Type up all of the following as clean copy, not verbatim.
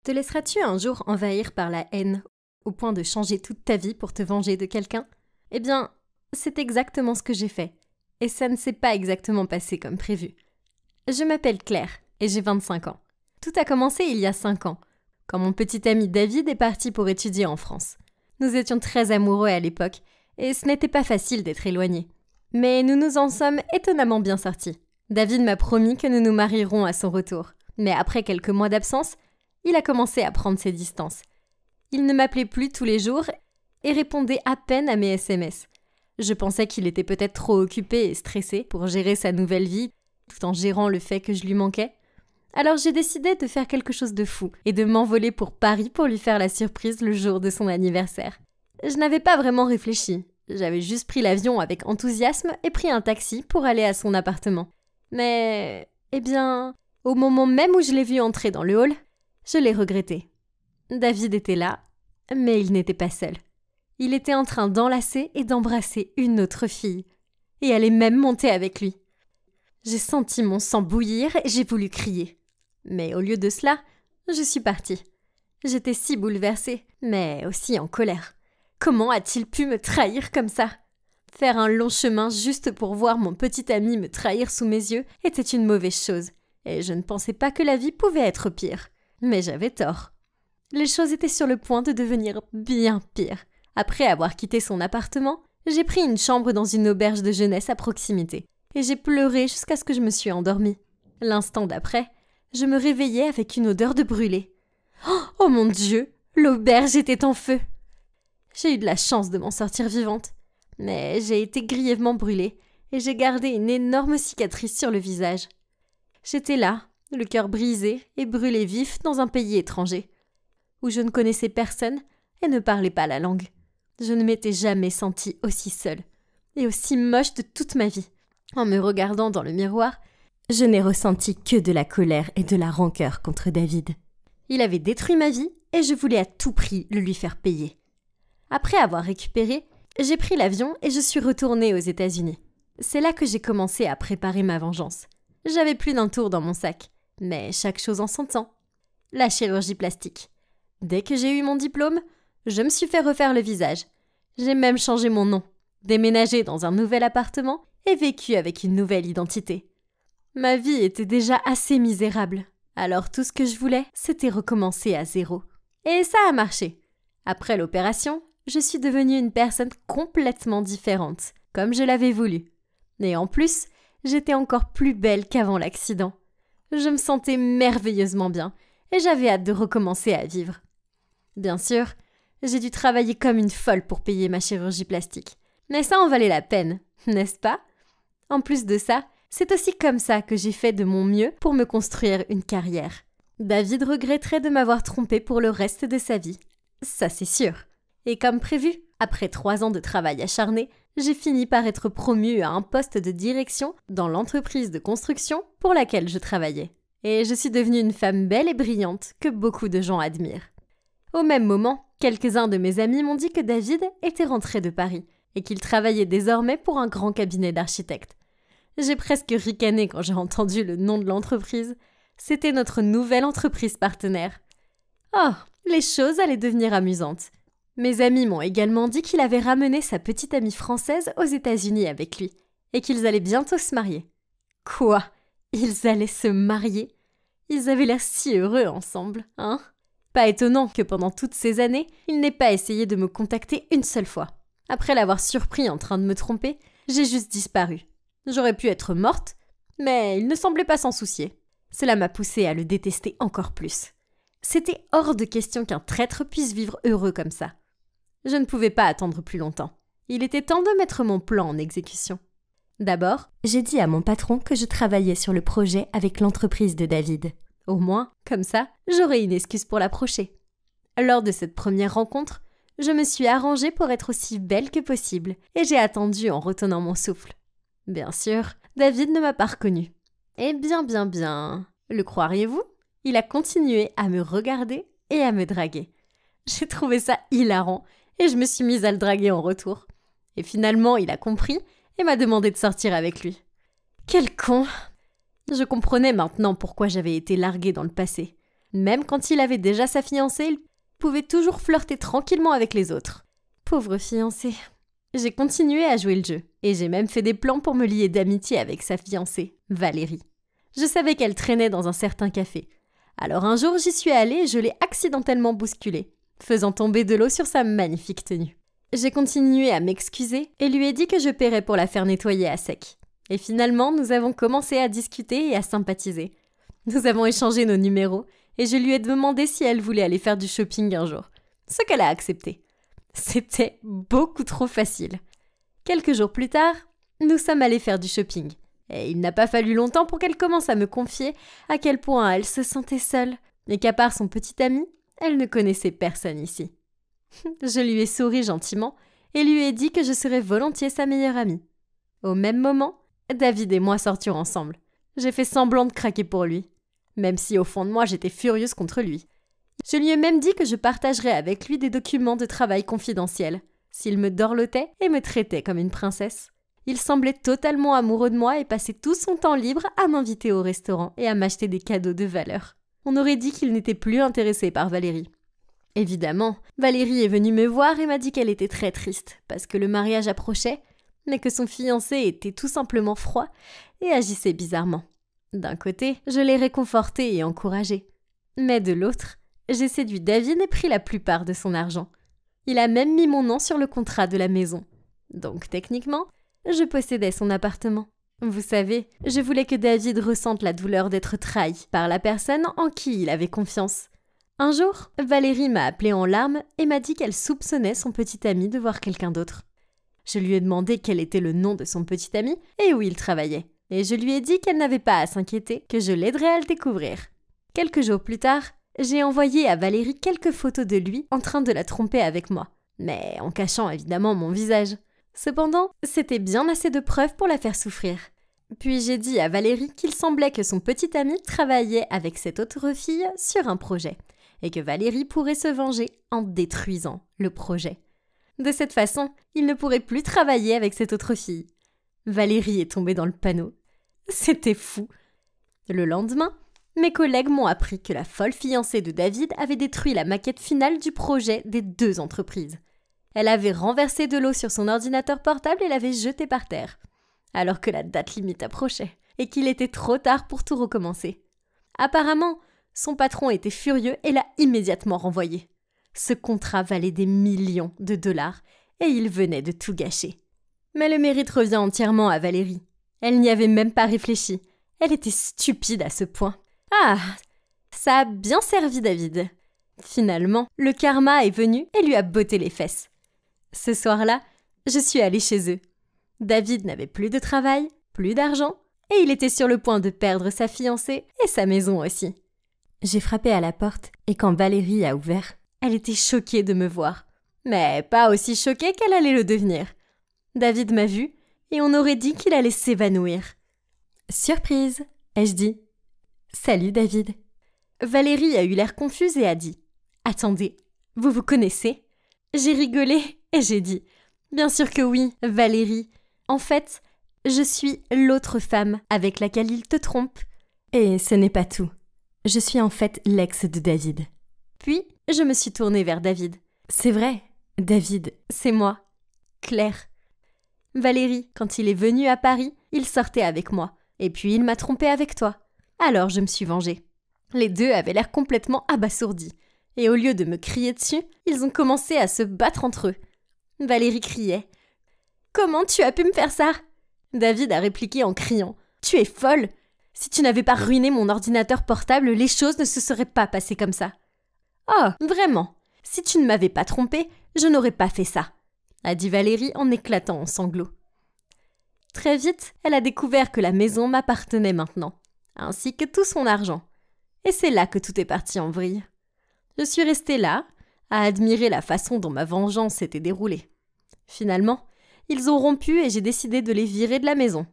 Te laisseras-tu un jour envahir par la haine, au point de changer toute ta vie pour te venger de quelqu'un? Eh bien, c'est exactement ce que j'ai fait. Et ça ne s'est pas exactement passé comme prévu. Je m'appelle Claire et j'ai 25 ans. Tout a commencé il y a 5 ans, quand mon petit ami David est parti pour étudier en France. Nous étions très amoureux à l'époque et ce n'était pas facile d'être éloignés. Mais nous nous en sommes étonnamment bien sortis. David m'a promis que nous nous marierons à son retour. Mais après quelques mois d'absence, il a commencé à prendre ses distances. Il ne m'appelait plus tous les jours et répondait à peine à mes SMS. Je pensais qu'il était peut-être trop occupé et stressé pour gérer sa nouvelle vie, tout en gérant le fait que je lui manquais. Alors j'ai décidé de faire quelque chose de fou et de m'envoler pour Paris pour lui faire la surprise le jour de son anniversaire. Je n'avais pas vraiment réfléchi. J'avais juste pris l'avion avec enthousiasme et pris un taxi pour aller à son appartement. Mais, au moment même où je l'ai vu entrer dans le hall, je l'ai regretté. David était là, mais il n'était pas seul. Il était en train d'enlacer et d'embrasser une autre fille. Et elle est même montée avec lui. J'ai senti mon sang bouillir et j'ai voulu crier. Mais au lieu de cela, je suis partie. J'étais si bouleversée, mais aussi en colère. Comment a-t-il pu me trahir comme ça? Faire un long chemin juste pour voir mon petit ami me trahir sous mes yeux était une mauvaise chose. Et je ne pensais pas que la vie pouvait être pire. Mais j'avais tort. Les choses étaient sur le point de devenir bien pire. Après avoir quitté son appartement, j'ai pris une chambre dans une auberge de jeunesse à proximité. Et j'ai pleuré jusqu'à ce que je me suis endormie. L'instant d'après, je me réveillais avec une odeur de brûlé. Oh mon Dieu, l'auberge était en feu. J'ai eu de la chance de m'en sortir vivante. Mais j'ai été grièvement brûlée et j'ai gardé une énorme cicatrice sur le visage. J'étais là, le cœur brisé et brûlé vif dans un pays étranger, où je ne connaissais personne et ne parlais pas la langue. Je ne m'étais jamais sentie aussi seule et aussi moche de toute ma vie. En me regardant dans le miroir, je n'ai ressenti que de la colère et de la rancœur contre David. Il avait détruit ma vie et je voulais à tout prix le lui faire payer. Après avoir récupéré, j'ai pris l'avion et je suis retournée aux États-Unis. C'est là que j'ai commencé à préparer ma vengeance. J'avais plus d'un tour dans mon sac, mais chaque chose en son temps. La chirurgie plastique. Dès que j'ai eu mon diplôme, je me suis fait refaire le visage. J'ai même changé mon nom, déménagé dans un nouvel appartement et vécu avec une nouvelle identité. Ma vie était déjà assez misérable, alors tout ce que je voulais, c'était recommencer à zéro. Et ça a marché. Après l'opération, je suis devenue une personne complètement différente, comme je l'avais voulu. Et en plus, j'étais encore plus belle qu'avant l'accident. Je me sentais merveilleusement bien et j'avais hâte de recommencer à vivre. Bien sûr, j'ai dû travailler comme une folle pour payer ma chirurgie plastique. Mais ça en valait la peine, n'est-ce pas? En plus de ça, c'est aussi comme ça que j'ai fait de mon mieux pour me construire une carrière. David regretterait de m'avoir trompée pour le reste de sa vie. Ça c'est sûr. Et comme prévu, après 3 ans de travail acharné, j'ai fini par être promue à un poste de direction dans l'entreprise de construction pour laquelle je travaillais. Et je suis devenue une femme belle et brillante que beaucoup de gens admirent. Au même moment, quelques-uns de mes amis m'ont dit que David était rentré de Paris et qu'il travaillait désormais pour un grand cabinet d'architectes. J'ai presque ricané quand j'ai entendu le nom de l'entreprise. C'était notre nouvelle entreprise partenaire. Oh, les choses allaient devenir amusantes. Mes amis m'ont également dit qu'il avait ramené sa petite amie française aux États-Unis avec lui et qu'ils allaient bientôt se marier. Quoi? Ils allaient se marier? Ils avaient l'air si heureux ensemble, hein? Pas étonnant que pendant toutes ces années, il n'ait pas essayé de me contacter une seule fois. Après l'avoir surpris en train de me tromper, j'ai juste disparu. J'aurais pu être morte, mais il ne semblait pas s'en soucier. Cela m'a poussée à le détester encore plus. C'était hors de question qu'un traître puisse vivre heureux comme ça. Je ne pouvais pas attendre plus longtemps. Il était temps de mettre mon plan en exécution. D'abord, j'ai dit à mon patron que je travaillais sur le projet avec l'entreprise de David. Au moins, comme ça, j'aurais une excuse pour l'approcher. Lors de cette première rencontre, je me suis arrangée pour être aussi belle que possible et j'ai attendu en retenant mon souffle. Bien sûr, David ne m'a pas reconnue. Eh bien, le croiriez-vous? Il a continué à me regarder et à me draguer. J'ai trouvé ça hilarant et je me suis mise à le draguer en retour. Et finalement, il a compris et m'a demandé de sortir avec lui. Quel con! Je comprenais maintenant pourquoi j'avais été larguée dans le passé. Même quand il avait déjà sa fiancée, il pouvait toujours flirter tranquillement avec les autres. Pauvre fiancé. J'ai continué à jouer le jeu, et j'ai même fait des plans pour me lier d'amitié avec sa fiancée, Valérie. Je savais qu'elle traînait dans un certain café. Alors un jour, j'y suis allée et je l'ai accidentellement bousculée, faisant tomber de l'eau sur sa magnifique tenue. J'ai continué à m'excuser et lui ai dit que je paierais pour la faire nettoyer à sec. Et finalement, nous avons commencé à discuter et à sympathiser. Nous avons échangé nos numéros et je lui ai demandé si elle voulait aller faire du shopping un jour, ce qu'elle a accepté. C'était beaucoup trop facile. Quelques jours plus tard, nous sommes allés faire du shopping. Et il n'a pas fallu longtemps pour qu'elle commence à me confier à quel point elle se sentait seule et qu'à part son petit ami, elle ne connaissait personne ici. Je lui ai souri gentiment et lui ai dit que je serais volontiers sa meilleure amie. Au même moment, David et moi sortions ensemble. J'ai fait semblant de craquer pour lui, même si au fond de moi j'étais furieuse contre lui. Je lui ai même dit que je partagerais avec lui des documents de travail confidentiels, s'il me dorlotait et me traitait comme une princesse. Il semblait totalement amoureux de moi et passait tout son temps libre à m'inviter au restaurant et à m'acheter des cadeaux de valeur. On aurait dit qu'il n'était plus intéressé par Valérie. Évidemment, Valérie est venue me voir et m'a dit qu'elle était très triste parce que le mariage approchait, mais que son fiancé était tout simplement froid et agissait bizarrement. D'un côté, je l'ai réconforté et encouragé. Mais de l'autre, j'ai séduit David et pris la plupart de son argent. Il a même mis mon nom sur le contrat de la maison. Donc techniquement, je possédais son appartement. Vous savez, je voulais que David ressente la douleur d'être trahi par la personne en qui il avait confiance. Un jour, Valérie m'a appelée en larmes et m'a dit qu'elle soupçonnait son petit ami de voir quelqu'un d'autre. Je lui ai demandé quel était le nom de son petit ami et où il travaillait. Et je lui ai dit qu'elle n'avait pas à s'inquiéter, que je l'aiderais à le découvrir. Quelques jours plus tard, j'ai envoyé à Valérie quelques photos de lui en train de la tromper avec moi, mais en cachant évidemment mon visage. Cependant, c'était bien assez de preuves pour la faire souffrir. Puis j'ai dit à Valérie qu'il semblait que son petit ami travaillait avec cette autre fille sur un projet, et que Valérie pourrait se venger en détruisant le projet. De cette façon, il ne pourrait plus travailler avec cette autre fille. Valérie est tombée dans le panneau. C'était fou. Le lendemain, mes collègues m'ont appris que la folle fiancée de David avait détruit la maquette finale du projet des deux entreprises. Elle avait renversé de l'eau sur son ordinateur portable et l'avait jeté par terre, alors que la date limite approchait et qu'il était trop tard pour tout recommencer. Apparemment, son patron était furieux et l'a immédiatement renvoyé. Ce contrat valait des millions de dollars et il venait de tout gâcher. Mais le mérite revient entièrement à Valérie. Elle n'y avait même pas réfléchi. Elle était stupide à ce point. Ah, ça a bien servi David. Finalement, le karma est venu et lui a botté les fesses. Ce soir-là, je suis allée chez eux. David n'avait plus de travail, plus d'argent, et il était sur le point de perdre sa fiancée et sa maison aussi. J'ai frappé à la porte, et quand Valérie a ouvert, elle était choquée de me voir. Mais pas aussi choquée qu'elle allait le devenir. David m'a vue, et on aurait dit qu'il allait s'évanouir. « Surprise !» ai-je dit. « Salut David !» Valérie a eu l'air confuse et a dit « Attendez, vous vous connaissez ?» J'ai rigolé et j'ai dit « Bien sûr que oui, Valérie. En fait, je suis l'autre femme avec laquelle il te trompe. Et ce n'est pas tout. Je suis en fait l'ex de David. » Puis, je me suis tournée vers David. « C'est vrai, David, c'est moi. Claire. » Valérie, quand il est venu à Paris, il sortait avec moi. Et puis il m'a trompée avec toi. Alors je me suis vengée. Les deux avaient l'air complètement abasourdis. Et au lieu de me crier dessus, ils ont commencé à se battre entre eux. Valérie criait « Comment tu as pu me faire ça ?» David a répliqué en criant « Tu es folle ! Si tu n'avais pas ruiné mon ordinateur portable, les choses ne se seraient pas passées comme ça. »« Oh, vraiment ? Si tu ne m'avais pas trompée, je n'aurais pas fait ça. » a dit Valérie en éclatant en sanglots. Très vite, elle a découvert que la maison m'appartenait maintenant, ainsi que tout son argent. Et c'est là que tout est parti en vrille. Je suis restée là, à admirer la façon dont ma vengeance s'était déroulée. Finalement, ils ont rompu et j'ai décidé de les virer de la maison.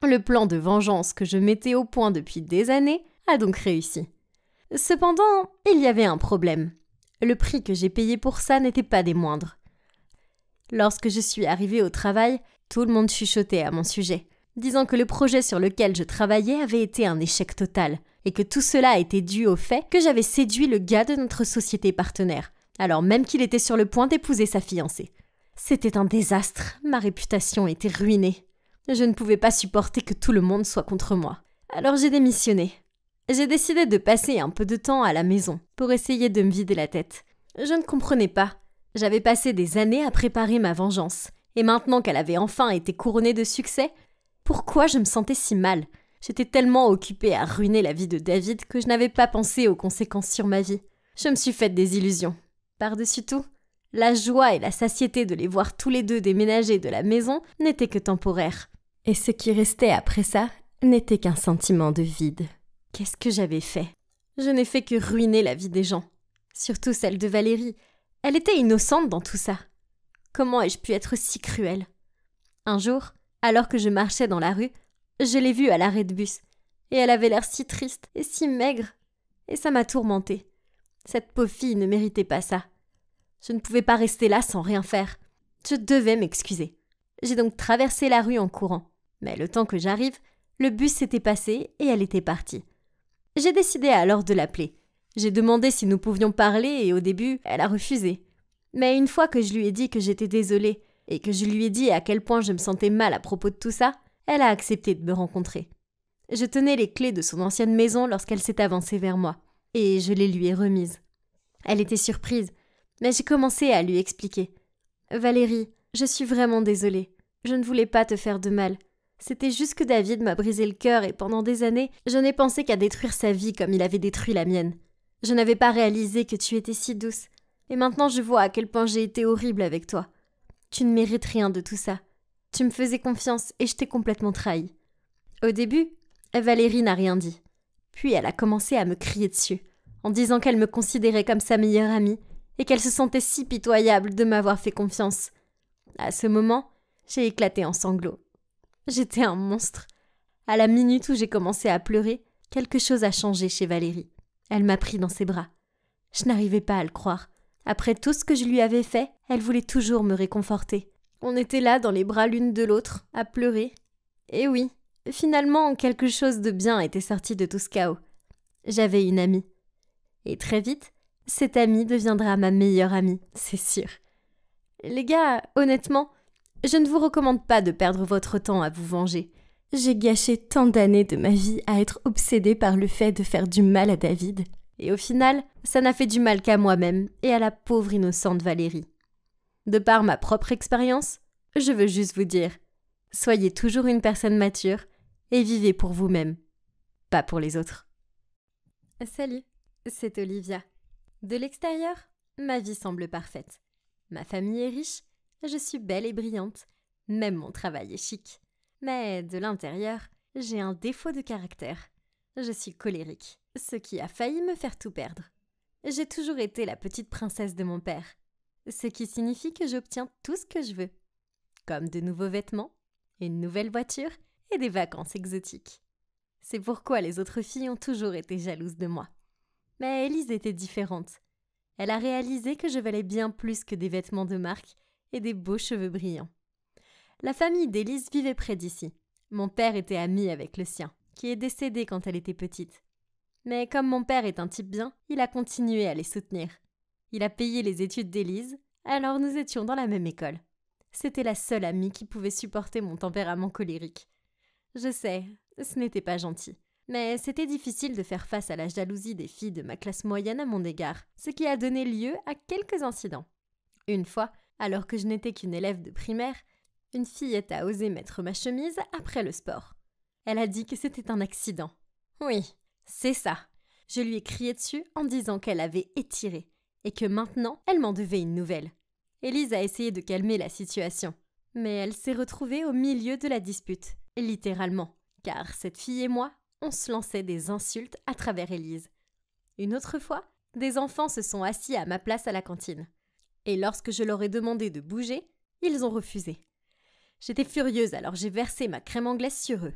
Le plan de vengeance que je mettais au point depuis des années a donc réussi. Cependant, il y avait un problème. Le prix que j'ai payé pour ça n'était pas des moindres. Lorsque je suis arrivée au travail, tout le monde chuchotait à mon sujet, disant que le projet sur lequel je travaillais avait été un échec total et que tout cela était dû au fait que j'avais séduit le gars de notre société partenaire, alors même qu'il était sur le point d'épouser sa fiancée. C'était un désastre, ma réputation était ruinée. Je ne pouvais pas supporter que tout le monde soit contre moi. Alors j'ai démissionné. J'ai décidé de passer un peu de temps à la maison pour essayer de me vider la tête. Je ne comprenais pas. J'avais passé des années à préparer ma vengeance, et maintenant qu'elle avait enfin été couronnée de succès, pourquoi je me sentais si mal ? J'étais tellement occupée à ruiner la vie de David que je n'avais pas pensé aux conséquences sur ma vie. Je me suis faite des illusions. Par-dessus tout, la joie et la satiété de les voir tous les deux déménager de la maison n'étaient que temporaires. Et ce qui restait après ça n'était qu'un sentiment de vide. Qu'est-ce que j'avais fait ? Je n'ai fait que ruiner la vie des gens. Surtout celle de Valérie. Elle était innocente dans tout ça. Comment ai-je pu être si cruelle ? Un jour, alors que je marchais dans la rue, je l'ai vue à l'arrêt de bus. Et elle avait l'air si triste et si maigre. Et ça m'a tourmentée. Cette pauvre fille ne méritait pas ça. Je ne pouvais pas rester là sans rien faire. Je devais m'excuser. J'ai donc traversé la rue en courant. Mais le temps que j'arrive, le bus s'était passé et elle était partie. J'ai décidé alors de l'appeler. J'ai demandé si nous pouvions parler et au début, elle a refusé. Mais une fois que je lui ai dit que j'étais désolée et que je lui ai dit à quel point je me sentais mal à propos de tout ça, elle a accepté de me rencontrer. Je tenais les clés de son ancienne maison lorsqu'elle s'est avancée vers moi et je les lui ai remises. Elle était surprise, mais j'ai commencé à lui expliquer. « Valérie, je suis vraiment désolée. Je ne voulais pas te faire de mal. C'était juste que David m'a brisé le cœur et pendant des années, je n'ai pensé qu'à détruire sa vie comme il avait détruit la mienne. Je n'avais pas réalisé que tu étais si douce. Et maintenant je vois à quel point j'ai été horrible avec toi. Tu ne mérites rien de tout ça. Tu me faisais confiance et je t'ai complètement trahi. » Au début, Valérie n'a rien dit. Puis elle a commencé à me crier dessus, en disant qu'elle me considérait comme sa meilleure amie et qu'elle se sentait si pitoyable de m'avoir fait confiance. À ce moment, j'ai éclaté en sanglots. J'étais un monstre. À la minute où j'ai commencé à pleurer, quelque chose a changé chez Valérie. Elle m'a pris dans ses bras. Je n'arrivais pas à le croire. Après tout ce que je lui avais fait, elle voulait toujours me réconforter. On était là dans les bras l'une de l'autre, à pleurer. Et oui, finalement, quelque chose de bien était sorti de tout ce chaos. J'avais une amie. Et très vite, cette amie deviendra ma meilleure amie, c'est sûr. Les gars, honnêtement, je ne vous recommande pas de perdre votre temps à vous venger. J'ai gâché tant d'années de ma vie à être obsédée par le fait de faire du mal à David. Et au final, ça n'a fait du mal qu'à moi-même et à la pauvre innocente Valérie. De par ma propre expérience, je veux juste vous dire, soyez toujours une personne mature et vivez pour vous-même, pas pour les autres. Salut, c'est Olivia. De l'extérieur, ma vie semble parfaite. Ma famille est riche, je suis belle et brillante, même mon travail est chic. Mais de l'intérieur, j'ai un défaut de caractère. Je suis colérique, ce qui a failli me faire tout perdre. J'ai toujours été la petite princesse de mon père, ce qui signifie que j'obtiens tout ce que je veux, comme de nouveaux vêtements, une nouvelle voiture et des vacances exotiques. C'est pourquoi les autres filles ont toujours été jalouses de moi. Mais Élise était différente. Elle a réalisé que je valais bien plus que des vêtements de marque et des beaux cheveux brillants. La famille d'Élise vivait près d'ici. Mon père était ami avec le sien, qui est décédé quand elle était petite. Mais comme mon père est un type bien, il a continué à les soutenir. Il a payé les études d'Élise, alors nous étions dans la même école. C'était la seule amie qui pouvait supporter mon tempérament colérique. Je sais, ce n'était pas gentil. Mais c'était difficile de faire face à la jalousie des filles de ma classe moyenne à mon égard, ce qui a donné lieu à quelques incidents. Une fois, alors que je n'étais qu'une élève de primaire, une fillette a osé mettre ma chemise après le sport. Elle a dit que c'était un accident. Oui, c'est ça. Je lui ai crié dessus en disant qu'elle avait étiré et que maintenant, elle m'en devait une nouvelle. Élise a essayé de calmer la situation, mais elle s'est retrouvée au milieu de la dispute, littéralement, car cette fille et moi, on se lançait des insultes à travers Élise. Une autre fois, des enfants se sont assis à ma place à la cantine. Et lorsque je leur ai demandé de bouger, ils ont refusé. J'étais furieuse, alors j'ai versé ma crème anglaise sur eux.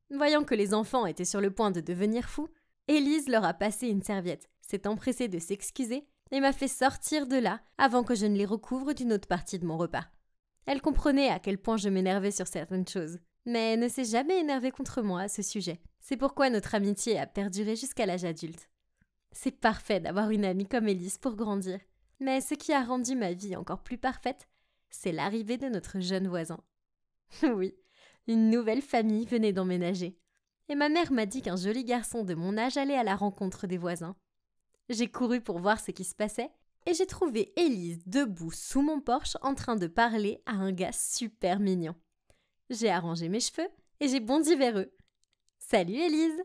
Voyant que les enfants étaient sur le point de devenir fous, Élise leur a passé une serviette, s'est empressée de s'excuser et m'a fait sortir de là avant que je ne les recouvre d'une autre partie de mon repas. Elle comprenait à quel point je m'énervais sur certaines choses, mais ne s'est jamais énervée contre moi à ce sujet. C'est pourquoi notre amitié a perduré jusqu'à l'âge adulte. C'est parfait d'avoir une amie comme Élise pour grandir. Mais ce qui a rendu ma vie encore plus parfaite, c'est l'arrivée de notre jeune voisin. Oui, une nouvelle famille venait d'emménager. Et ma mère m'a dit qu'un joli garçon de mon âge allait à la rencontre des voisins. J'ai couru pour voir ce qui se passait et j'ai trouvé Élise debout sous mon porche en train de parler à un gars super mignon. J'ai arrangé mes cheveux et j'ai bondi vers eux. « Salut Élise !»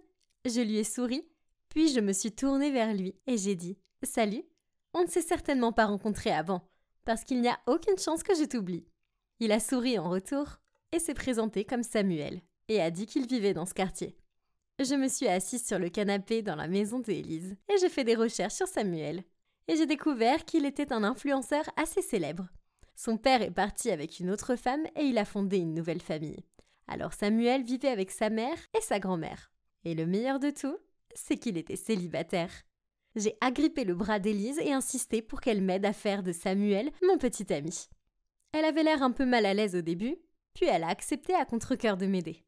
Je lui ai souri, puis je me suis tournée vers lui et j'ai dit « Salut !» On ne s'est certainement pas rencontrés avant, parce qu'il n'y a aucune chance que je t'oublie. Il a souri en retour et s'est présenté comme Samuel et a dit qu'il vivait dans ce quartier. Je me suis assise sur le canapé dans la maison d'Élise et j'ai fait des recherches sur Samuel. Et j'ai découvert qu'il était un influenceur assez célèbre. Son père est parti avec une autre femme et il a fondé une nouvelle famille. Alors Samuel vivait avec sa mère et sa grand-mère. Et le meilleur de tout, c'est qu'il était célibataire. J'ai agrippé le bras d'Élise et insisté pour qu'elle m'aide à faire de Samuel mon petit ami. Elle avait l'air un peu mal à l'aise au début, puis elle a accepté à contre-cœur de m'aider.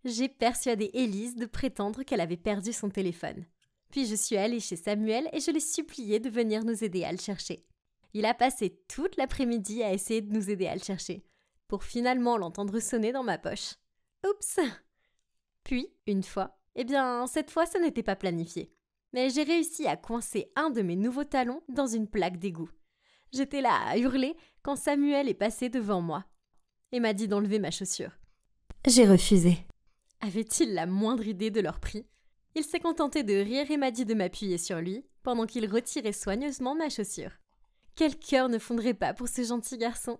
J'ai persuadé Élise de prétendre qu'elle avait perdu son téléphone. Puis je suis allée chez Samuel et je l'ai supplié de venir nous aider à le chercher. Il a passé toute l'après-midi à essayer de nous aider à le chercher, pour finalement l'entendre sonner dans ma poche. Oups! Puis, une fois, cette fois ce n'était pas planifié. Mais j'ai réussi à coincer un de mes nouveaux talons dans une plaque d'égout. J'étais là à hurler quand Samuel est passé devant moi et m'a dit d'enlever ma chaussure. J'ai refusé. Avait-il la moindre idée de leur prix? Il s'est contenté de rire et m'a dit de m'appuyer sur lui pendant qu'il retirait soigneusement ma chaussure. Quel cœur ne fondrait pas pour ce gentil garçon?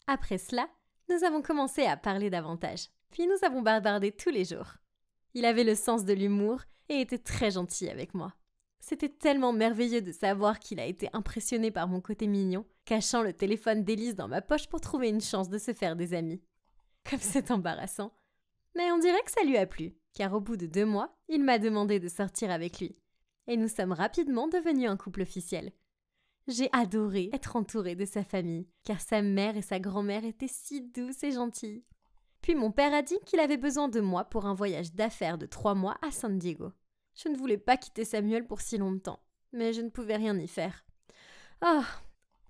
Après cela, nous avons commencé à parler davantage, puis nous avons bavardé tous les jours. Il avait le sens de l'humour et était très gentil avec moi. C'était tellement merveilleux de savoir qu'il a été impressionné par mon côté mignon, cachant le téléphone d'Élise dans ma poche pour trouver une chance de se faire des amis. Comme c'est embarrassant. Mais on dirait que ça lui a plu, car au bout de 2 mois, il m'a demandé de sortir avec lui. Et nous sommes rapidement devenus un couple officiel. J'ai adoré être entourée de sa famille, car sa mère et sa grand-mère étaient si douces et gentilles. Puis mon père a dit qu'il avait besoin de moi pour un voyage d'affaires de 3 mois à San Diego. Je ne voulais pas quitter Samuel pour si longtemps, mais je ne pouvais rien y faire. Oh,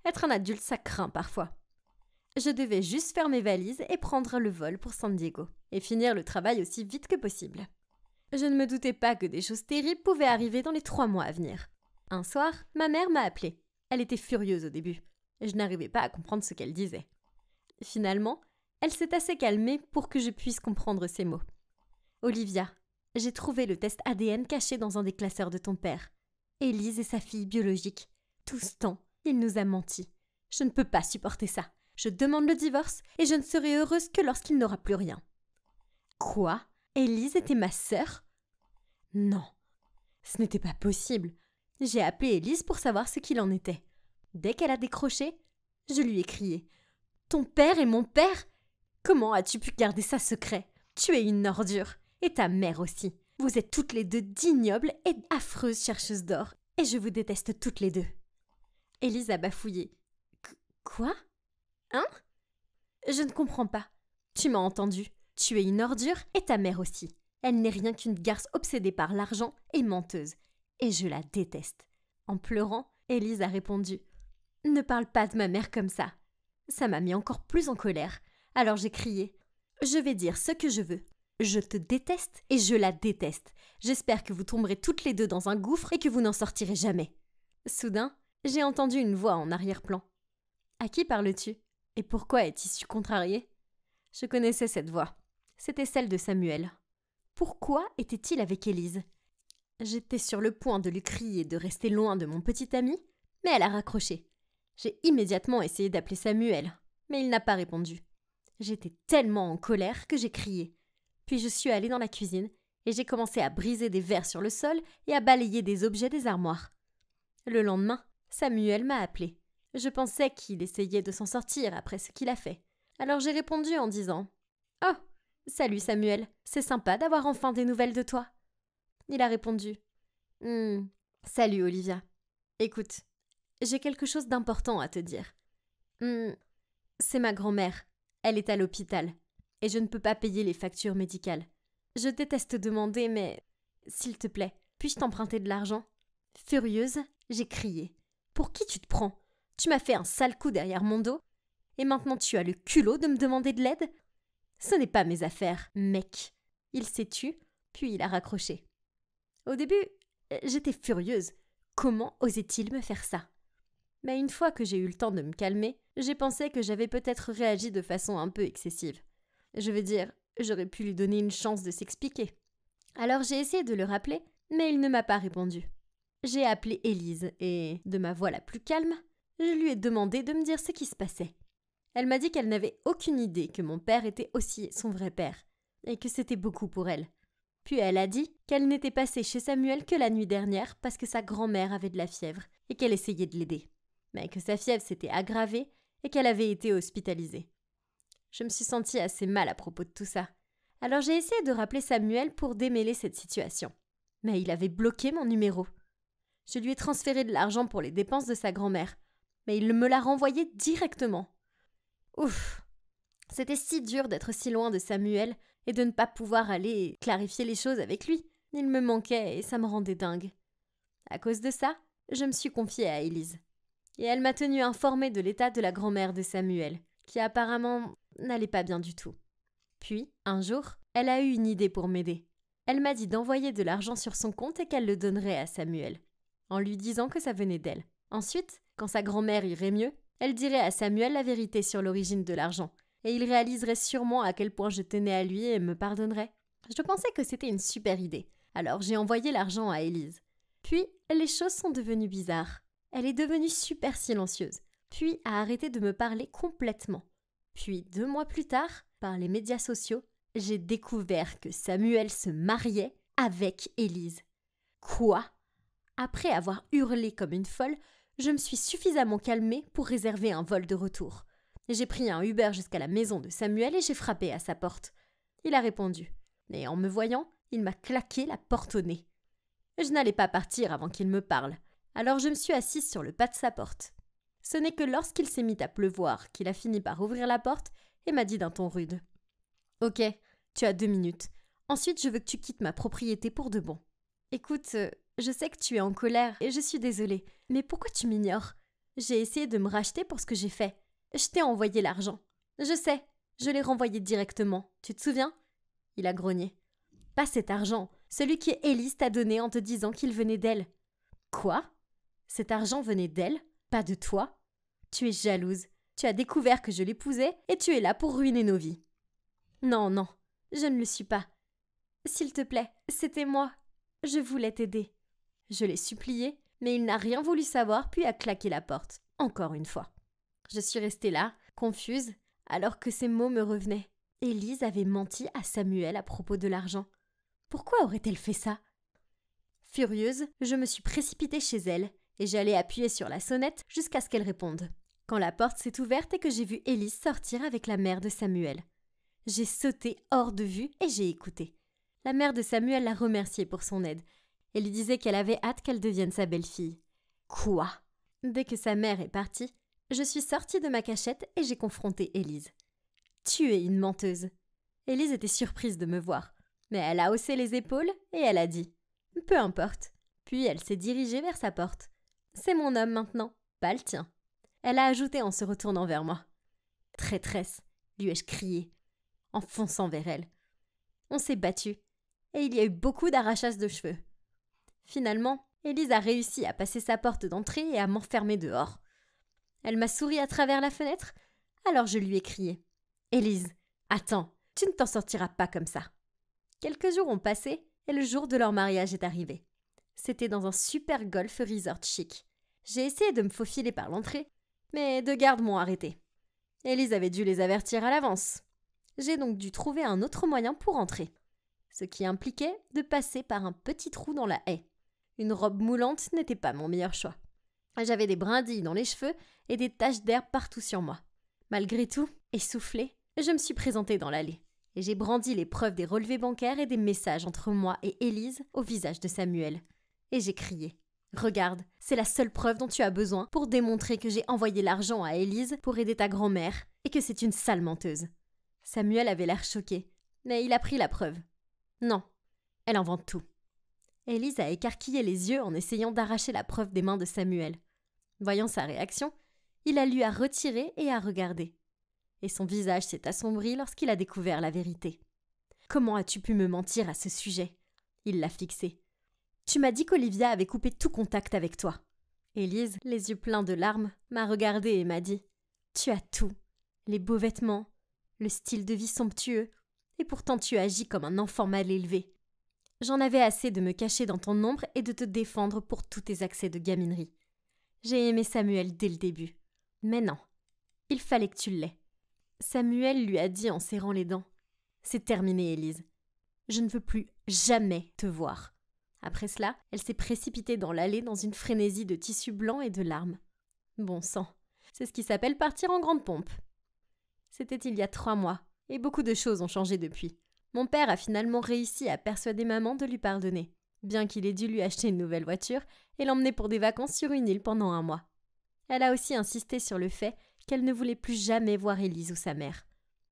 être un adulte, ça craint parfois. Je devais juste faire mes valises et prendre le vol pour San Diego, et finir le travail aussi vite que possible. Je ne me doutais pas que des choses terribles pouvaient arriver dans les 3 mois à venir. Un soir, ma mère m'a appelée. Elle était furieuse au début, et je n'arrivais pas à comprendre ce qu'elle disait. Finalement, elle s'est assez calmée pour que je puisse comprendre ses mots. « Olivia, j'ai trouvé le test ADN caché dans un des classeurs de ton père. Élise est sa fille biologique. Tout ce temps, il nous a menti. Je ne peux pas supporter ça. Je demande le divorce et je ne serai heureuse que lorsqu'il n'aura plus rien. » Quoi? Élise était ma sœur? Non, ce n'était pas possible. J'ai appelé Élise pour savoir ce qu'il en était. Dès qu'elle a décroché, je lui ai crié « Ton père est mon père? Comment as-tu pu garder ça secret? Tu es une ordure, et ta mère aussi. Vous êtes toutes les deux d'ignobles et affreuses chercheuses d'or, et je vous déteste toutes les deux. » Élise a bafouillé. « Quoi? Hein? Je ne comprends pas. Tu m'as entendu. Tu es une ordure et ta mère aussi. Elle n'est rien qu'une garce obsédée par l'argent et menteuse. Et je la déteste. » En pleurant, Élise a répondu « Ne parle pas de ma mère comme ça. » Ça m'a mis encore plus en colère. Alors j'ai crié « Je vais dire ce que je veux. Je te déteste et je la déteste. J'espère que vous tomberez toutes les deux dans un gouffre et que vous n'en sortirez jamais. » Soudain, j'ai entendu une voix en arrière-plan. « À qui parles-tu? Et pourquoi es-tu si contrarié ?» Je connaissais cette voix. C'était celle de Samuel. Pourquoi était-il avec Élise? J'étais sur le point de lui crier de rester loin de mon petit ami, mais elle a raccroché. J'ai immédiatement essayé d'appeler Samuel, mais il n'a pas répondu. J'étais tellement en colère que j'ai crié. Puis je suis allée dans la cuisine et j'ai commencé à briser des verres sur le sol et à balayer des objets des armoires. Le lendemain, Samuel m'a appelée. Je pensais qu'il essayait de s'en sortir après ce qu'il a fait. Alors j'ai répondu en disant « Oh, salut Samuel, c'est sympa d'avoir enfin des nouvelles de toi. » Il a répondu « Salut Olivia. Écoute, j'ai quelque chose d'important à te dire. C'est ma grand-mère. Elle est à l'hôpital et je ne peux pas payer les factures médicales. Je déteste demander, mais s'il te plaît, puis-je t'emprunter de l'argent? Furieuse, j'ai crié. Pour qui tu te prends? Tu m'as fait un sale coup derrière mon dos? Et maintenant tu as le culot de me demander de l'aide? Ce n'est pas mes affaires, mec. Il s'est tu, puis il a raccroché. Au début, j'étais furieuse. Comment osait-il me faire ça? Mais une fois que j'ai eu le temps de me calmer, j'ai pensé que j'avais peut-être réagi de façon un peu excessive. Je veux dire, j'aurais pu lui donner une chance de s'expliquer. Alors j'ai essayé de le rappeler, mais il ne m'a pas répondu. J'ai appelé Élise et, de ma voix la plus calme, je lui ai demandé de me dire ce qui se passait. Elle m'a dit qu'elle n'avait aucune idée que mon père était aussi son vrai père, et que c'était beaucoup pour elle. Puis elle a dit qu'elle n'était passée chez Samuel que la nuit dernière parce que sa grand-mère avait de la fièvre et qu'elle essayait de l'aider, mais que sa fièvre s'était aggravée et qu'elle avait été hospitalisée. Je me suis sentie assez mal à propos de tout ça. Alors j'ai essayé de rappeler Samuel pour démêler cette situation. Mais il avait bloqué mon numéro. Je lui ai transféré de l'argent pour les dépenses de sa grand-mère, mais il me l'a renvoyé directement. Ouf! C'était si dur d'être si loin de Samuel et de ne pas pouvoir aller clarifier les choses avec lui. Il me manquait et ça me rendait dingue. À cause de ça, je me suis confiée à Élise. Et elle m'a tenue informée de l'état de la grand-mère de Samuel, qui apparemment n'allait pas bien du tout. Puis, un jour, elle a eu une idée pour m'aider. Elle m'a dit d'envoyer de l'argent sur son compte et qu'elle le donnerait à Samuel, en lui disant que ça venait d'elle. Ensuite, quand sa grand-mère irait mieux, elle dirait à Samuel la vérité sur l'origine de l'argent, et il réaliserait sûrement à quel point je tenais à lui et me pardonnerait. Je pensais que c'était une super idée, alors j'ai envoyé l'argent à Élise. Puis, les choses sont devenues bizarres. Elle est devenue super silencieuse, puis a arrêté de me parler complètement. Puis, 2 mois plus tard, par les médias sociaux, j'ai découvert que Samuel se mariait avec Élise. Quoi? Après avoir hurlé comme une folle, je me suis suffisamment calmée pour réserver un vol de retour. J'ai pris un Uber jusqu'à la maison de Samuel et j'ai frappé à sa porte. Il a répondu. Et en me voyant, il m'a claqué la porte au nez. Je n'allais pas partir avant qu'il me parle, alors je me suis assise sur le pas de sa porte. Ce n'est que lorsqu'il s'est mis à pleuvoir qu'il a fini par ouvrir la porte et m'a dit d'un ton rude. « Ok, tu as 2 minutes. Ensuite, je veux que tu quittes ma propriété pour de bon. Écoute, je sais que tu es en colère et je suis désolée, mais pourquoi tu m'ignores? J'ai essayé de me racheter pour ce que j'ai fait. Je t'ai envoyé l'argent. Je sais, je l'ai renvoyé directement. Tu te souviens? » Il a grogné. « Pas cet argent, celui que Élise t'a donné en te disant qu'il venait d'elle. » Quoi? Cet argent venait d'elle? Pas de toi? Tu es jalouse. Tu as découvert que je l'épousais et tu es là pour ruiner nos vies. Non, non, je ne le suis pas. S'il te plaît, c'était moi. Je voulais t'aider. Je l'ai supplié, mais il n'a rien voulu savoir puis a claqué la porte, encore une fois. Je suis restée là, confuse, alors que ces mots me revenaient. Élise avait menti à Samuel à propos de l'argent. Pourquoi aurait-elle fait ça? Furieuse, je me suis précipitée chez elle et j'allais appuyer sur la sonnette jusqu'à ce qu'elle réponde. Quand la porte s'est ouverte et que j'ai vu Élise sortir avec la mère de Samuel. J'ai sauté hors de vue et j'ai écouté. La mère de Samuel l'a remerciée pour son aide. Elle lui disait qu'elle avait hâte qu'elle devienne sa belle-fille. Quoi? Dès que sa mère est partie, je suis sortie de ma cachette et j'ai confronté Élise. Tu es une menteuse. Élise était surprise de me voir, mais elle a haussé les épaules et elle a dit « Peu importe ». Puis elle s'est dirigée vers sa porte. « C'est mon homme maintenant, pas le tien ». Elle a ajouté en se retournant vers moi. « Traîtresse », lui ai-je crié, en fonçant vers elle. On s'est battu, et il y a eu beaucoup d'arrachages de cheveux. Finalement, Élise a réussi à passer sa porte d'entrée et à m'enfermer dehors. Elle m'a souri à travers la fenêtre, alors je lui ai crié « Élise, attends, tu ne t'en sortiras pas comme ça !» Quelques jours ont passé, et le jour de leur mariage est arrivé. C'était dans un super golf resort chic. J'ai essayé de me faufiler par l'entrée, mais 2 gardes m'ont arrêté. Élise avait dû les avertir à l'avance. J'ai donc dû trouver un autre moyen pour entrer, ce qui impliquait de passer par un petit trou dans la haie. Une robe moulante n'était pas mon meilleur choix. J'avais des brindilles dans les cheveux et des taches d'herbe partout sur moi. Malgré tout, essoufflée, je me suis présentée dans l'allée et j'ai brandi les preuves des relevés bancaires et des messages entre moi et Élise au visage de Samuel. Et j'ai crié « Regarde, c'est la seule preuve dont tu as besoin pour démontrer que j'ai envoyé l'argent à Élise pour aider ta grand-mère et que c'est une sale menteuse. » Samuel avait l'air choqué, mais il a pris la preuve. Non, elle invente tout. Élise a écarquillé les yeux en essayant d'arracher la preuve des mains de Samuel. Voyant sa réaction, il a lu à retirer et à regarder. Et son visage s'est assombri lorsqu'il a découvert la vérité. « Comment as-tu pu me mentir à ce sujet ?» Il l'a fixé. « Tu m'as dit qu'Olivia avait coupé tout contact avec toi. » Élise, les yeux pleins de larmes, m'a regardée et m'a dit « Tu as tout, les beaux vêtements, le style de vie somptueux, et pourtant tu agis comme un enfant mal élevé. J'en avais assez de me cacher dans ton ombre et de te défendre pour tous tes accès de gaminerie. J'ai aimé Samuel dès le début. Mais non, il fallait que tu l'aies. » Samuel lui a dit en serrant les dents. « C'est terminé, Élise. Je ne veux plus jamais te voir. » Après cela, elle s'est précipitée dans l'allée dans une frénésie de tissu blanc et de larmes. Bon sang, c'est ce qui s'appelle partir en grande pompe. C'était il y a 3 mois, et beaucoup de choses ont changé depuis. Mon père a finalement réussi à persuader maman de lui pardonner, bien qu'il ait dû lui acheter une nouvelle voiture et l'emmener pour des vacances sur une île pendant 1 mois. Elle a aussi insisté sur le fait qu'elle ne voulait plus jamais voir Élise ou sa mère.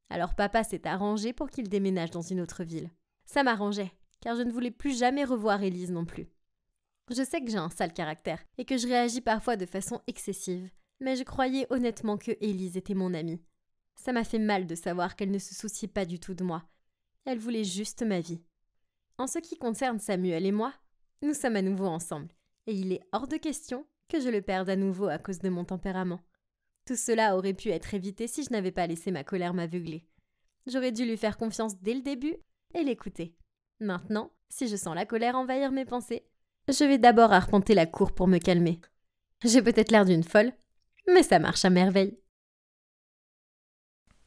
Alors papa s'est arrangé pour qu'il déménage dans une autre ville. Ça m'arrangeait, car je ne voulais plus jamais revoir Élise non plus. Je sais que j'ai un sale caractère et que je réagis parfois de façon excessive, mais je croyais honnêtement que Élise était mon amie. Ça m'a fait mal de savoir qu'elle ne se souciait pas du tout de moi. Elle voulait juste ma vie. En ce qui concerne Samuel et moi, nous sommes à nouveau ensemble, et il est hors de question que je le perde à nouveau à cause de mon tempérament. Tout cela aurait pu être évité si je n'avais pas laissé ma colère m'aveugler. J'aurais dû lui faire confiance dès le début et l'écouter. Maintenant, si je sens la colère envahir mes pensées, je vais d'abord arpenter la cour pour me calmer. J'ai peut-être l'air d'une folle, mais ça marche à merveille.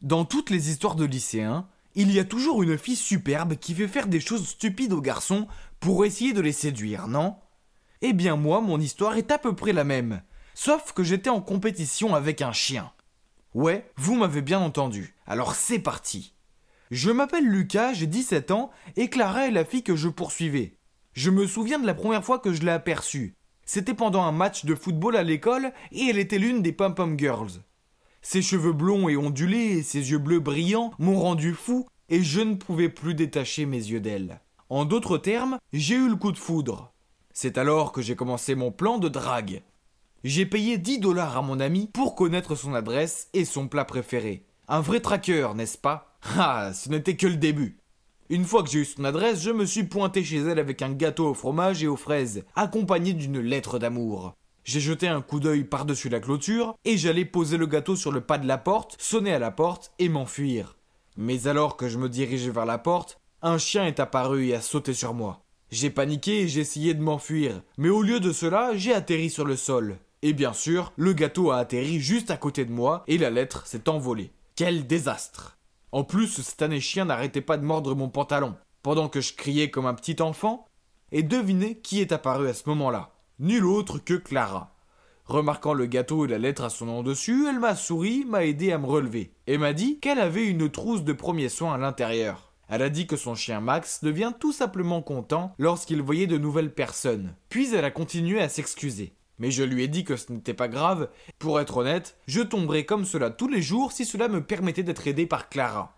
Dans toutes les histoires de lycéens, il y a toujours une fille superbe qui fait faire des choses stupides aux garçons pour essayer de les séduire, non ? Eh bien moi, mon histoire est à peu près la même, sauf que j'étais en compétition avec un chien. Ouais, vous m'avez bien entendu, alors c'est parti. Je m'appelle Lucas, j'ai 17 ans, et Clara est la fille que je poursuivais. Je me souviens de la première fois que je l'ai aperçue. C'était pendant un match de football à l'école, et elle était l'une des pom-pom girls. Ses cheveux blonds et ondulés et ses yeux bleus brillants m'ont rendu fou et je ne pouvais plus détacher mes yeux d'elle. En d'autres termes, j'ai eu le coup de foudre. C'est alors que j'ai commencé mon plan de drague. J'ai payé 10 $ à mon ami pour connaître son adresse et son plat préféré. Un vrai traqueur, n'est-ce pas ? Ah, ce n'était que le début. Une fois que j'ai eu son adresse, je me suis pointé chez elle avec un gâteau au fromage et aux fraises, accompagné d'une lettre d'amour. J'ai jeté un coup d'œil par-dessus la clôture et j'allais poser le gâteau sur le pas de la porte, sonner à la porte et m'enfuir. Mais alors que je me dirigeais vers la porte, un chien est apparu et a sauté sur moi. J'ai paniqué et j'ai essayé de m'enfuir, mais au lieu de cela, j'ai atterri sur le sol. Et bien sûr, le gâteau a atterri juste à côté de moi et la lettre s'est envolée. Quel désastre! En plus, ce satané chien n'arrêtait pas de mordre mon pantalon, pendant que je criais comme un petit enfant. Et devinez qui est apparu à ce moment-là? Nul autre que Clara. Remarquant le gâteau et la lettre à son nom dessus, elle m'a souri, m'a aidé à me relever, et m'a dit qu'elle avait une trousse de premiers soins à l'intérieur. Elle a dit que son chien Max devient tout simplement content lorsqu'il voyait de nouvelles personnes. Puis elle a continué à s'excuser. Mais je lui ai dit que ce n'était pas grave. Pour être honnête, je tomberais comme cela tous les jours si cela me permettait d'être aidé par Clara.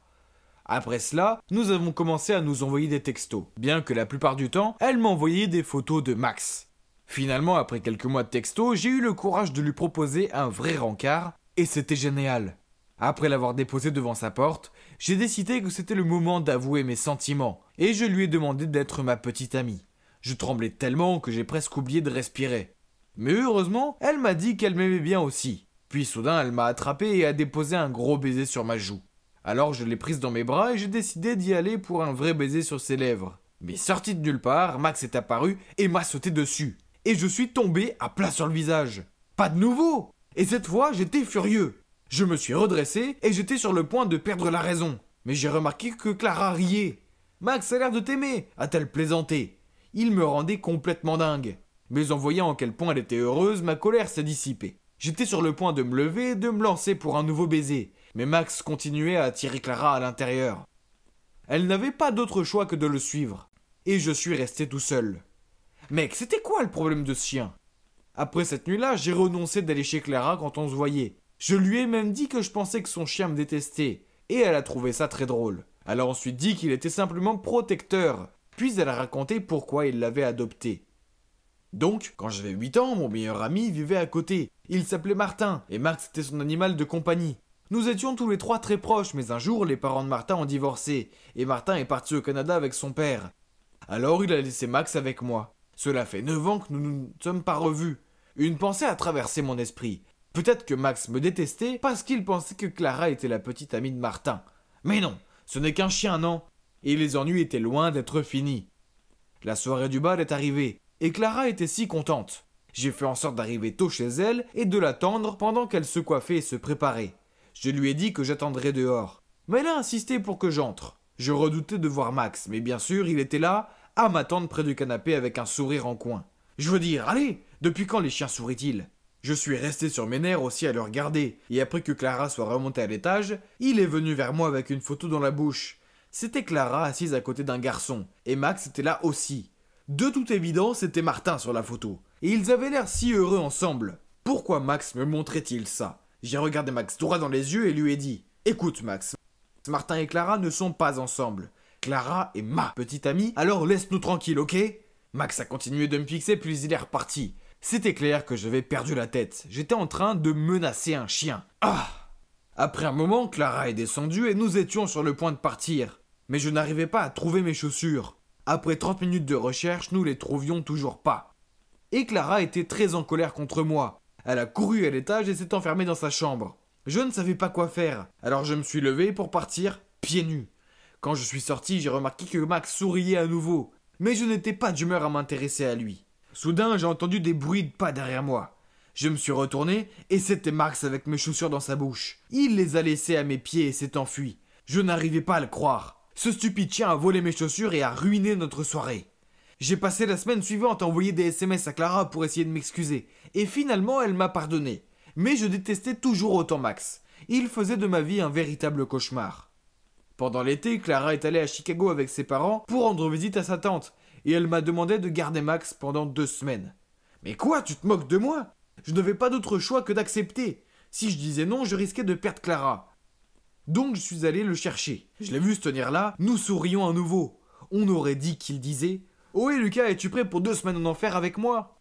Après cela, nous avons commencé à nous envoyer des textos, bien que la plupart du temps, elle m'envoyait des photos de Max. Finalement, après quelques mois de textos, j'ai eu le courage de lui proposer un vrai rencard, et c'était génial. Après l'avoir déposé devant sa porte, j'ai décidé que c'était le moment d'avouer mes sentiments, et je lui ai demandé d'être ma petite amie. Je tremblais tellement que j'ai presque oublié de respirer. Mais heureusement, elle m'a dit qu'elle m'aimait bien aussi. Puis soudain, elle m'a attrapé et a déposé un gros baiser sur ma joue. Alors je l'ai prise dans mes bras et j'ai décidé d'y aller pour un vrai baiser sur ses lèvres. Mais sorti de nulle part, Max est apparu et m'a sauté dessus. Et je suis tombé à plat sur le visage. Pas de nouveau! Et cette fois, j'étais furieux. Je me suis redressé et j'étais sur le point de perdre la raison. Mais j'ai remarqué que Clara riait. « Max a l'air de t'aimer !» a-t-elle plaisanté. Il me rendait complètement dingue. Mais en voyant à quel point elle était heureuse, ma colère s'est dissipée. J'étais sur le point de me lever et de me lancer pour un nouveau baiser. Mais Max continuait à attirer Clara à l'intérieur. Elle n'avait pas d'autre choix que de le suivre. Et je suis resté tout seul. Mec, c'était quoi le problème de ce chien? Après cette nuit-là, j'ai renoncé d'aller chez Clara quand on se voyait. Je lui ai même dit que je pensais que son chien me détestait. Et elle a trouvé ça très drôle. Elle a ensuite dit qu'il était simplement protecteur, puis elle a raconté pourquoi il l'avait adopté. Donc, quand j'avais 8 ans, mon meilleur ami vivait à côté. Il s'appelait Martin, et Max était son animal de compagnie. Nous étions tous les trois très proches, mais un jour, les parents de Martin ont divorcé, et Martin est parti au Canada avec son père. Alors il a laissé Max avec moi. Cela fait 9 ans que nous ne nous sommes pas revus. Une pensée a traversé mon esprit. Peut-être que Max me détestait parce qu'il pensait que Clara était la petite amie de Martin. Mais non, ce n'est qu'un chien, non? Et les ennuis étaient loin d'être finis. La soirée du bal est arrivée, et Clara était si contente. J'ai fait en sorte d'arriver tôt chez elle et de l'attendre pendant qu'elle se coiffait et se préparait. Je lui ai dit que j'attendrais dehors. Mais elle a insisté pour que j'entre. Je redoutais de voir Max, mais bien sûr, il était là, à m'attendre près du canapé avec un sourire en coin. Je veux dire, allez, depuis quand les chiens sourient-ils? Je suis resté sur mes nerfs aussi à le regarder, et après que Clara soit remontée à l'étage, il est venu vers moi avec une photo dans la bouche. C'était Clara assise à côté d'un garçon, et Max était là aussi. De toute évidence, c'était Martin sur la photo, et ils avaient l'air si heureux ensemble. Pourquoi Max me montrait-il ça? J'ai regardé Max droit dans les yeux et lui ai dit « Écoute Max, Martin et Clara ne sont pas ensemble. Clara est ma petite amie, alors laisse-nous tranquilles, ok ?» Max a continué de me fixer, puis il est reparti. C'était clair que j'avais perdu la tête. J'étais en train de menacer un chien. Ah! Après un moment, Clara est descendue et nous étions sur le point de partir. Mais je n'arrivais pas à trouver mes chaussures. Après 30 minutes de recherche, nous les trouvions toujours pas. Et Clara était très en colère contre moi. Elle a couru à l'étage et s'est enfermée dans sa chambre. Je ne savais pas quoi faire, alors je me suis levé pour partir pieds nus. Quand je suis sorti, j'ai remarqué que Max souriait à nouveau. Mais je n'étais pas d'humeur à m'intéresser à lui. Soudain, j'ai entendu des bruits de pas derrière moi. Je me suis retourné et c'était Max avec mes chaussures dans sa bouche. Il les a laissées à mes pieds et s'est enfui. Je n'arrivais pas à le croire. Ce stupide chien a volé mes chaussures et a ruiné notre soirée. J'ai passé la semaine suivante à envoyer des SMS à Clara pour essayer de m'excuser. Et finalement, elle m'a pardonné. Mais je détestais toujours autant Max. Il faisait de ma vie un véritable cauchemar. Pendant l'été, Clara est allée à Chicago avec ses parents pour rendre visite à sa tante. Et elle m'a demandé de garder Max pendant 2 semaines. Mais quoi, tu te moques de moi? Je n'avais pas d'autre choix que d'accepter. Si je disais non, je risquais de perdre Clara. Donc je suis allé le chercher. Je l'ai vu se tenir là, nous sourions à nouveau. On aurait dit qu'il disait « Ohé Lucas, es-tu prêt pour 2 semaines en enfer avec moi ?»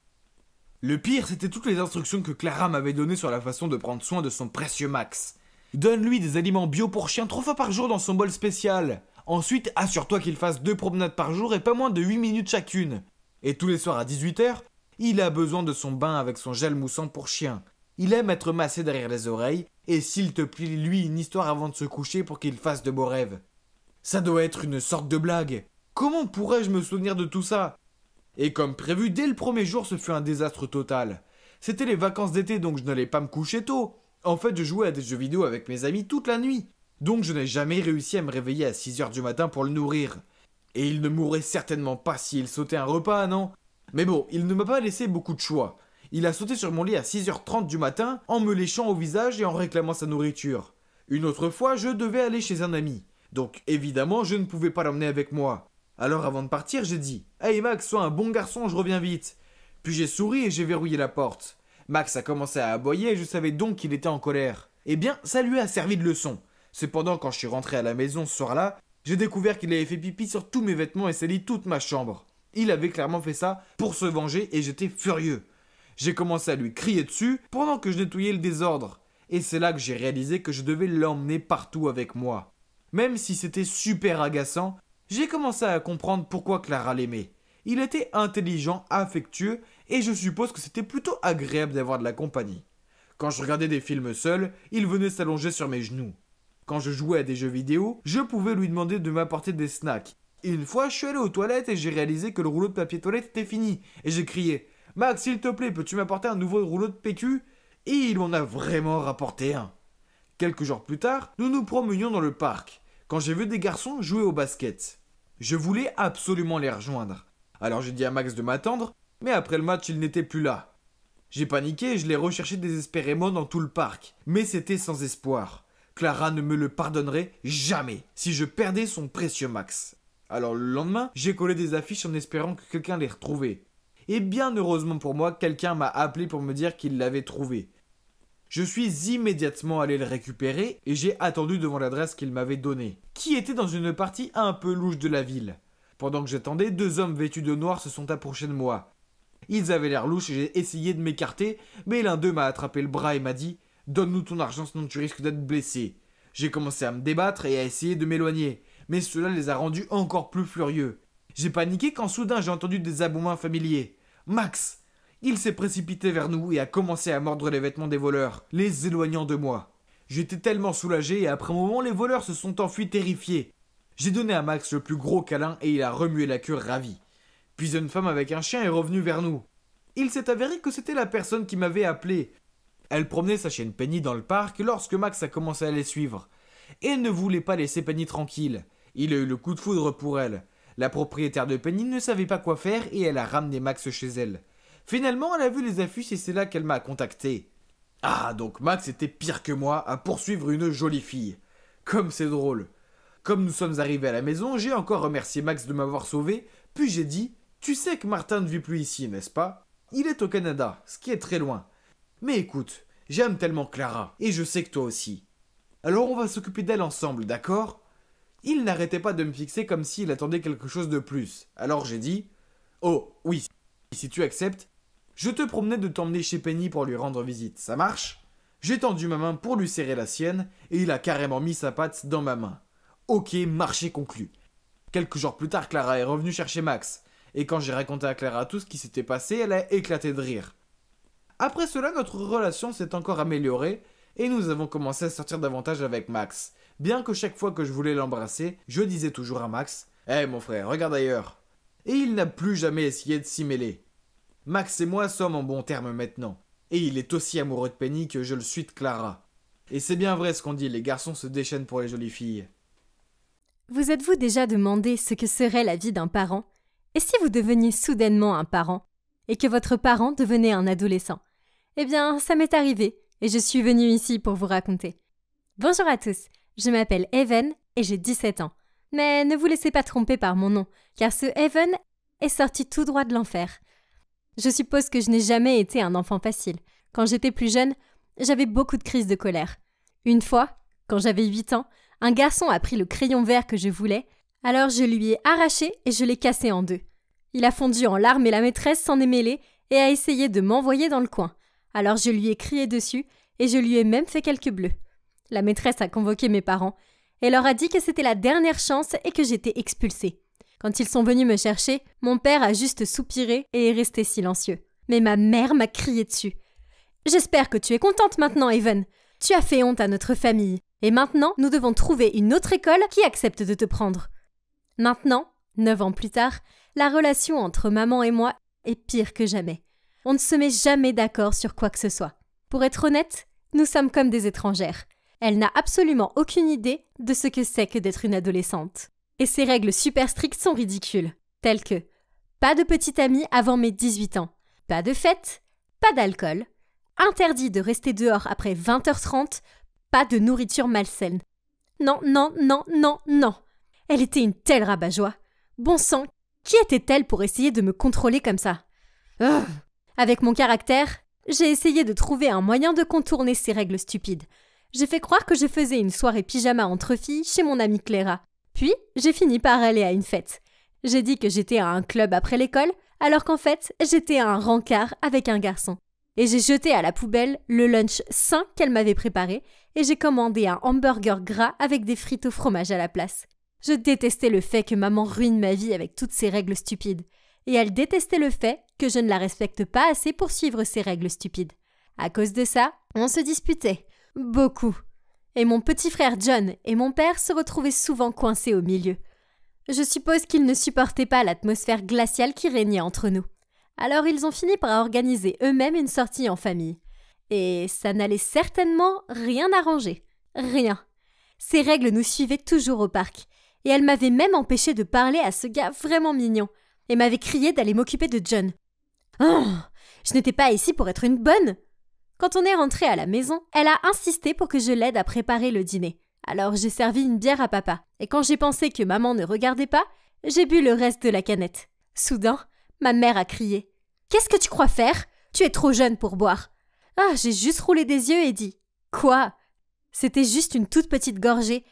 Le pire, c'était toutes les instructions que Clara m'avait données sur la façon de prendre soin de son précieux Max. Donne-lui des aliments bio pour chien 3 fois par jour dans son bol spécial. Ensuite, assure-toi qu'il fasse 2 promenades par jour et pas moins de 8 minutes chacune. Et tous les soirs à 18h, il a besoin de son bain avec son gel moussant pour chien. Il aime être massé derrière les oreilles, et s'il te plaît, lui une histoire avant de se coucher pour qu'il fasse de beaux rêves. Ça doit être une sorte de blague. Comment pourrais-je me souvenir de tout ça? Et comme prévu, dès le premier jour, ce fut un désastre total. C'était les vacances d'été, donc je n'allais pas me coucher tôt. En fait, je jouais à des jeux vidéo avec mes amis toute la nuit. Donc je n'ai jamais réussi à me réveiller à 6h du matin pour le nourrir. Et il ne mourrait certainement pas s'il sautait un repas, non? Mais bon, il ne m'a pas laissé beaucoup de choix. Il a sauté sur mon lit à 6h30 du matin en me léchant au visage et en réclamant sa nourriture. Une autre fois, je devais aller chez un ami. Donc évidemment, je ne pouvais pas l'emmener avec moi. Alors avant de partir, j'ai dit « Hey Max, sois un bon garçon, je reviens vite !» Puis j'ai souri et j'ai verrouillé la porte. Max a commencé à aboyer et je savais donc qu'il était en colère. Eh bien, ça lui a servi de leçon. Cependant, quand je suis rentré à la maison ce soir-là, j'ai découvert qu'il avait fait pipi sur tous mes vêtements et sali toute ma chambre. Il avait clairement fait ça pour se venger et j'étais furieux. J'ai commencé à lui crier dessus pendant que je nettoyais le désordre. Et c'est là que j'ai réalisé que je devais l'emmener partout avec moi. Même si c'était super agaçant, j'ai commencé à comprendre pourquoi Clara l'aimait. Il était intelligent, affectueux, et je suppose que c'était plutôt agréable d'avoir de la compagnie. Quand je regardais des films seul, il venait s'allonger sur mes genoux. Quand je jouais à des jeux vidéo, je pouvais lui demander de m'apporter des snacks. Et une fois, je suis allé aux toilettes et j'ai réalisé que le rouleau de papier toilette était fini. Et j'ai crié « Max, s'il te plaît, peux-tu m'apporter un nouveau rouleau de PQ ?» Et il m'en a vraiment rapporté un. Quelques jours plus tard, nous nous promenions dans le parc, quand j'ai vu des garçons jouer au basket. Je voulais absolument les rejoindre. Alors j'ai dit à Max de m'attendre, mais après le match, il n'était plus là. J'ai paniqué et je l'ai recherché désespérément dans tout le parc, mais c'était sans espoir. Clara ne me le pardonnerait jamais si je perdais son précieux Max. Alors le lendemain, j'ai collé des affiches en espérant que quelqu'un les retrouvait. Et bien heureusement pour moi, quelqu'un m'a appelé pour me dire qu'il l'avait trouvé. Je suis immédiatement allé le récupérer et j'ai attendu devant l'adresse qu'il m'avait donnée, qui était dans une partie un peu louche de la ville. Pendant que j'attendais, 2 hommes vêtus de noir se sont approchés de moi. Ils avaient l'air louches et j'ai essayé de m'écarter, mais l'un d'eux m'a attrapé le bras et m'a dit « Donne-nous ton argent sinon tu risques d'être blessé ». J'ai commencé à me débattre et à essayer de m'éloigner, mais cela les a rendus encore plus furieux. J'ai paniqué quand soudain j'ai entendu des aboiements familiers. Max! Il s'est précipité vers nous et a commencé à mordre les vêtements des voleurs, les éloignant de moi. J'étais tellement soulagé et après un moment les voleurs se sont enfuis terrifiés. J'ai donné à Max le plus gros câlin et il a remué la queue ravi. Puis une femme avec un chien est revenue vers nous. Il s'est avéré que c'était la personne qui m'avait appelé. Elle promenait sa chienne Penny dans le parc lorsque Max a commencé à les suivre. Et ne voulait pas laisser Penny tranquille. Il a eu le coup de foudre pour elle. La propriétaire de Penny ne savait pas quoi faire et elle a ramené Max chez elle. Finalement, elle a vu les affiches et c'est là qu'elle m'a contacté. Ah, donc Max était pire que moi à poursuivre une jolie fille. Comme c'est drôle. Comme nous sommes arrivés à la maison, j'ai encore remercié Max de m'avoir sauvé, puis j'ai dit « Tu sais que Martin ne vit plus ici, n'est-ce pas ? Il est au Canada, ce qui est très loin. Mais écoute, j'aime tellement Clara, et je sais que toi aussi. Alors on va s'occuper d'elle ensemble, d'accord ?» Il n'arrêtait pas de me fixer comme s'il attendait quelque chose de plus. Alors j'ai dit « Oh, oui, si tu acceptes, je te promenais de t'emmener chez Penny pour lui rendre visite, ça marche ?» J'ai tendu ma main pour lui serrer la sienne, et il a carrément mis sa patte dans ma main. Ok, marché conclu. Quelques jours plus tard, Clara est revenue chercher Max. Et quand j'ai raconté à Clara tout ce qui s'était passé, elle a éclaté de rire. Après cela, notre relation s'est encore améliorée et nous avons commencé à sortir davantage avec Max. Bien que chaque fois que je voulais l'embrasser, je disais toujours à Max « Hé mon frère, regarde ailleurs !» Et il n'a plus jamais essayé de s'y mêler. Max et moi sommes en bons termes maintenant. Et il est aussi amoureux de Penny que je le suis de Clara. Et c'est bien vrai ce qu'on dit, les garçons se déchaînent pour les jolies filles. Vous êtes-vous déjà demandé ce que serait la vie d'un parent? Et si vous deveniez soudainement un parent? Et que votre parent devenait un adolescent? Eh bien, ça m'est arrivé, et je suis venue ici pour vous raconter. Bonjour à tous, je m'appelle Evan et j'ai 17 ans. Mais ne vous laissez pas tromper par mon nom, car ce Evan est sorti tout droit de l'enfer. Je suppose que je n'ai jamais été un enfant facile. Quand j'étais plus jeune, j'avais beaucoup de crises de colère. Une fois, quand j'avais 8 ans, un garçon a pris le crayon vert que je voulais, alors je lui ai arraché et je l'ai cassé en 2. Il a fondu en larmes et la maîtresse s'en est mêlée et a essayé de m'envoyer dans le coin. Alors je lui ai crié dessus et je lui ai même fait quelques bleus. La maîtresse a convoqué mes parents et leur a dit que c'était la dernière chance et que j'étais expulsée. Quand ils sont venus me chercher, mon père a juste soupiré et est resté silencieux. Mais ma mère m'a crié dessus. « J'espère que tu es contente maintenant, Evan. Tu as fait honte à notre famille. Et maintenant, nous devons trouver une autre école qui accepte de te prendre. » Maintenant, 9 ans plus tard, la relation entre maman et moi est pire que jamais. On ne se met jamais d'accord sur quoi que ce soit. Pour être honnête, nous sommes comme des étrangères. Elle n'a absolument aucune idée de ce que c'est que d'être une adolescente. Et ses règles super strictes sont ridicules, telles que pas de petite amie avant mes 18 ans, pas de fête, pas d'alcool, interdit de rester dehors après 20h30, pas de nourriture malsaine. Non, non, non, non, non. Elle était une telle rabat-joie. Bon sang, qui était-elle pour essayer de me contrôler comme ça? Avec mon caractère, j'ai essayé de trouver un moyen de contourner ces règles stupides. J'ai fait croire que je faisais une soirée pyjama entre filles chez mon amie Clara. Puis, j'ai fini par aller à une fête. J'ai dit que j'étais à un club après l'école, alors qu'en fait, j'étais à un rencard avec un garçon. Et j'ai jeté à la poubelle le lunch sain qu'elle m'avait préparé et j'ai commandé un hamburger gras avec des frites au fromage à la place. Je détestais le fait que maman ruine ma vie avec toutes ces règles stupides. Et elle détestait le fait que je ne la respecte pas assez pour suivre ces règles stupides. À cause de ça, on se disputait. Beaucoup. Et mon petit frère John et mon père se retrouvaient souvent coincés au milieu. Je suppose qu'ils ne supportaient pas l'atmosphère glaciale qui régnait entre nous. Alors ils ont fini par organiser eux-mêmes une sortie en famille. Et ça n'allait certainement rien arranger. Rien. Ces règles nous suivaient toujours au parc. Et elles m'avaient même empêché de parler à ce gars vraiment mignon. Et m'avaient crié d'aller m'occuper de John. Oh, je n'étais pas ici pour être une bonne. Quand on est rentré à la maison, elle a insisté pour que je l'aide à préparer le dîner. Alors j'ai servi une bière à papa. Et quand j'ai pensé que maman ne regardait pas, j'ai bu le reste de la canette. Soudain, ma mère a crié. « Qu'est-ce que tu crois faire? Tu es trop jeune pour boire. » Ah, j'ai juste roulé des yeux et dit « Quoi ? C'était juste une toute petite gorgée.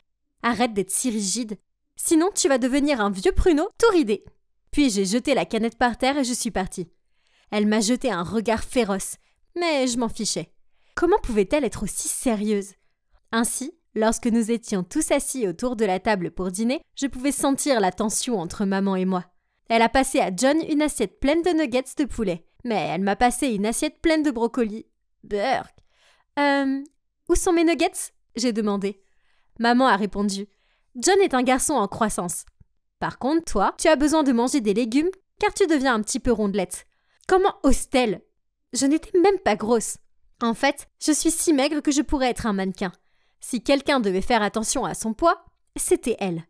Arrête d'être si rigide. Sinon, tu vas devenir un vieux pruneau tout ridé. » Puis j'ai jeté la canette par terre et je suis partie. Elle m'a jeté un regard féroce, mais je m'en fichais. Comment pouvait-elle être aussi sérieuse ? Ainsi, lorsque nous étions tous assis autour de la table pour dîner, je pouvais sentir la tension entre maman et moi. Elle a passé à John une assiette pleine de nuggets de poulet, mais elle m'a passé une assiette pleine de brocolis. Burk. Où sont mes nuggets ? J'ai demandé. Maman a répondu. John est un garçon en croissance. Par contre, toi, tu as besoin de manger des légumes car tu deviens un petit peu rondelette. Comment ose-t-elle ? Je n'étais même pas grosse. En fait, je suis si maigre que je pourrais être un mannequin. Si quelqu'un devait faire attention à son poids, c'était elle,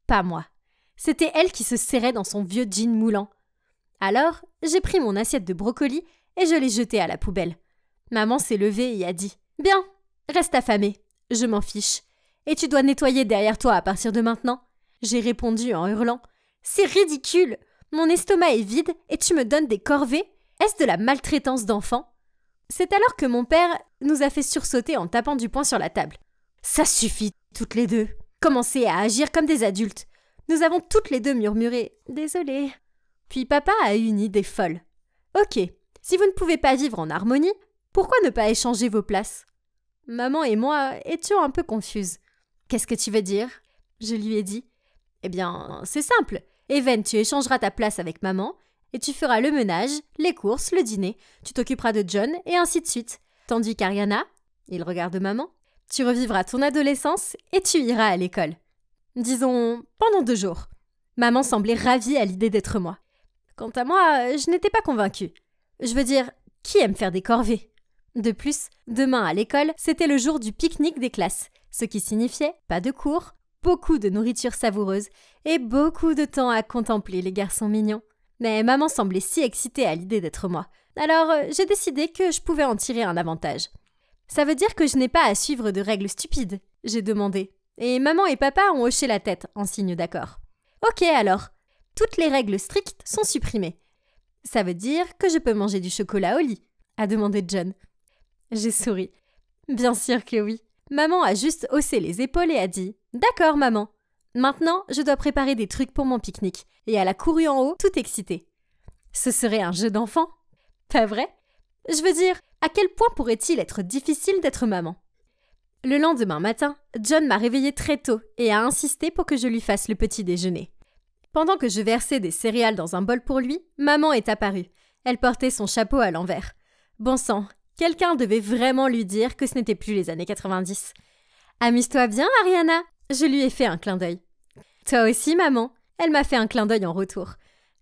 pas moi. C'était elle qui se serrait dans son vieux jean moulant. Alors, j'ai pris mon assiette de brocolis et je l'ai jetée à la poubelle. Maman s'est levée et a dit « Bien, reste affamée, je m'en fiche. Et tu dois nettoyer derrière toi à partir de maintenant. » J'ai répondu en hurlant « C'est ridicule! Mon estomac est vide et tu me donnes des corvées? Est-ce de la maltraitance d'enfant ?» C'est alors que mon père nous a fait sursauter en tapant du poing sur la table. « Ça suffit, toutes les deux. Commencez à agir comme des adultes. » Nous avons toutes les deux murmuré « Désolée. » Puis papa a eu une idée folle. « Ok, si vous ne pouvez pas vivre en harmonie, pourquoi ne pas échanger vos places ?» Maman et moi étions un peu confuses. « Qu'est-ce que tu veux dire ?» Je lui ai dit. « Eh bien, c'est simple. Even, tu échangeras ta place avec maman et tu feras le ménage, les courses, le dîner. Tu t'occuperas de John et ainsi de suite. Tandis qu'Ariana, il regarde maman, tu revivras ton adolescence et tu iras à l'école. Disons, pendant 2 jours. » Maman semblait ravie à l'idée d'être moi. Quant à moi, je n'étais pas convaincue. Je veux dire, qui aime faire des corvées ? De plus, demain à l'école, c'était le jour du pique-nique des classes, ce qui signifiait pas de cours, beaucoup de nourriture savoureuse et beaucoup de temps à contempler les garçons mignons. Mais maman semblait si excitée à l'idée d'être moi. Alors, j'ai décidé que je pouvais en tirer un avantage. « Ça veut dire que je n'ai pas à suivre de règles stupides ?» j'ai demandé. Et maman et papa ont hoché la tête en signe d'accord. « Ok alors, toutes les règles strictes sont supprimées. Ça veut dire que je peux manger du chocolat au lit ?» a demandé John. J'ai souri. Bien sûr que oui. Maman a juste haussé les épaules et a dit « D'accord maman. Maintenant, je dois préparer des trucs pour mon pique-nique. » Et elle a couru en haut, toute excitée. Ce serait un jeu d'enfant. Pas vrai ? Je veux dire, à quel point pourrait-il être difficile d'être maman ? Le lendemain matin, John m'a réveillée très tôt et a insisté pour que je lui fasse le petit déjeuner. Pendant que je versais des céréales dans un bol pour lui, maman est apparue. Elle portait son chapeau à l'envers. Bon sang, quelqu'un devait vraiment lui dire que ce n'était plus les années 90. « Amuse-toi bien, Ariana !» Je lui ai fait un clin d'œil. « Toi aussi, maman !» Elle m'a fait un clin d'œil en retour.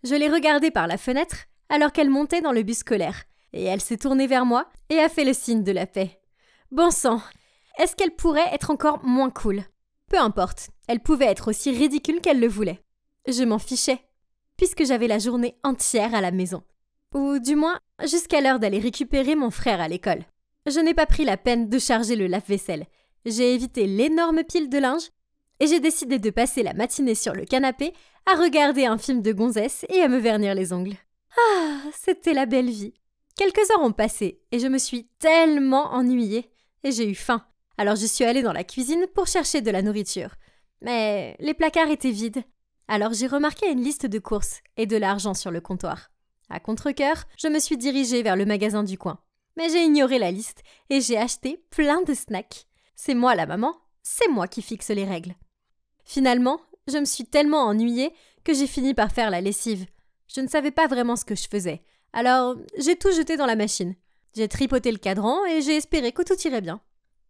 Je l'ai regardée par la fenêtre alors qu'elle montait dans le bus scolaire. Et elle s'est tournée vers moi et a fait le signe de la paix. Bon sang, est-ce qu'elle pourrait être encore moins cool ? Peu importe, elle pouvait être aussi ridicule qu'elle le voulait. Je m'en fichais, puisque j'avais la journée entière à la maison. Ou du moins, jusqu'à l'heure d'aller récupérer mon frère à l'école. Je n'ai pas pris la peine de charger le lave-vaisselle. J'ai évité l'énorme pile de linge et j'ai décidé de passer la matinée sur le canapé à regarder un film de gonzesse et à me vernir les ongles. Ah, c'était la belle vie. Quelques heures ont passé et je me suis tellement ennuyée et j'ai eu faim. Alors je suis allée dans la cuisine pour chercher de la nourriture. Mais les placards étaient vides. Alors j'ai remarqué une liste de courses et de l'argent sur le comptoir. À contre-cœur, je me suis dirigée vers le magasin du coin. Mais j'ai ignoré la liste et j'ai acheté plein de snacks. C'est moi la maman, c'est moi qui fixe les règles. Finalement, je me suis tellement ennuyée que j'ai fini par faire la lessive. Je ne savais pas vraiment ce que je faisais. Alors, j'ai tout jeté dans la machine. J'ai tripoté le cadran et j'ai espéré que tout irait bien.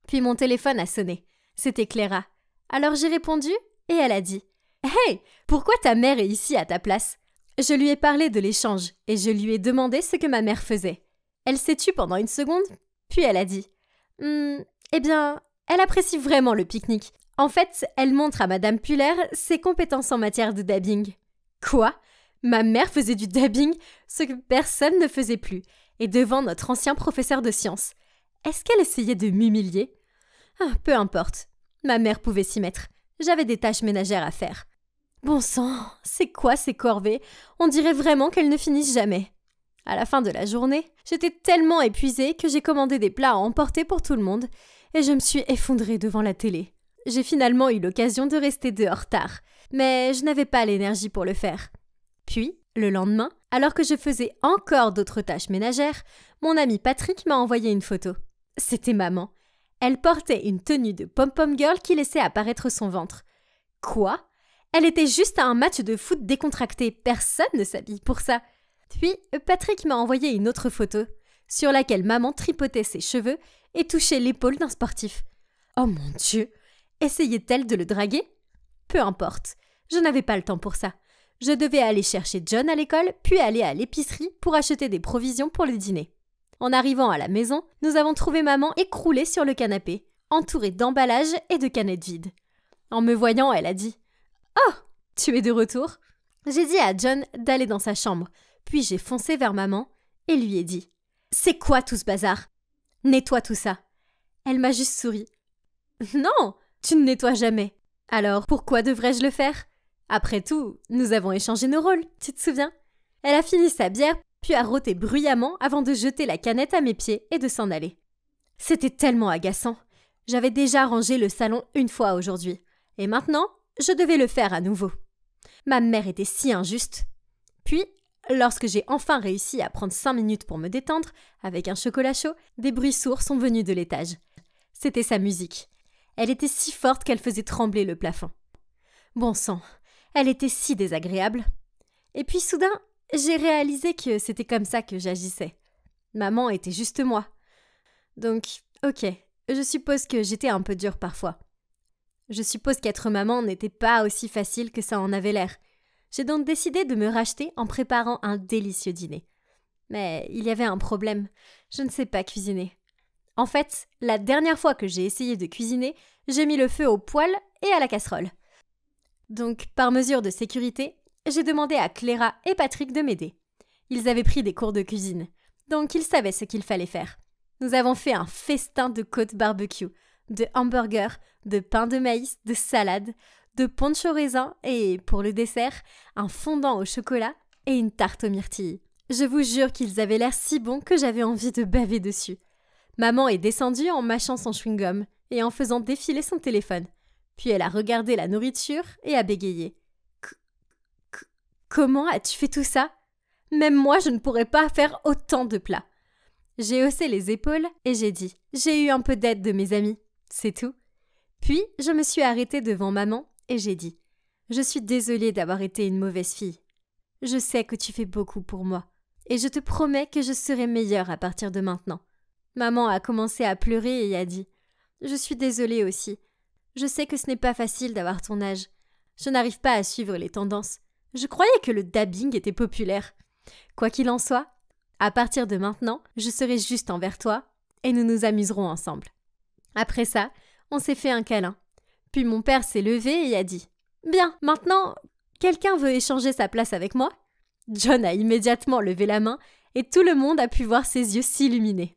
Puis mon téléphone a sonné. C'était Clara. Alors j'ai répondu et elle a dit « Hey, pourquoi ta mère est ici à ta place ?» Je lui ai parlé de l'échange et je lui ai demandé ce que ma mère faisait. Elle s'est tue pendant une seconde, puis elle a dit « Eh bien, elle apprécie vraiment le pique-nique. En fait, elle montre à Madame Puller ses compétences en matière de dabbing. » Quoi ? Ma mère faisait du dabbing, ce que personne ne faisait plus, et devant notre ancien professeur de sciences. Est-ce qu'elle essayait de m'humilier ? Peu importe. Ma mère pouvait s'y mettre. J'avais des tâches ménagères à faire. Bon sang, c'est quoi ces corvées ? On dirait vraiment qu'elles ne finissent jamais. À la fin de la journée, j'étais tellement épuisée que j'ai commandé des plats à emporter pour tout le monde et je me suis effondrée devant la télé. J'ai finalement eu l'occasion de rester dehors tard, mais je n'avais pas l'énergie pour le faire. Puis, le lendemain, alors que je faisais encore d'autres tâches ménagères, mon ami Patrick m'a envoyé une photo. C'était maman. Elle portait une tenue de pom-pom girl qui laissait apparaître son ventre. Quoi ? Elle était juste à un match de foot décontracté. Personne ne s'habille pour ça. Puis, Patrick m'a envoyé une autre photo, sur laquelle maman tripotait ses cheveux et touchait l'épaule d'un sportif. Oh mon Dieu! Essayait-elle de le draguer? Peu importe, je n'avais pas le temps pour ça. Je devais aller chercher John à l'école, puis aller à l'épicerie pour acheter des provisions pour le dîner. En arrivant à la maison, nous avons trouvé maman écroulée sur le canapé, entourée d'emballages et de canettes vides. En me voyant, elle a dit « Oh, tu es de retour ?» J'ai dit à John d'aller dans sa chambre, puis j'ai foncé vers maman et lui ai dit « C'est quoi tout ce bazar? Nettoie tout ça. » Elle m'a juste souri. « Non, tu ne nettoies jamais. Alors pourquoi devrais-je le faire? Après tout, nous avons échangé nos rôles, tu te souviens ?» Elle a fini sa bière, puis a rôté bruyamment avant de jeter la canette à mes pieds et de s'en aller. C'était tellement agaçant. J'avais déjà rangé le salon une fois aujourd'hui, et maintenant, je devais le faire à nouveau. Ma mère était si injuste. Puis, lorsque j'ai enfin réussi à prendre 5 minutes pour me détendre, avec un chocolat chaud, des bruits sourds sont venus de l'étage. C'était sa musique. Elle était si forte qu'elle faisait trembler le plafond. Bon sang, elle était si désagréable. Et puis soudain, j'ai réalisé que c'était comme ça que j'agissais. Maman était juste moi. Donc, ok, je suppose que j'étais un peu dure parfois. Je suppose qu'être maman n'était pas aussi facile que ça en avait l'air. J'ai donc décidé de me racheter en préparant un délicieux dîner. Mais il y avait un problème, je ne sais pas cuisiner. En fait, la dernière fois que j'ai essayé de cuisiner, j'ai mis le feu au poêle et à la casserole. Donc, par mesure de sécurité, j'ai demandé à Clara et Patrick de m'aider. Ils avaient pris des cours de cuisine, donc ils savaient ce qu'il fallait faire. Nous avons fait un festin de côtes barbecue, de hamburgers, de pain de maïs, de salade, de punch au raisin et, pour le dessert, un fondant au chocolat et une tarte aux myrtilles. Je vous jure qu'ils avaient l'air si bons que j'avais envie de baver dessus. Maman est descendue en mâchant son chewing-gum et en faisant défiler son téléphone. Puis elle a regardé la nourriture et a bégayé. Comment as-tu fait tout ça? Même moi, je ne pourrais pas faire autant de plats. J'ai haussé les épaules et j'ai dit « J'ai eu un peu d'aide de mes amis, c'est tout. » Puis, je me suis arrêtée devant maman et j'ai dit « Je suis désolée d'avoir été une mauvaise fille. Je sais que tu fais beaucoup pour moi et je te promets que je serai meilleure à partir de maintenant. » Maman a commencé à pleurer et a dit « Je suis désolée aussi. Je sais que ce n'est pas facile d'avoir ton âge. Je n'arrive pas à suivre les tendances. Je croyais que le dabbing était populaire. Quoi qu'il en soit, à partir de maintenant, je serai juste envers toi et nous nous amuserons ensemble. » Après ça, on s'est fait un câlin. Puis mon père s'est levé et a dit « Bien, maintenant, quelqu'un veut échanger sa place avec moi ?» John a immédiatement levé la main et tout le monde a pu voir ses yeux s'illuminer.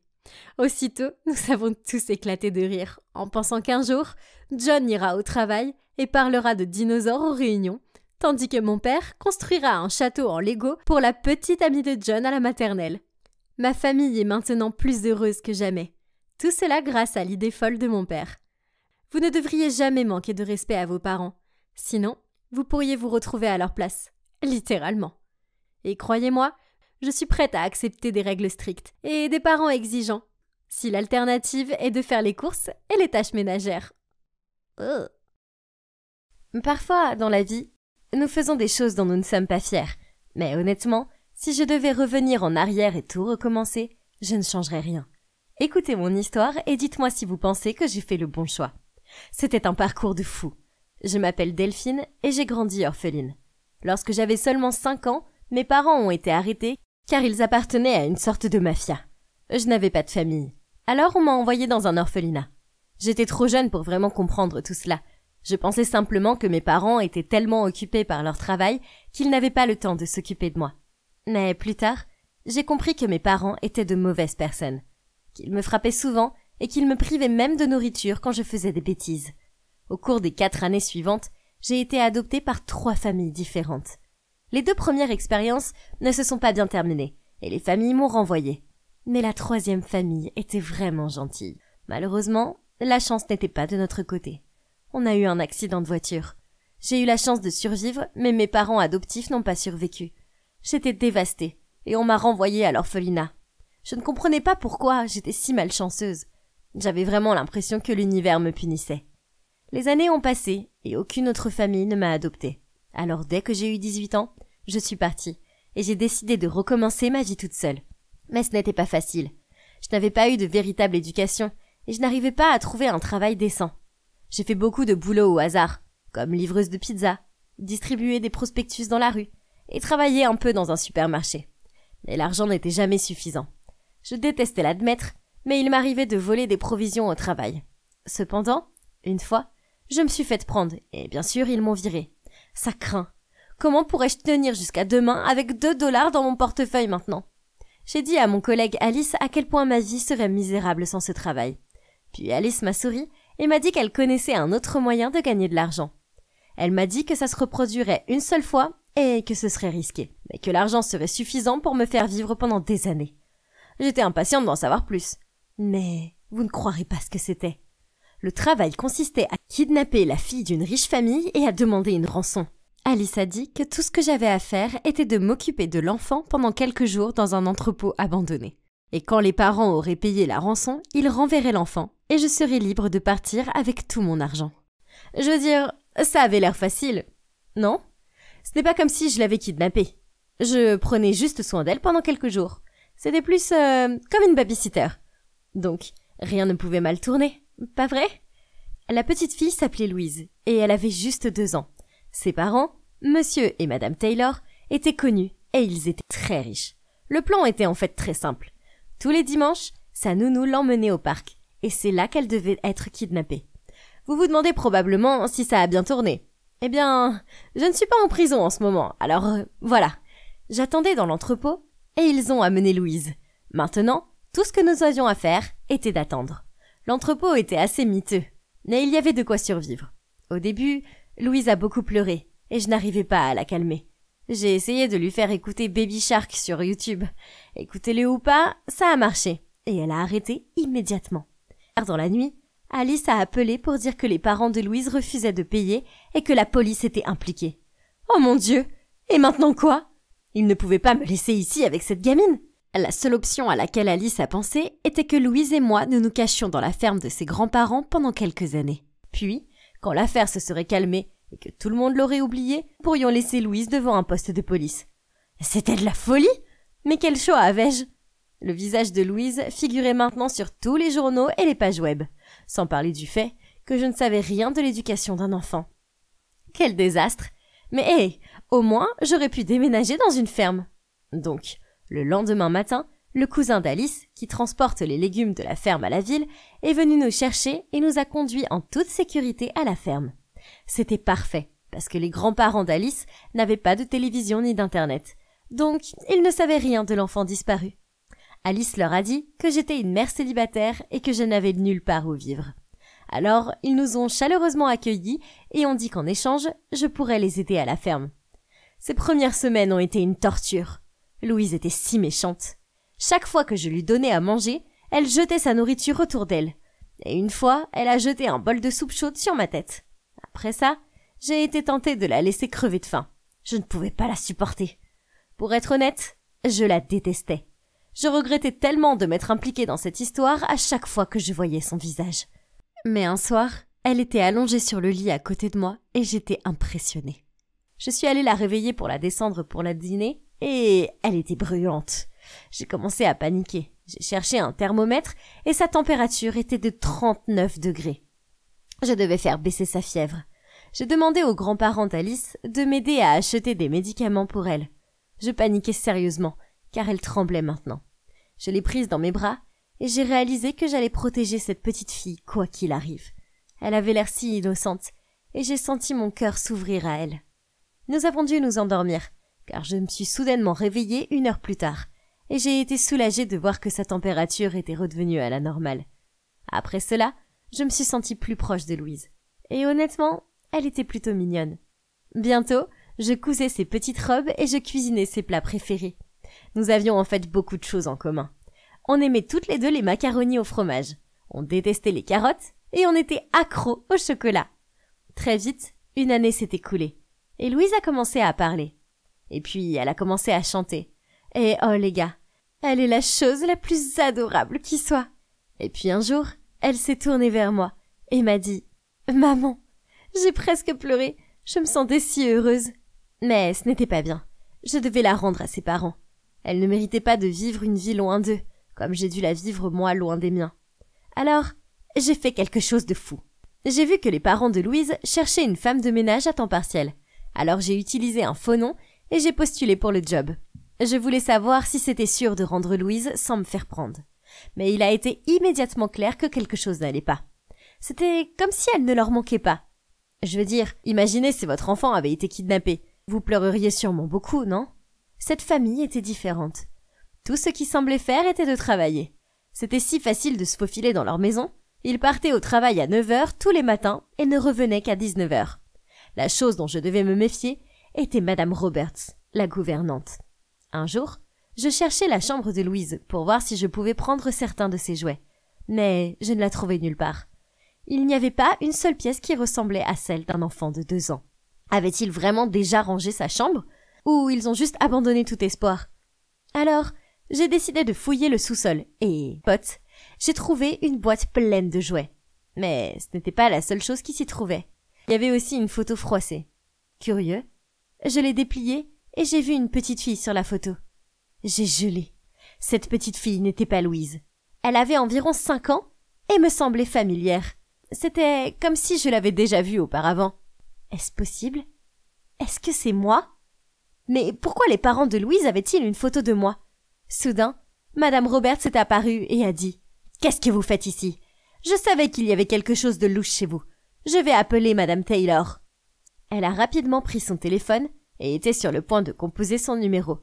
Aussitôt, nous avons tous éclaté de rire en pensant qu'un jour, John ira au travail et parlera de dinosaures aux réunions, tandis que mon père construira un château en Lego pour la petite amie de John à la maternelle. Ma famille est maintenant plus heureuse que jamais. Tout cela grâce à l'idée folle de mon père. Vous ne devriez jamais manquer de respect à vos parents. Sinon, vous pourriez vous retrouver à leur place. Littéralement. Et croyez-moi, je suis prête à accepter des règles strictes et des parents exigeants, si l'alternative est de faire les courses et les tâches ménagères. Parfois, dans la vie, nous faisons des choses dont nous ne sommes pas fiers. Mais honnêtement, si je devais revenir en arrière et tout recommencer, je ne changerais rien. Écoutez mon histoire et dites-moi si vous pensez que j'ai fait le bon choix. C'était un parcours de fou. Je m'appelle Delphine et j'ai grandi orpheline. Lorsque j'avais seulement 5 ans, mes parents ont été arrêtés car ils appartenaient à une sorte de mafia. Je n'avais pas de famille. Alors on m'a envoyée dans un orphelinat. J'étais trop jeune pour vraiment comprendre tout cela. Je pensais simplement que mes parents étaient tellement occupés par leur travail qu'ils n'avaient pas le temps de s'occuper de moi. Mais plus tard, j'ai compris que mes parents étaient de mauvaises personnes, qu'ils me frappaient souvent et qu'ils me privaient même de nourriture quand je faisais des bêtises. Au cours des 4 années suivantes, j'ai été adoptée par 3 familles différentes. Les 2 premières expériences ne se sont pas bien terminées, et les familles m'ont renvoyée. Mais la troisième famille était vraiment gentille. Malheureusement, la chance n'était pas de notre côté. On a eu un accident de voiture. J'ai eu la chance de survivre, mais mes parents adoptifs n'ont pas survécu. J'étais dévastée, et on m'a renvoyée à l'orphelinat. Je ne comprenais pas pourquoi j'étais si malchanceuse. J'avais vraiment l'impression que l'univers me punissait. Les années ont passé, et aucune autre famille ne m'a adoptée. Alors dès que j'ai eu 18 ans, je suis partie, et j'ai décidé de recommencer ma vie toute seule. Mais ce n'était pas facile. Je n'avais pas eu de véritable éducation, et je n'arrivais pas à trouver un travail décent. J'ai fait beaucoup de boulot au hasard, comme livreuse de pizza, distribuer des prospectus dans la rue, et travailler un peu dans un supermarché. Mais l'argent n'était jamais suffisant. Je détestais l'admettre, mais il m'arrivait de voler des provisions au travail. Cependant, une fois, je me suis faite prendre, et bien sûr ils m'ont virée. Ça craint. Comment pourrais-je tenir jusqu'à demain avec 2 $ dans mon portefeuille maintenant? J'ai dit à mon collègue Alice à quel point ma vie serait misérable sans ce travail. Puis Alice m'a souri et m'a dit qu'elle connaissait un autre moyen de gagner de l'argent. Elle m'a dit que ça se reproduirait une seule fois et que ce serait risqué, mais que l'argent serait suffisant pour me faire vivre pendant des années. J'étais impatiente d'en savoir plus. Mais vous ne croirez pas ce que c'était. Le travail consistait à kidnapper la fille d'une riche famille et à demander une rançon. Alice a dit que tout ce que j'avais à faire était de m'occuper de l'enfant pendant quelques jours dans un entrepôt abandonné. Et quand les parents auraient payé la rançon, ils renverraient l'enfant et je serais libre de partir avec tout mon argent. Je veux dire, ça avait l'air facile, non? Ce n'est pas comme si je l'avais kidnappée. Je prenais juste soin d'elle pendant quelques jours. C'était plus comme une babysitter. Donc, rien ne pouvait mal tourner, pas vrai? La petite fille s'appelait Louise et elle avait juste 2 ans. Ses parents, Monsieur et Madame Taylor, étaient connus et ils étaient très riches. Le plan était en fait très simple. Tous les dimanches, sa nounou l'emmenait au parc et c'est là qu'elle devait être kidnappée. Vous vous demandez probablement si ça a bien tourné. Eh bien, je ne suis pas en prison en ce moment, alors voilà. J'attendais dans l'entrepôt et ils ont amené Louise. Maintenant, tout ce que nous avions à faire était d'attendre. L'entrepôt était assez miteux, mais il y avait de quoi survivre. Au début, Louise a beaucoup pleuré et je n'arrivais pas à la calmer. J'ai essayé de lui faire écouter Baby Shark sur YouTube. Écoutez-le ou pas, ça a marché et elle a arrêté immédiatement. Dans la nuit, Alice a appelé pour dire que les parents de Louise refusaient de payer et que la police était impliquée. Oh mon Dieu! Et maintenant quoi? Ils ne pouvaient pas me laisser ici avec cette gamine. La seule option à laquelle Alice a pensé était que Louise et moi nous cachions dans la ferme de ses grands-parents pendant quelques années. Puis, quand l'affaire se serait calmée et que tout le monde l'aurait oubliée, nous pourrions laisser Louise devant un poste de police. C'était de la folie! Mais quel choix avais-je? Le visage de Louise figurait maintenant sur tous les journaux et les pages web, sans parler du fait que je ne savais rien de l'éducation d'un enfant. Quel désastre! Mais hé, au moins j'aurais pu déménager dans une ferme. Donc, le lendemain matin, le cousin d'Alice, qui transporte les légumes de la ferme à la ville, est venu nous chercher et nous a conduits en toute sécurité à la ferme. C'était parfait, parce que les grands-parents d'Alice n'avaient pas de télévision ni d'internet. Donc, ils ne savaient rien de l'enfant disparu. Alice leur a dit que j'étais une mère célibataire et que je n'avais nulle part où vivre. Alors, ils nous ont chaleureusement accueillis et ont dit qu'en échange, je pourrais les aider à la ferme. Ces premières semaines ont été une torture. Louise était si méchante. Chaque fois que je lui donnais à manger, elle jetait sa nourriture autour d'elle. Et une fois, elle a jeté un bol de soupe chaude sur ma tête. Après ça, j'ai été tentée de la laisser crever de faim. Je ne pouvais pas la supporter. Pour être honnête, je la détestais. Je regrettais tellement de m'être impliquée dans cette histoire à chaque fois que je voyais son visage. Mais un soir, elle était allongée sur le lit à côté de moi et j'étais impressionnée. Je suis allée la réveiller pour la descendre pour la dîner et elle était brûlante. J'ai commencé à paniquer. J'ai cherché un thermomètre et sa température était de 39 degrés. Je devais faire baisser sa fièvre. J'ai demandé aux grands-parents d'Alice de m'aider à acheter des médicaments pour elle. Je paniquais sérieusement, car elle tremblait maintenant. Je l'ai prise dans mes bras et j'ai réalisé que j'allais protéger cette petite fille quoi qu'il arrive. Elle avait l'air si innocente et j'ai senti mon cœur s'ouvrir à elle. Nous avons dû nous endormir, car je me suis soudainement réveillée 1 heure plus tard et j'ai été soulagée de voir que sa température était redevenue à la normale. Après cela, je me suis sentie plus proche de Louise. Et honnêtement, elle était plutôt mignonne. Bientôt, je cousais ses petites robes et je cuisinais ses plats préférés. Nous avions en fait beaucoup de choses en commun. On aimait toutes les deux les macaronis au fromage. On détestait les carottes et on était accros au chocolat. Très vite, une année s'est écoulée et Louise a commencé à parler. Et puis, elle a commencé à chanter. Et oh les gars, elle est la chose la plus adorable qui soit. Et puis un jour, elle s'est tournée vers moi et m'a dit « Maman, j'ai presque pleuré, je me sentais si heureuse. » Mais ce n'était pas bien. Je devais la rendre à ses parents. Elle ne méritait pas de vivre une vie loin d'eux, comme j'ai dû la vivre moi loin des miens. Alors, j'ai fait quelque chose de fou. J'ai vu que les parents de Louise cherchaient une femme de ménage à temps partiel. Alors j'ai utilisé un faux nom et j'ai postulé pour le job. Je voulais savoir si c'était sûr de rendre Louise sans me faire prendre. Mais il a été immédiatement clair que quelque chose n'allait pas. C'était comme si elle ne leur manquait pas. Je veux dire, imaginez si votre enfant avait été kidnappé. Vous pleureriez sûrement beaucoup, non? Cette famille était différente. Tout ce qu'ils semblaient faire était de travailler. C'était si facile de se faufiler dans leur maison. Ils partaient au travail à 9h tous les matins et ne revenaient qu'à 19h. La chose dont je devais me méfier était Madame Roberts, la gouvernante. Un jour, je cherchais la chambre de Louise pour voir si je pouvais prendre certains de ses jouets. Mais je ne la trouvais nulle part. Il n'y avait pas une seule pièce qui ressemblait à celle d'un enfant de 2 ans. Avait-il vraiment déjà rangé sa chambre? Ou ils ont juste abandonné tout espoir? Alors, j'ai décidé de fouiller le sous-sol et, pote, j'ai trouvé une boîte pleine de jouets. Mais ce n'était pas la seule chose qui s'y trouvait. Il y avait aussi une photo froissée. Curieux, je l'ai dépliée et j'ai vu une petite fille sur la photo. J'ai gelé. Cette petite fille n'était pas Louise. Elle avait environ 5 ans et me semblait familière. C'était comme si je l'avais déjà vue auparavant. Est-ce possible? Est-ce que c'est moi? Mais pourquoi les parents de Louise avaient-ils une photo de moi? Soudain, Madame Roberts est apparue et a dit « Qu'est-ce que vous faites ici? Je savais qu'il y avait quelque chose de louche chez vous. Je vais appeler Madame Taylor. » Elle a rapidement pris son téléphone et était sur le point de composer son numéro.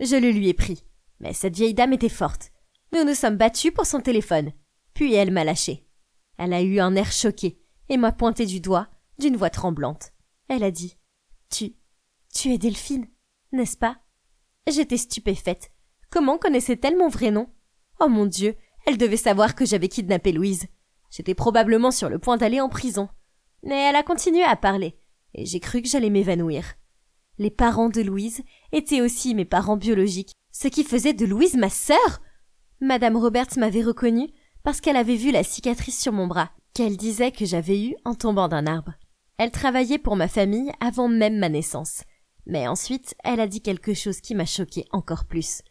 Je le lui ai pris, mais cette vieille dame était forte. Nous nous sommes battus pour son téléphone. Puis elle m'a lâché. Elle a eu un air choqué et m'a pointé du doigt d'une voix tremblante. Elle a dit « Tu es Delphine, n'est-ce pas ?» J'étais stupéfaite. Comment connaissait-elle mon vrai nom? Oh mon Dieu, elle devait savoir que j'avais kidnappé Louise. J'étais probablement sur le point d'aller en prison. Mais elle a continué à parler, et j'ai cru que j'allais m'évanouir. Les parents de Louise étaient aussi mes parents biologiques, ce qui faisait de Louise ma sœur. Madame Roberts m'avait reconnue parce qu'elle avait vu la cicatrice sur mon bras, qu'elle disait que j'avais eue en tombant d'un arbre. Elle travaillait pour ma famille avant même ma naissance. Mais ensuite, elle a dit quelque chose qui m'a choquée encore plus.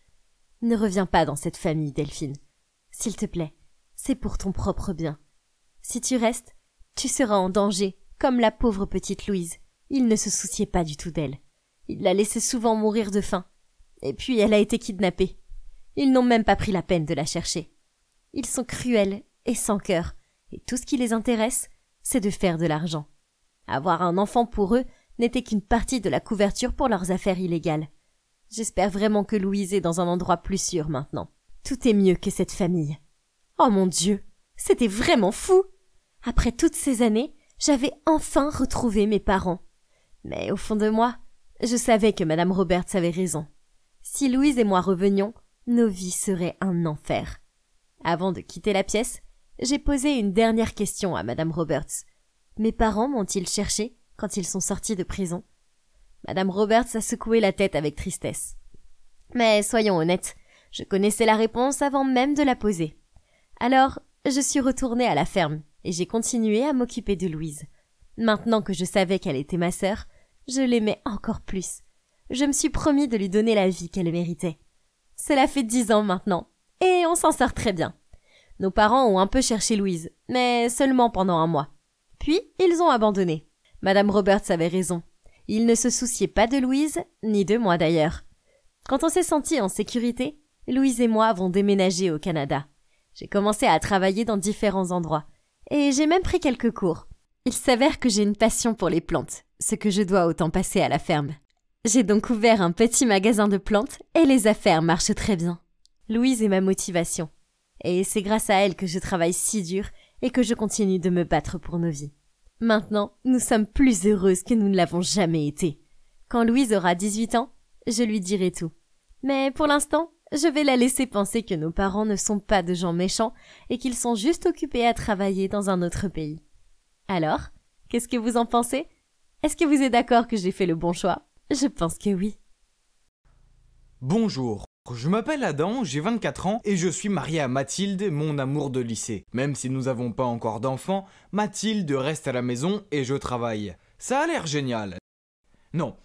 Ne reviens pas dans cette famille, Delphine. S'il te plaît, c'est pour ton propre bien. Si tu restes, tu seras en danger, comme la pauvre petite Louise. Il ne se souciait pas du tout d'elle. Il la laissait souvent mourir de faim. Et puis elle a été kidnappée. Ils n'ont même pas pris la peine de la chercher. Ils sont cruels et sans cœur, et tout ce qui les intéresse, c'est de faire de l'argent. Avoir un enfant pour eux n'était qu'une partie de la couverture pour leurs affaires illégales. J'espère vraiment que Louise est dans un endroit plus sûr maintenant. Tout est mieux que cette famille. Oh mon Dieu, c'était vraiment fou! Après toutes ces années, j'avais enfin retrouvé mes parents. Mais au fond de moi, je savais que Madame Roberts avait raison. Si Louise et moi revenions, nos vies seraient un enfer. Avant de quitter la pièce, j'ai posé une dernière question à Madame Roberts. Mes parents m'ont-ils cherché quand ils sont sortis de prison? Madame Roberts a secoué la tête avec tristesse. Mais soyons honnêtes, je connaissais la réponse avant même de la poser. Alors, je suis retournée à la ferme et j'ai continué à m'occuper de Louise. Maintenant que je savais qu'elle était ma sœur, je l'aimais encore plus. Je me suis promis de lui donner la vie qu'elle méritait. Cela fait 10 ans maintenant, et on s'en sort très bien. Nos parents ont un peu cherché Louise, mais seulement pendant 1 mois. Puis, ils ont abandonné. Madame Roberts avait raison. Ils ne se souciaient pas de Louise, ni de moi d'ailleurs. Quand on s'est sentis en sécurité, Louise et moi avons déménagé au Canada. J'ai commencé à travailler dans différents endroits, et j'ai même pris quelques cours. Il s'avère que j'ai une passion pour les plantes, ce que je dois autant passer à la ferme. J'ai donc ouvert un petit magasin de plantes, et les affaires marchent très bien. Louise est ma motivation, et c'est grâce à elle que je travaille si dur et que je continue de me battre pour nos vies. Maintenant, nous sommes plus heureuses que nous ne l'avons jamais été. Quand Louise aura 18 ans, je lui dirai tout. Mais pour l'instant, je vais la laisser penser que nos parents ne sont pas de gens méchants et qu'ils sont juste occupés à travailler dans un autre pays. Alors, qu'est-ce que vous en pensez? Est-ce que vous êtes d'accord que j'ai fait le bon choix? Je pense que oui. Bonjour, je m'appelle Adam, j'ai 24 ans et je suis marié à Mathilde, mon amour de lycée. Même si nous n'avons pas encore d'enfants, Mathilde reste à la maison et je travaille. Ça a l'air génial. Non.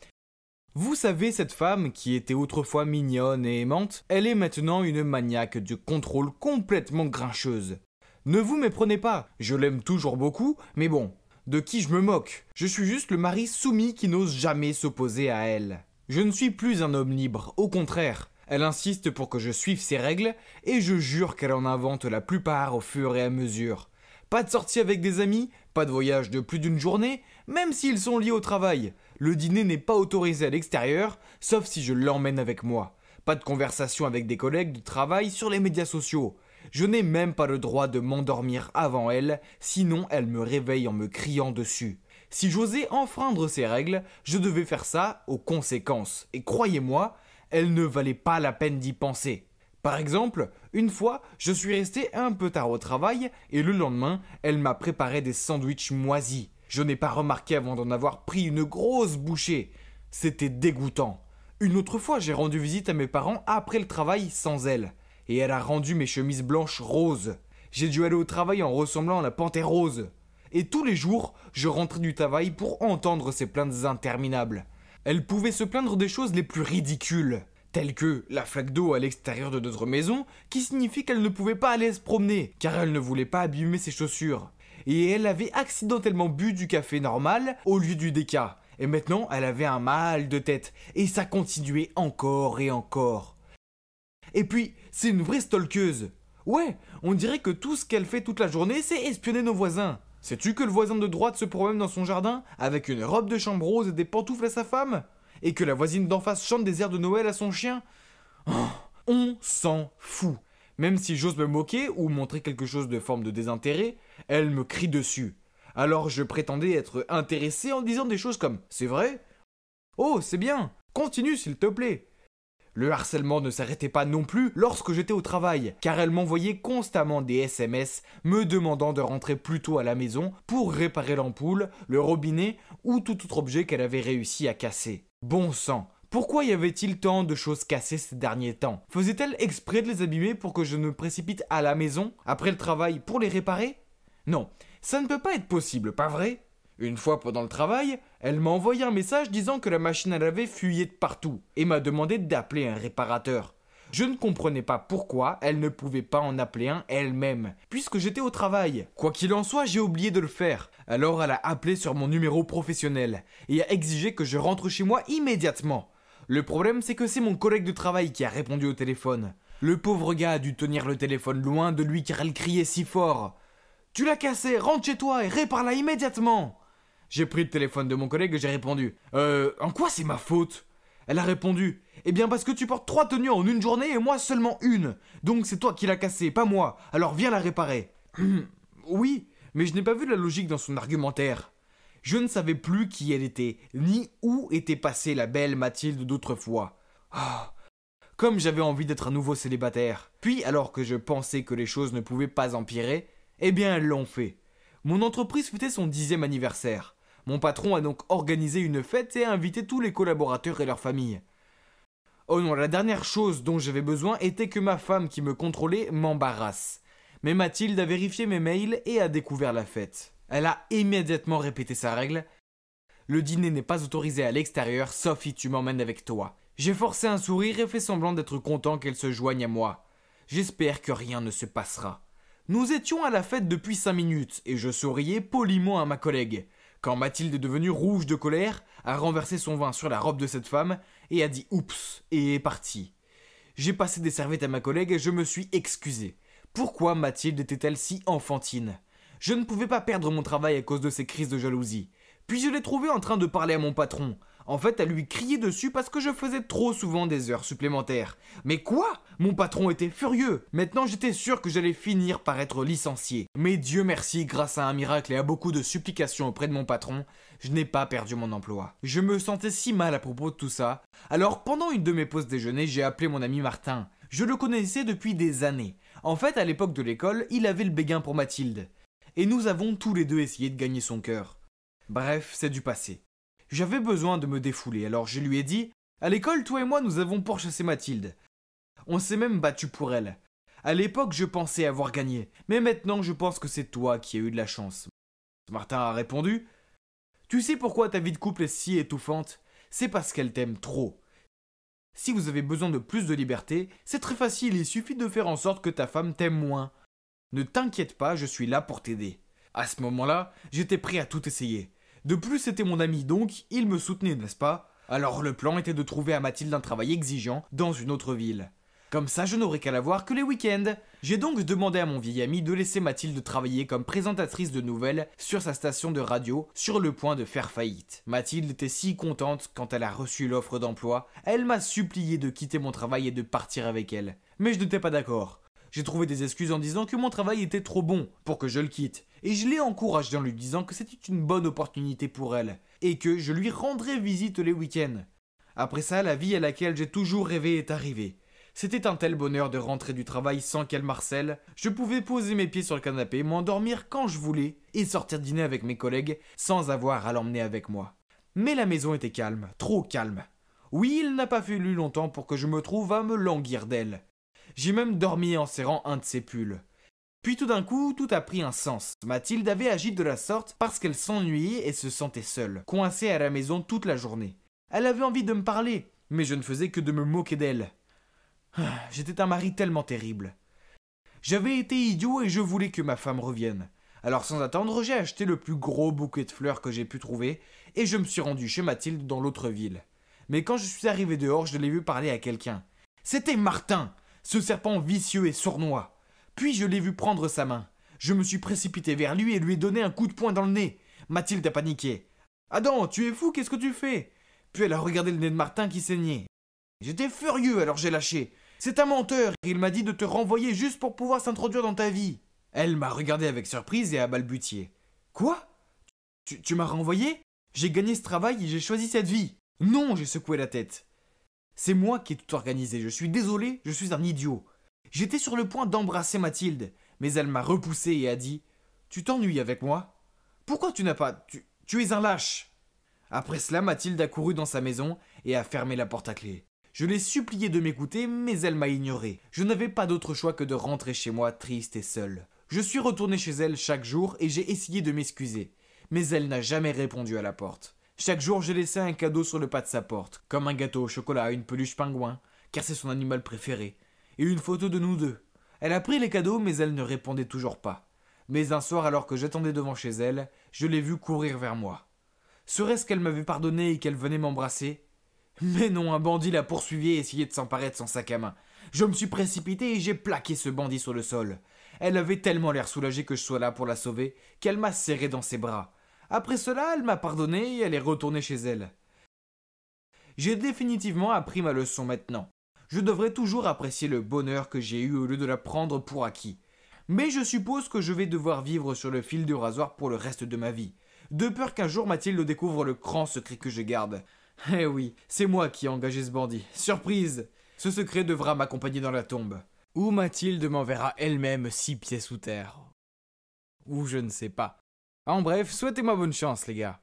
Vous savez, cette femme qui était autrefois mignonne et aimante, elle est maintenant une maniaque du contrôle complètement grincheuse. Ne vous méprenez pas, je l'aime toujours beaucoup, mais bon, de qui je me moque? Je suis juste le mari soumis qui n'ose jamais s'opposer à elle. Je ne suis plus un homme libre, au contraire. Elle insiste pour que je suive ses règles, et je jure qu'elle en invente la plupart au fur et à mesure. Pas de sortie avec des amis, pas de voyage de plus d'une journée, même s'ils sont liés au travail. Le dîner n'est pas autorisé à l'extérieur, sauf si je l'emmène avec moi. Pas de conversation avec des collègues de travail sur les médias sociaux. Je n'ai même pas le droit de m'endormir avant elle, sinon elle me réveille en me criant dessus. Si j'osais enfreindre ces règles, je devais faire ça aux conséquences. Et croyez-moi, elles ne valaient pas la peine d'y penser. Par exemple, une fois, je suis resté un peu tard au travail et le lendemain, elle m'a préparé des sandwichs moisis. Je n'ai pas remarqué avant d'en avoir pris une grosse bouchée. C'était dégoûtant. Une autre fois, j'ai rendu visite à mes parents après le travail sans elle. Et elle a rendu mes chemises blanches roses. J'ai dû aller au travail en ressemblant à la panthère rose. Et tous les jours, je rentrais du travail pour entendre ces plaintes interminables. Elle pouvait se plaindre des choses les plus ridicules, telles que la flaque d'eau à l'extérieur de notre maison, qui signifie qu'elle ne pouvait pas aller se promener, car elle ne voulait pas abîmer ses chaussures. Et elle avait accidentellement bu du café normal au lieu du déca. Et maintenant, elle avait un mal de tête. Et ça continuait encore et encore. Et puis, c'est une vraie stalkeuse. Ouais, on dirait que tout ce qu'elle fait toute la journée, c'est espionner nos voisins. Sais-tu que le voisin de droite se promène dans son jardin avec une robe de chambre rose et des pantoufles à sa femme? Et que la voisine d'en face chante des airs de Noël à son chien? Oh, on s'en fout. Même si j'ose me moquer ou montrer quelque chose de forme de désintérêt, elle me crie dessus. Alors je prétendais être intéressé en disant des choses comme « C'est vrai ? Oh, c'est bien. Continue s'il te plaît. » Le harcèlement ne s'arrêtait pas non plus lorsque j'étais au travail, car elle m'envoyait constamment des SMS me demandant de rentrer plus tôt à la maison pour réparer l'ampoule, le robinet ou tout autre objet qu'elle avait réussi à casser. Bon sang, pourquoi y avait-il tant de choses cassées ces derniers temps? Faisait-elle exprès de les abîmer pour que je me précipite à la maison, après le travail, pour les réparer? Non, ça ne peut pas être possible, pas vrai? Une fois pendant le travail, elle m'a envoyé un message disant que la machine à laver fuyait de partout et m'a demandé d'appeler un réparateur. Je ne comprenais pas pourquoi elle ne pouvait pas en appeler un elle-même, puisque j'étais au travail. Quoi qu'il en soit, j'ai oublié de le faire. Alors elle a appelé sur mon numéro professionnel et a exigé que je rentre chez moi immédiatement. Le problème, c'est que c'est mon collègue de travail qui a répondu au téléphone. Le pauvre gars a dû tenir le téléphone loin de lui car elle criait si fort. « Tu l'as cassé, rentre chez toi et répare-la immédiatement !» J'ai pris le téléphone de mon collègue et j'ai répondu « en quoi c'est ma faute ?» Elle a répondu « Eh bien parce que tu portes 3 tenues en une journée et moi seulement une. Donc c'est toi qui l'as cassée, pas moi. Alors viens la réparer. » Oui, mais je n'ai pas vu la logique dans son argumentaire. Je ne savais plus qui elle était, ni où était passée la belle Mathilde d'autrefois. Comme j'avais envie d'être un nouveau célibataire. Puis alors que je pensais que les choses ne pouvaient pas empirer, eh bien elles l'ont fait. Mon entreprise fêtait son 10e anniversaire. Mon patron a donc organisé une fête et a invité tous les collaborateurs et leurs familles. Oh non, la dernière chose dont j'avais besoin était que ma femme qui me contrôlait m'embarrasse. Mais Mathilde a vérifié mes mails et a découvert la fête. Elle a immédiatement répété sa règle. Le dîner n'est pas autorisé à l'extérieur, sauf si tu m'emmènes avec toi. J'ai forcé un sourire et fait semblant d'être content qu'elle se joigne à moi. J'espère que rien ne se passera. Nous étions à la fête depuis 5 minutes et je souriais poliment à ma collègue. Quand Mathilde est devenue rouge de colère, a renversé son vin sur la robe de cette femme et a dit « oups » et est partie. J'ai passé des serviettes à ma collègue et je me suis excusé. Pourquoi Mathilde était-elle si enfantine? Je ne pouvais pas perdre mon travail à cause de ces crises de jalousie. Puis je l'ai trouvée en train de parler à mon patron. En fait, elle lui criait dessus parce que je faisais trop souvent des heures supplémentaires. Mais quoi? Mon patron était furieux. Maintenant, j'étais sûr que j'allais finir par être licencié. Mais Dieu merci, grâce à un miracle et à beaucoup de supplications auprès de mon patron, je n'ai pas perdu mon emploi. Je me sentais si mal à propos de tout ça. Alors, pendant une de mes pauses déjeuner, j'ai appelé mon ami Martin. Je le connaissais depuis des années. En fait, à l'époque de l'école, il avait le béguin pour Mathilde. Et nous avons tous les deux essayé de gagner son cœur. Bref, c'est du passé. J'avais besoin de me défouler, alors je lui ai dit « À l'école, toi et moi, nous avons pourchassé Mathilde. On s'est même battu pour elle. À l'époque, je pensais avoir gagné, mais maintenant, je pense que c'est toi qui as eu de la chance. » Martin a répondu « Tu sais pourquoi ta vie de couple est si étouffante? C'est parce qu'elle t'aime trop. Si vous avez besoin de plus de liberté, c'est très facile, il suffit de faire en sorte que ta femme t'aime moins. Ne t'inquiète pas, je suis là pour t'aider. » À ce moment-là, j'étais prêt à tout essayer. De plus, c'était mon ami, donc il me soutenait, n'est-ce pas? Alors le plan était de trouver à Mathilde un travail exigeant dans une autre ville. Comme ça, je n'aurais qu'à la voir que les week-ends. J'ai donc demandé à mon vieil ami de laisser Mathilde travailler comme présentatrice de nouvelles sur sa station de radio, sur le point de faire faillite. Mathilde était si contente quand elle a reçu l'offre d'emploi, elle m'a supplié de quitter mon travail et de partir avec elle. Mais je n'étais pas d'accord. J'ai trouvé des excuses en disant que mon travail était trop bon pour que je le quitte. Et je l'ai encouragée en lui disant que c'était une bonne opportunité pour elle, et que je lui rendrais visite les week-ends. Après ça, la vie à laquelle j'ai toujours rêvé est arrivée. C'était un tel bonheur de rentrer du travail sans qu'elle m'harcèle. Je pouvais poser mes pieds sur le canapé, m'endormir quand je voulais, et sortir dîner avec mes collègues sans avoir à l'emmener avec moi. Mais la maison était calme, trop calme. Oui, il n'a pas fallu longtemps pour que je me trouve à me languir d'elle. J'ai même dormi en serrant un de ses pulls. Puis tout d'un coup, tout a pris un sens. Mathilde avait agi de la sorte parce qu'elle s'ennuyait et se sentait seule, coincée à la maison toute la journée. Elle avait envie de me parler, mais je ne faisais que de me moquer d'elle. J'étais un mari tellement terrible. J'avais été idiot et je voulais que ma femme revienne. Alors sans attendre, j'ai acheté le plus gros bouquet de fleurs que j'ai pu trouver et je me suis rendu chez Mathilde dans l'autre ville. Mais quand je suis arrivé dehors, je l'ai vu parler à quelqu'un. C'était Martin, ce serpent vicieux et sournois. Puis je l'ai vu prendre sa main. Je me suis précipité vers lui et lui ai donné un coup de poing dans le nez. Mathilde a paniqué. « Adam, tu es fou, qu'est-ce que tu fais ?» Puis elle a regardé le nez de Martin qui saignait. J'étais furieux, alors j'ai lâché. « C'est un menteur, il m'a dit de te renvoyer juste pour pouvoir s'introduire dans ta vie. » Elle m'a regardé avec surprise et a balbutié. « Quoi ? Tu m'as renvoyé ? J'ai gagné ce travail et j'ai choisi cette vie. »« Non, j'ai secoué la tête. C'est moi qui ai tout organisé, je suis désolé, je suis un idiot. » J'étais sur le point d'embrasser Mathilde, mais elle m'a repoussé et a dit « Tu t'ennuies avec moi ? Pourquoi tu n'as pas... Tu es un lâche !» Après cela, Mathilde a couru dans sa maison et a fermé la porte à clé. Je l'ai supplié de m'écouter, mais elle m'a ignoré. Je n'avais pas d'autre choix que de rentrer chez moi triste et seule. Je suis retourné chez elle chaque jour et j'ai essayé de m'excuser, mais elle n'a jamais répondu à la porte. Chaque jour, j'ai laissé un cadeau sur le pas de sa porte, comme un gâteau au chocolat, une peluche pingouin, car c'est son animal préféré. Et une photo de nous deux. Elle a pris les cadeaux, mais elle ne répondait toujours pas. Mais un soir, alors que j'attendais devant chez elle, je l'ai vue courir vers moi. Serait-ce qu'elle m'avait pardonné et qu'elle venait m'embrasser ? Mais non, un bandit la poursuivie et essayait de s'emparer de son sac à main. Je me suis précipité et j'ai plaqué ce bandit sur le sol. Elle avait tellement l'air soulagée que je sois là pour la sauver, qu'elle m'a serré dans ses bras. Après cela, elle m'a pardonné et elle est retournée chez elle. J'ai définitivement appris ma leçon maintenant. Je devrais toujours apprécier le bonheur que j'ai eu au lieu de la prendre pour acquis. Mais je suppose que je vais devoir vivre sur le fil du rasoir pour le reste de ma vie. De peur qu'un jour Mathilde découvre le grand secret que je garde. Eh oui, c'est moi qui ai engagé ce bandit. Surprise! Ce secret devra m'accompagner dans la tombe. Ou Mathilde m'enverra elle-même 6 pieds sous terre. Ou je ne sais pas. En bref, souhaitez-moi bonne chance, les gars.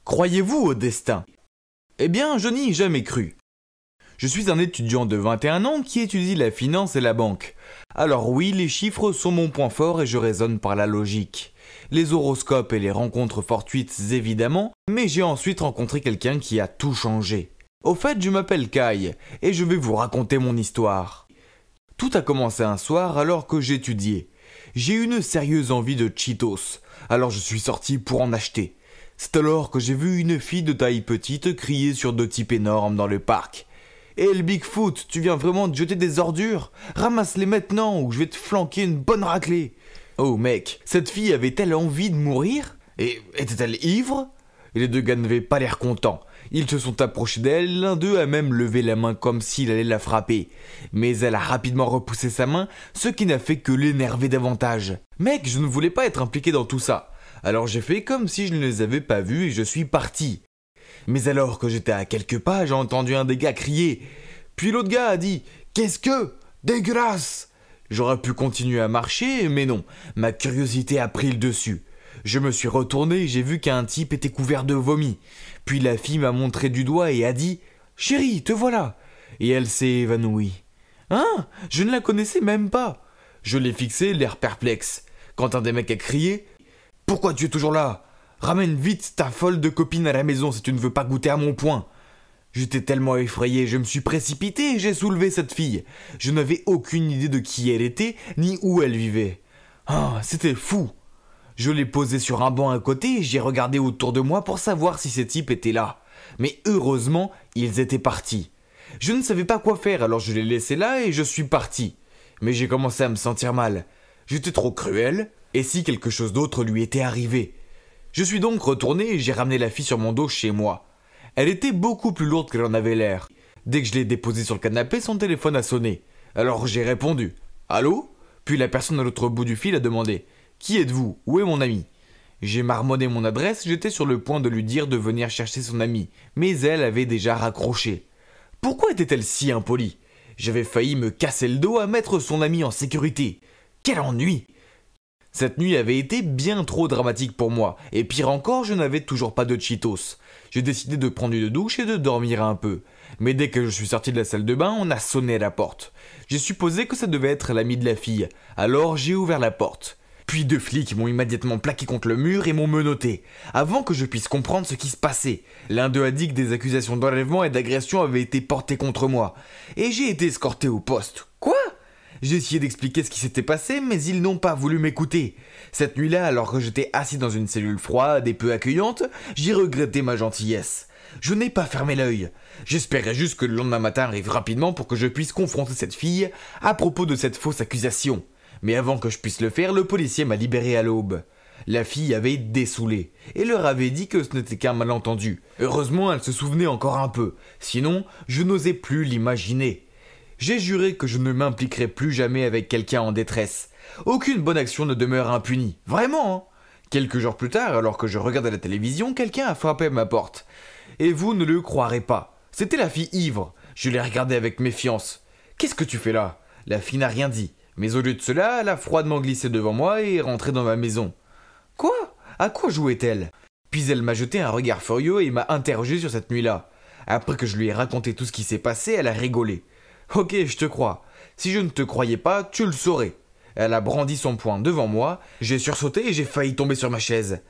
Croyez-vous au destin ? Eh bien, je n'y ai jamais cru. Je suis un étudiant de 21 ans qui étudie la finance et la banque. Alors oui, les chiffres sont mon point fort et je raisonne par la logique. Les horoscopes et les rencontres fortuites évidemment, mais j'ai ensuite rencontré quelqu'un qui a tout changé. Au fait, je m'appelle Kai et je vais vous raconter mon histoire. Tout a commencé un soir alors que j'étudiais. J'ai eu une sérieuse envie de Cheetos, alors je suis sorti pour en acheter. C'est alors que j'ai vu une fille de taille petite crier sur 2 types énormes dans le parc. « Eh le Bigfoot, tu viens vraiment de jeter des ordures ? Ramasse-les maintenant ou je vais te flanquer une bonne raclée !» Oh mec, cette fille avait-elle envie de mourir ? Et était-elle ivre ? Et les 2 gars n'avaient pas l'air contents. Ils se sont approchés d'elle, l'un d'eux a même levé la main comme s'il allait la frapper. Mais elle a rapidement repoussé sa main, ce qui n'a fait que l'énerver davantage. Mec, je ne voulais pas être impliqué dans tout ça. Alors j'ai fait comme si je ne les avais pas vus et je suis parti. Mais alors que j'étais à quelques pas, j'ai entendu un des gars crier. Puis l'autre gars a dit « Qu'est-ce que ? Dégueulasse !» J'aurais pu continuer à marcher, mais non, ma curiosité a pris le dessus. Je me suis retourné et j'ai vu qu'un type était couvert de vomi. Puis la fille m'a montré du doigt et a dit « Chérie, te voilà !» Et elle s'est évanouie. Hein ? Je ne la connaissais même pas. Je l'ai fixé, l'air perplexe. Quand un des mecs a crié « Pourquoi tu es toujours là ? Ramène vite ta folle de copine à la maison si tu ne veux pas goûter à mon poing !» J'étais tellement effrayé, je me suis précipité et j'ai soulevé cette fille. Je n'avais aucune idée de qui elle était, ni où elle vivait. Ah, c'était fou. Je l'ai posée sur un banc à côté et j'ai regardé autour de moi pour savoir si ces types étaient là. Mais heureusement, ils étaient partis. Je ne savais pas quoi faire, alors je l'ai laissé là et je suis parti. Mais j'ai commencé à me sentir mal. J'étais trop cruel, et si quelque chose d'autre lui était arrivé ? Je suis donc retourné et j'ai ramené la fille sur mon dos chez moi. Elle était beaucoup plus lourde qu'elle en avait l'air. Dès que je l'ai déposée sur le canapé, son téléphone a sonné. Alors j'ai répondu « Allô ?» Puis la personne à l'autre bout du fil a demandé « Qui êtes-vous ? Où est mon ami ?» J'ai marmonné mon adresse, j'étais sur le point de lui dire de venir chercher son ami, mais elle avait déjà raccroché. Pourquoi était-elle si impolie ? J'avais failli me casser le dos à mettre son ami en sécurité. Quel ennui ! Cette nuit avait été bien trop dramatique pour moi, et pire encore, je n'avais toujours pas de Cheetos. J'ai décidé de prendre une douche et de dormir un peu. Mais dès que je suis sorti de la salle de bain, on a sonné à la porte. J'ai supposé que ça devait être l'ami de la fille, alors j'ai ouvert la porte. Puis deux flics m'ont immédiatement plaqué contre le mur et m'ont menotté, avant que je puisse comprendre ce qui se passait. L'un d'eux a dit que des accusations d'enlèvement et d'agression avaient été portées contre moi, et j'ai été escorté au poste. Quoi ? J'ai essayé d'expliquer ce qui s'était passé, mais ils n'ont pas voulu m'écouter. Cette nuit-là, alors que j'étais assis dans une cellule froide et peu accueillante, j'ai regretté ma gentillesse. Je n'ai pas fermé l'œil. J'espérais juste que le lendemain matin arrive rapidement pour que je puisse confronter cette fille à propos de cette fausse accusation. Mais avant que je puisse le faire, le policier m'a libéré à l'aube. La fille avait dessoulé et leur avait dit que ce n'était qu'un malentendu. Heureusement, elle se souvenait encore un peu. Sinon, je n'osais plus l'imaginer. J'ai juré que je ne m'impliquerais plus jamais avec quelqu'un en détresse. Aucune bonne action ne demeure impunie. Vraiment, hein ? Quelques jours plus tard, alors que je regardais la télévision, quelqu'un a frappé à ma porte. Et vous ne le croirez pas. C'était la fille ivre. Je l'ai regardée avec méfiance. « Qu'est-ce que tu fais là ?» La fille n'a rien dit. Mais au lieu de cela, elle a froidement glissé devant moi et est rentrée dans ma maison. « Quoi ? À quoi jouait-elle ?» Puis elle m'a jeté un regard furieux et m'a interrogé sur cette nuit-là. Après que je lui ai raconté tout ce qui s'est passé, elle a rigolé. « Ok, je te crois. Si je ne te croyais pas, tu le saurais. » Elle a brandi son poing devant moi, j'ai sursauté et j'ai failli tomber sur ma chaise.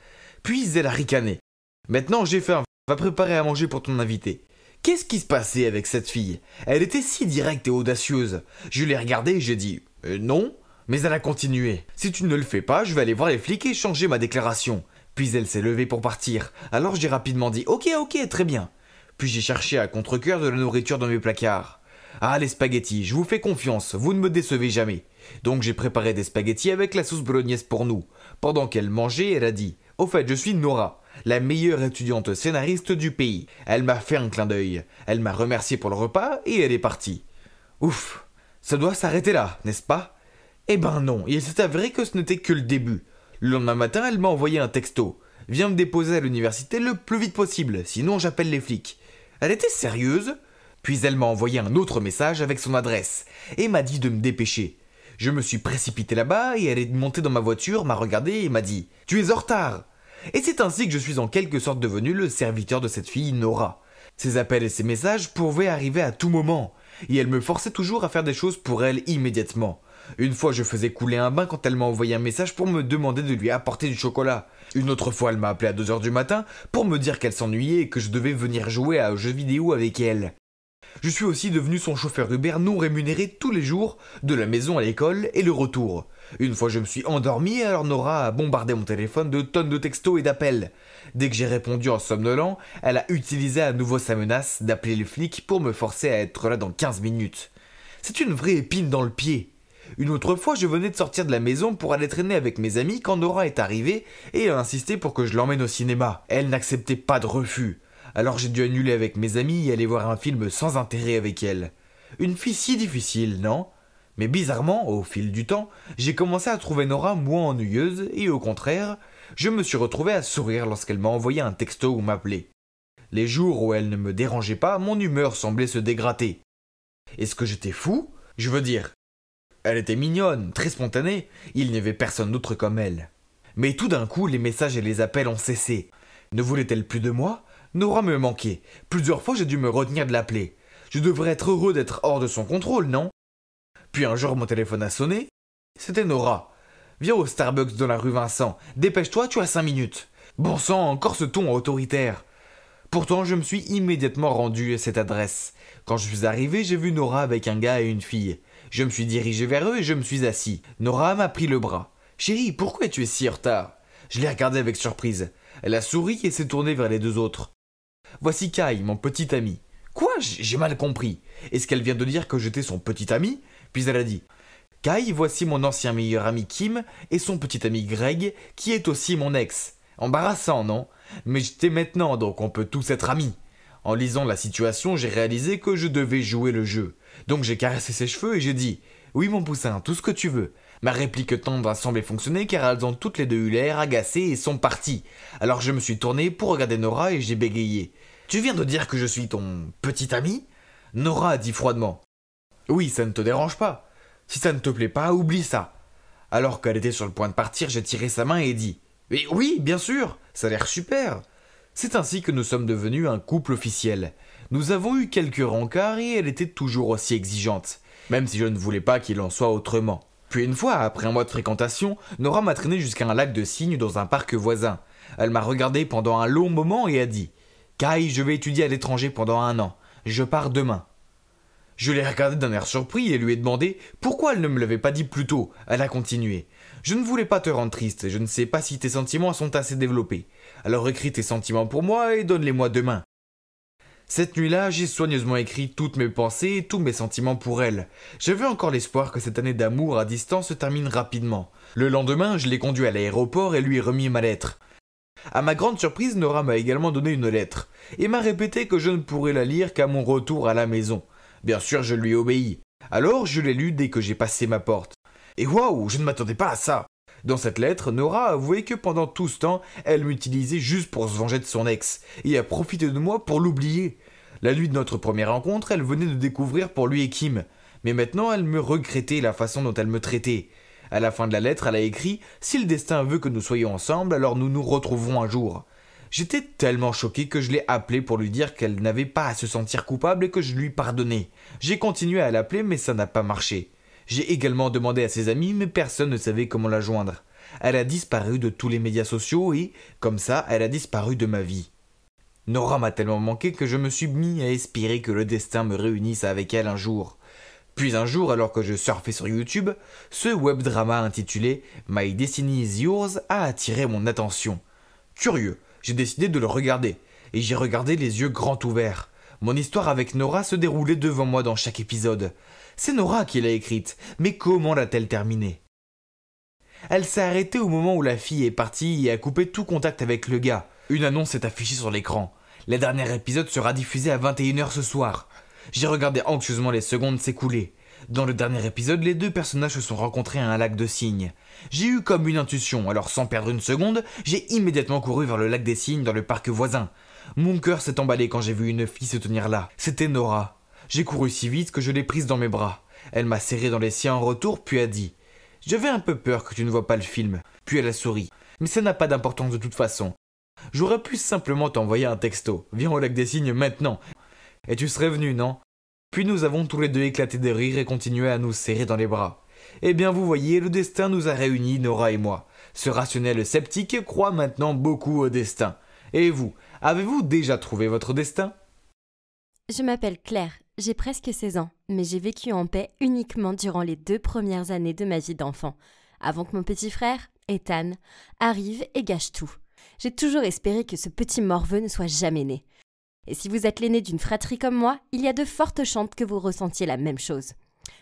Puis elle a ricané. « Maintenant j'ai faim, va préparer à manger pour ton invité. » Qu'est-ce qui se passait avec cette fille ? Elle était si directe et audacieuse. Je l'ai regardée et j'ai dit « Non ?» Mais elle a continué. « Si tu ne le fais pas, je vais aller voir les flics et changer ma déclaration. » Puis elle s'est levée pour partir. Alors j'ai rapidement dit « Ok, très bien. » Puis j'ai cherché à contre-cœur de la nourriture dans mes placards. Ah, les spaghettis, je vous fais confiance, vous ne me décevez jamais. Donc j'ai préparé des spaghettis avec la sauce bolognaise pour nous. Pendant qu'elle mangeait, elle a dit « Au fait, je suis Nora, la meilleure étudiante scénariste du pays. » Elle m'a fait un clin d'œil. Elle m'a remercié pour le repas et elle est partie. Ouf, ça doit s'arrêter là, n'est-ce pas ? Eh ben non, il s'est avéré que ce n'était que le début. Le lendemain matin, elle m'a envoyé un texto. « Viens me déposer à l'université le plus vite possible, sinon j'appelle les flics. » Elle était sérieuse ? Puis elle m'a envoyé un autre message avec son adresse et m'a dit de me dépêcher. Je me suis précipité là-bas et elle est montée dans ma voiture, m'a regardé et m'a dit « Tu es en retard !» Et c'est ainsi que je suis en quelque sorte devenu le serviteur de cette fille Nora. Ses appels et ses messages pouvaient arriver à tout moment et elle me forçait toujours à faire des choses pour elle immédiatement. Une fois je faisais couler un bain quand elle m'a envoyé un message pour me demander de lui apporter du chocolat. Une autre fois elle m'a appelé à 2h du matin pour me dire qu'elle s'ennuyait et que je devais venir jouer à un jeu vidéo avec elle. Je suis aussi devenu son chauffeur Uber non rémunéré tous les jours, de la maison à l'école et le retour. Une fois je me suis endormi, alors Nora a bombardé mon téléphone de tonnes de textos et d'appels. Dès que j'ai répondu en somnolent, elle a utilisé à nouveau sa menace d'appeler les flics pour me forcer à être là dans 15 minutes. C'est une vraie épine dans le pied. Une autre fois, je venais de sortir de la maison pour aller traîner avec mes amis quand Nora est arrivée et a insisté pour que je l'emmène au cinéma. Elle n'acceptait pas de refus. Alors j'ai dû annuler avec mes amis et aller voir un film sans intérêt avec elle. Une fille si difficile, non? Mais bizarrement, au fil du temps, j'ai commencé à trouver Nora moins ennuyeuse et au contraire, je me suis retrouvé à sourire lorsqu'elle m'a envoyé un texto ou m'appelait. Les jours où elle ne me dérangeait pas, mon humeur semblait se dégrader. Est-ce que j'étais fou? Je veux dire, elle était mignonne, très spontanée, il n'y avait personne d'autre comme elle. Mais tout d'un coup, les messages et les appels ont cessé. Ne voulait-elle plus de moi? Nora me manquait. Plusieurs fois, j'ai dû me retenir de l'appeler. Je devrais être heureux d'être hors de son contrôle, non? Puis un jour, mon téléphone a sonné. C'était Nora. Viens au Starbucks dans la rue Vincent. Dépêche-toi, tu as 5 minutes. Bon sang, encore ce ton autoritaire. Pourtant, je me suis immédiatement rendu à cette adresse. Quand je suis arrivé, j'ai vu Nora avec un gars et une fille. Je me suis dirigé vers eux et je me suis assis. Nora m'a pris le bras. Chérie, pourquoi tu es si en retard? Je l'ai regardée avec surprise. Elle a souri et s'est tournée vers les deux autres. Voici Kai, mon petit ami. Quoi? J'ai mal compris. Est-ce qu'elle vient de dire que j'étais son petit ami? Puis elle a dit Kai, voici mon ancien meilleur ami Kim et son petit ami Greg, qui est aussi mon ex. Embarrassant, non? Mais j'étais maintenant, donc on peut tous être amis. En lisant la situation, j'ai réalisé que je devais jouer le jeu. Donc j'ai caressé ses cheveux et j'ai dit Oui, mon poussin, tout ce que tu veux. Ma réplique tendre a semblé fonctionner car elles ont toutes les deux eu l'air agacées et sont parties. Alors je me suis tourné pour regarder Nora et j'ai bégayé. Tu viens de dire que je suis ton petit ami? Nora a dit froidement. Oui, ça ne te dérange pas. Si ça ne te plaît pas, oublie ça. Alors qu'elle était sur le point de partir, j'ai tiré sa main et dit Mais oui, bien sûr, ça a l'air super. C'est ainsi que nous sommes devenus un couple officiel. Nous avons eu quelques rencarts et elle était toujours aussi exigeante, même si je ne voulais pas qu'il en soit autrement. Puis une fois, après un mois de fréquentation, Nora m'a traîné jusqu'à un lac de cygnes dans un parc voisin. Elle m'a regardé pendant un long moment et a dit Kai, je vais étudier à l'étranger pendant 1 an. Je pars demain. Je l'ai regardée d'un air surpris et lui ai demandé pourquoi elle ne me l'avait pas dit plus tôt. Elle a continué. Je ne voulais pas te rendre triste et je ne sais pas si tes sentiments sont assez développés. Alors écris tes sentiments pour moi et donne-les-moi demain. Cette nuit-là, j'ai soigneusement écrit toutes mes pensées et tous mes sentiments pour elle. J'avais encore l'espoir que cette année d'amour à distance se termine rapidement. Le lendemain, je l'ai conduit à l'aéroport et lui ai remis ma lettre. À ma grande surprise, Nora m'a également donné une lettre et m'a répété que je ne pourrais la lire qu'à mon retour à la maison. Bien sûr, je lui ai obéi. Alors, je l'ai lue dès que j'ai passé ma porte. Et waouh, je ne m'attendais pas à ça. Dans cette lettre, Nora a avoué que pendant tout ce temps, elle m'utilisait juste pour se venger de son ex et a profité de moi pour l'oublier. La nuit de notre première rencontre, elle venait de découvrir pour lui et Kim. Mais maintenant, elle me regrettait la façon dont elle me traitait. À la fin de la lettre, elle a écrit « Si le destin veut que nous soyons ensemble, alors nous nous retrouverons un jour ». J'étais tellement choqué que je l'ai appelée pour lui dire qu'elle n'avait pas à se sentir coupable et que je lui pardonnais. J'ai continué à l'appeler mais ça n'a pas marché. J'ai également demandé à ses amis mais personne ne savait comment la joindre. Elle a disparu de tous les médias sociaux et, comme ça, elle a disparu de ma vie. Nora m'a tellement manqué que je me suis mis à espérer que le destin me réunisse avec elle un jour. Puis un jour, alors que je surfais sur YouTube, ce web drama intitulé « My Destiny is Yours » a attiré mon attention. Curieux, j'ai décidé de le regarder, et j'ai regardé les yeux grands ouverts. Mon histoire avec Nora se déroulait devant moi dans chaque épisode. C'est Nora qui l'a écrite, mais comment l'a-t-elle terminée? Elle s'est arrêtée au moment où la fille est partie et a coupé tout contact avec le gars. Une annonce s'est affichée sur l'écran. Le dernier épisode sera diffusé à 21h ce soir. J'ai regardé anxieusement les secondes s'écouler. Dans le dernier épisode, les deux personnages se sont rencontrés à un lac de cygnes. J'ai eu comme une intuition, alors sans perdre une seconde, j'ai immédiatement couru vers le lac des cygnes dans le parc voisin. Mon cœur s'est emballé quand j'ai vu une fille se tenir là. C'était Nora. J'ai couru si vite que je l'ai prise dans mes bras. Elle m'a serré dans les siens en retour, puis a dit « J'avais un peu peur que tu ne vois pas le film. » Puis elle a souri. « Mais ça n'a pas d'importance de toute façon. J'aurais pu simplement t'envoyer un texto. Viens au lac des cygnes maintenant. Et tu serais venu, non ?» Puis nous avons tous les deux éclaté de rire et continué à nous serrer dans les bras. Eh bien vous voyez, le destin nous a réunis, Nora et moi. Ce rationnel sceptique croit maintenant beaucoup au destin. Et vous, avez-vous déjà trouvé votre destin? Je m'appelle Claire, j'ai presque 16 ans, mais j'ai vécu en paix uniquement durant les 2 premières années de ma vie d'enfant, avant que mon petit frère, Ethan, arrive et gâche tout. J'ai toujours espéré que ce petit morveux ne soit jamais né. Et si vous êtes l'aîné d'une fratrie comme moi, il y a de fortes chances que vous ressentiez la même chose.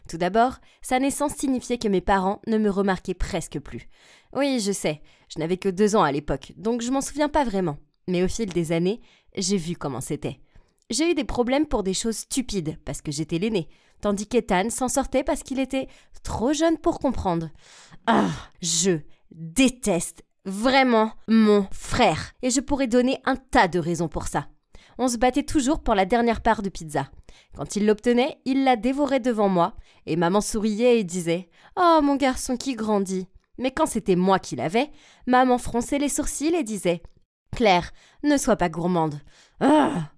Tout d'abord, sa naissance signifiait que mes parents ne me remarquaient presque plus. Oui, je sais, je n'avais que 2 ans à l'époque, donc je m'en souviens pas vraiment. Mais au fil des années, j'ai vu comment c'était. J'ai eu des problèmes pour des choses stupides, parce que j'étais l'aîné, tandis qu'Ethan s'en sortait parce qu'il était trop jeune pour comprendre. Ah, je déteste vraiment mon frère, et je pourrais donner un tas de raisons pour ça. On se battait toujours pour la dernière part de pizza. Quand il l'obtenait, il la dévorait devant moi, et maman souriait et disait « Oh, mon garçon qui grandit !» Mais quand c'était moi qui l'avais, maman fronçait les sourcils et disait « Claire, ne sois pas gourmande. » Ah !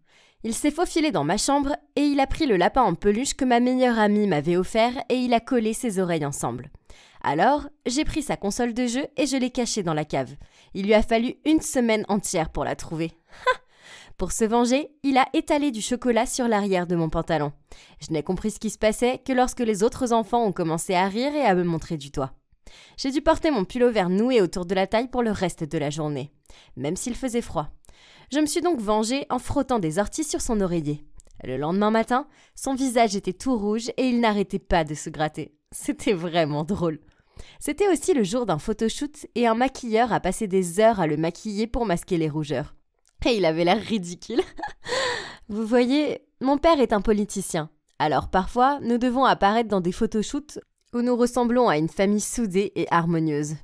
Il s'est faufilé dans ma chambre et il a pris le lapin en peluche que ma meilleure amie m'avait offert et il a collé ses oreilles ensemble. Alors, j'ai pris sa console de jeu et je l'ai cachée dans la cave. Il lui a fallu 1 semaine entière pour la trouver. Pour se venger, il a étalé du chocolat sur l'arrière de mon pantalon. Je n'ai compris ce qui se passait que lorsque les autres enfants ont commencé à rire et à me montrer du doigt. J'ai dû porter mon pull-over noué autour de la taille pour le reste de la journée, même s'il faisait froid. Je me suis donc vengée en frottant des orties sur son oreiller. Le lendemain matin, son visage était tout rouge et il n'arrêtait pas de se gratter. C'était vraiment drôle. C'était aussi le jour d'un photoshoot et un maquilleur a passé des heures à le maquiller pour masquer les rougeurs. Et il avait l'air ridicule. Vous voyez, mon père est un politicien. Alors parfois, nous devons apparaître dans des photoshoots où nous ressemblons à une famille soudée et harmonieuse.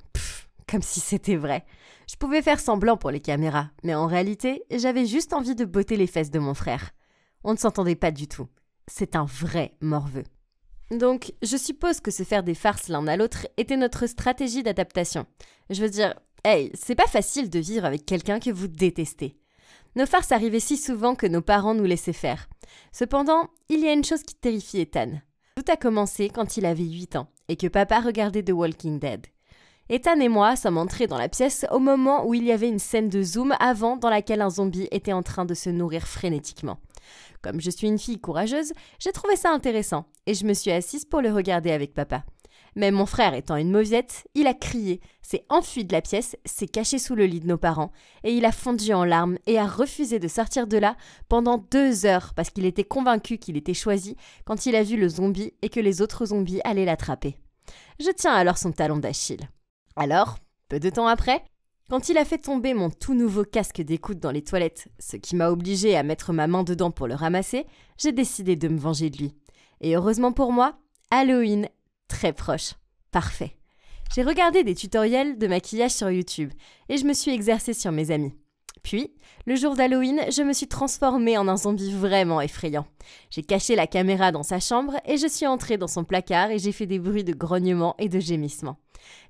Comme si c'était vrai. Je pouvais faire semblant pour les caméras, mais en réalité, j'avais juste envie de botter les fesses de mon frère. On ne s'entendait pas du tout. C'est un vrai morveux. Donc, je suppose que se faire des farces l'un à l'autre était notre stratégie d'adaptation. Je veux dire, hey, c'est pas facile de vivre avec quelqu'un que vous détestez. Nos farces arrivaient si souvent que nos parents nous laissaient faire. Cependant, il y a une chose qui terrifie Ethan. Tout a commencé quand il avait 8 ans et que papa regardait The Walking Dead. Ethan et moi sommes entrés dans la pièce au moment où il y avait une scène de zoom avant dans laquelle un zombie était en train de se nourrir frénétiquement. Comme je suis une fille courageuse, j'ai trouvé ça intéressant et je me suis assise pour le regarder avec papa. Mais mon frère étant une mauviette, il a crié, s'est enfui de la pièce, s'est caché sous le lit de nos parents et il a fondu en larmes et a refusé de sortir de là pendant 2 heures parce qu'il était convaincu qu'il était choisi quand il a vu le zombie et que les autres zombies allaient l'attraper. Je tiens alors son talon d'Achille. Alors, peu de temps après, quand il a fait tomber mon tout nouveau casque d'écoute dans les toilettes, ce qui m'a obligée à mettre ma main dedans pour le ramasser, j'ai décidé de me venger de lui. Et heureusement pour moi, Halloween, très proche. Parfait. J'ai regardé des tutoriels de maquillage sur YouTube et je me suis exercée sur mes amis. Puis, le jour d'Halloween, je me suis transformée en un zombie vraiment effrayant. J'ai caché la caméra dans sa chambre et je suis entrée dans son placard et j'ai fait des bruits de grognement et de gémissement.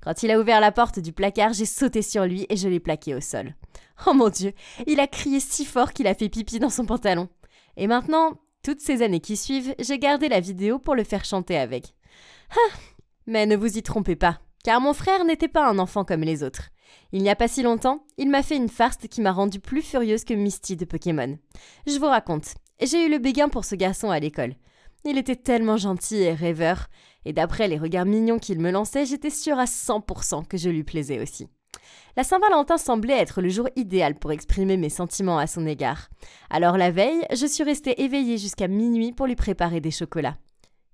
Quand il a ouvert la porte du placard, j'ai sauté sur lui et je l'ai plaqué au sol. Oh mon Dieu, il a crié si fort qu'il a fait pipi dans son pantalon. Et maintenant, toutes ces années qui suivent, j'ai gardé la vidéo pour le faire chanter avec. Ah, mais ne vous y trompez pas, car mon frère n'était pas un enfant comme les autres. Il n'y a pas si longtemps, il m'a fait une farce qui m'a rendue plus furieuse que Misty de Pokémon. Je vous raconte, j'ai eu le béguin pour ce garçon à l'école. Il était tellement gentil et rêveur, et d'après les regards mignons qu'il me lançait, j'étais sûre à 100% que je lui plaisais aussi. La Saint-Valentin semblait être le jour idéal pour exprimer mes sentiments à son égard. Alors la veille, je suis restée éveillée jusqu'à minuit pour lui préparer des chocolats.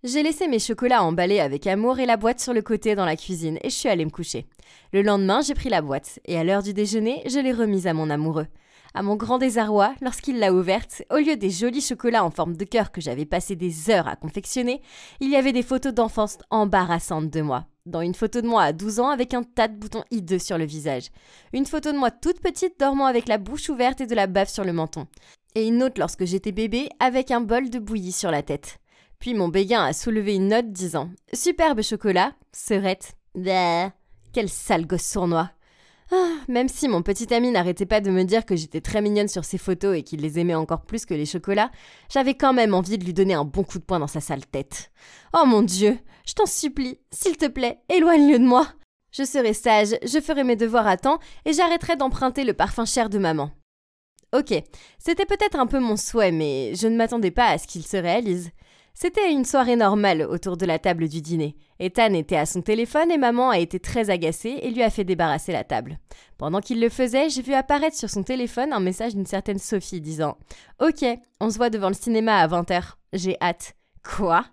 J'ai laissé mes chocolats emballés avec amour et la boîte sur le côté dans la cuisine et je suis allée me coucher. Le lendemain, j'ai pris la boîte et à l'heure du déjeuner, je l'ai remise à mon amoureux. À mon grand désarroi, lorsqu'il l'a ouverte, au lieu des jolis chocolats en forme de cœur que j'avais passé des heures à confectionner, il y avait des photos d'enfance embarrassantes de moi. Dans une photo de moi à 12 ans avec un tas de boutons hideux sur le visage. Une photo de moi toute petite dormant avec la bouche ouverte et de la bave sur le menton. Et une autre lorsque j'étais bébé avec un bol de bouillie sur la tête. Puis mon béguin a soulevé une note disant « Superbe chocolat, serette. Bah, quel sale gosse sournois. » Même si mon petit ami n'arrêtait pas de me dire que j'étais très mignonne sur ses photos et qu'il les aimait encore plus que les chocolats, j'avais quand même envie de lui donner un bon coup de poing dans sa sale tête. Oh mon Dieu, je t'en supplie, s'il te plaît, éloigne-le de moi. Je serai sage, je ferai mes devoirs à temps et j'arrêterai d'emprunter le parfum cher de maman. Ok, c'était peut-être un peu mon souhait, mais je ne m'attendais pas à ce qu'il se réalise. C'était une soirée normale autour de la table du dîner. Ethan était à son téléphone et maman a été très agacée et lui a fait débarrasser la table. Pendant qu'il le faisait, j'ai vu apparaître sur son téléphone un message d'une certaine Sophie disant « Ok, on se voit devant le cinéma à 20h. J'ai hâte. » Quoi ?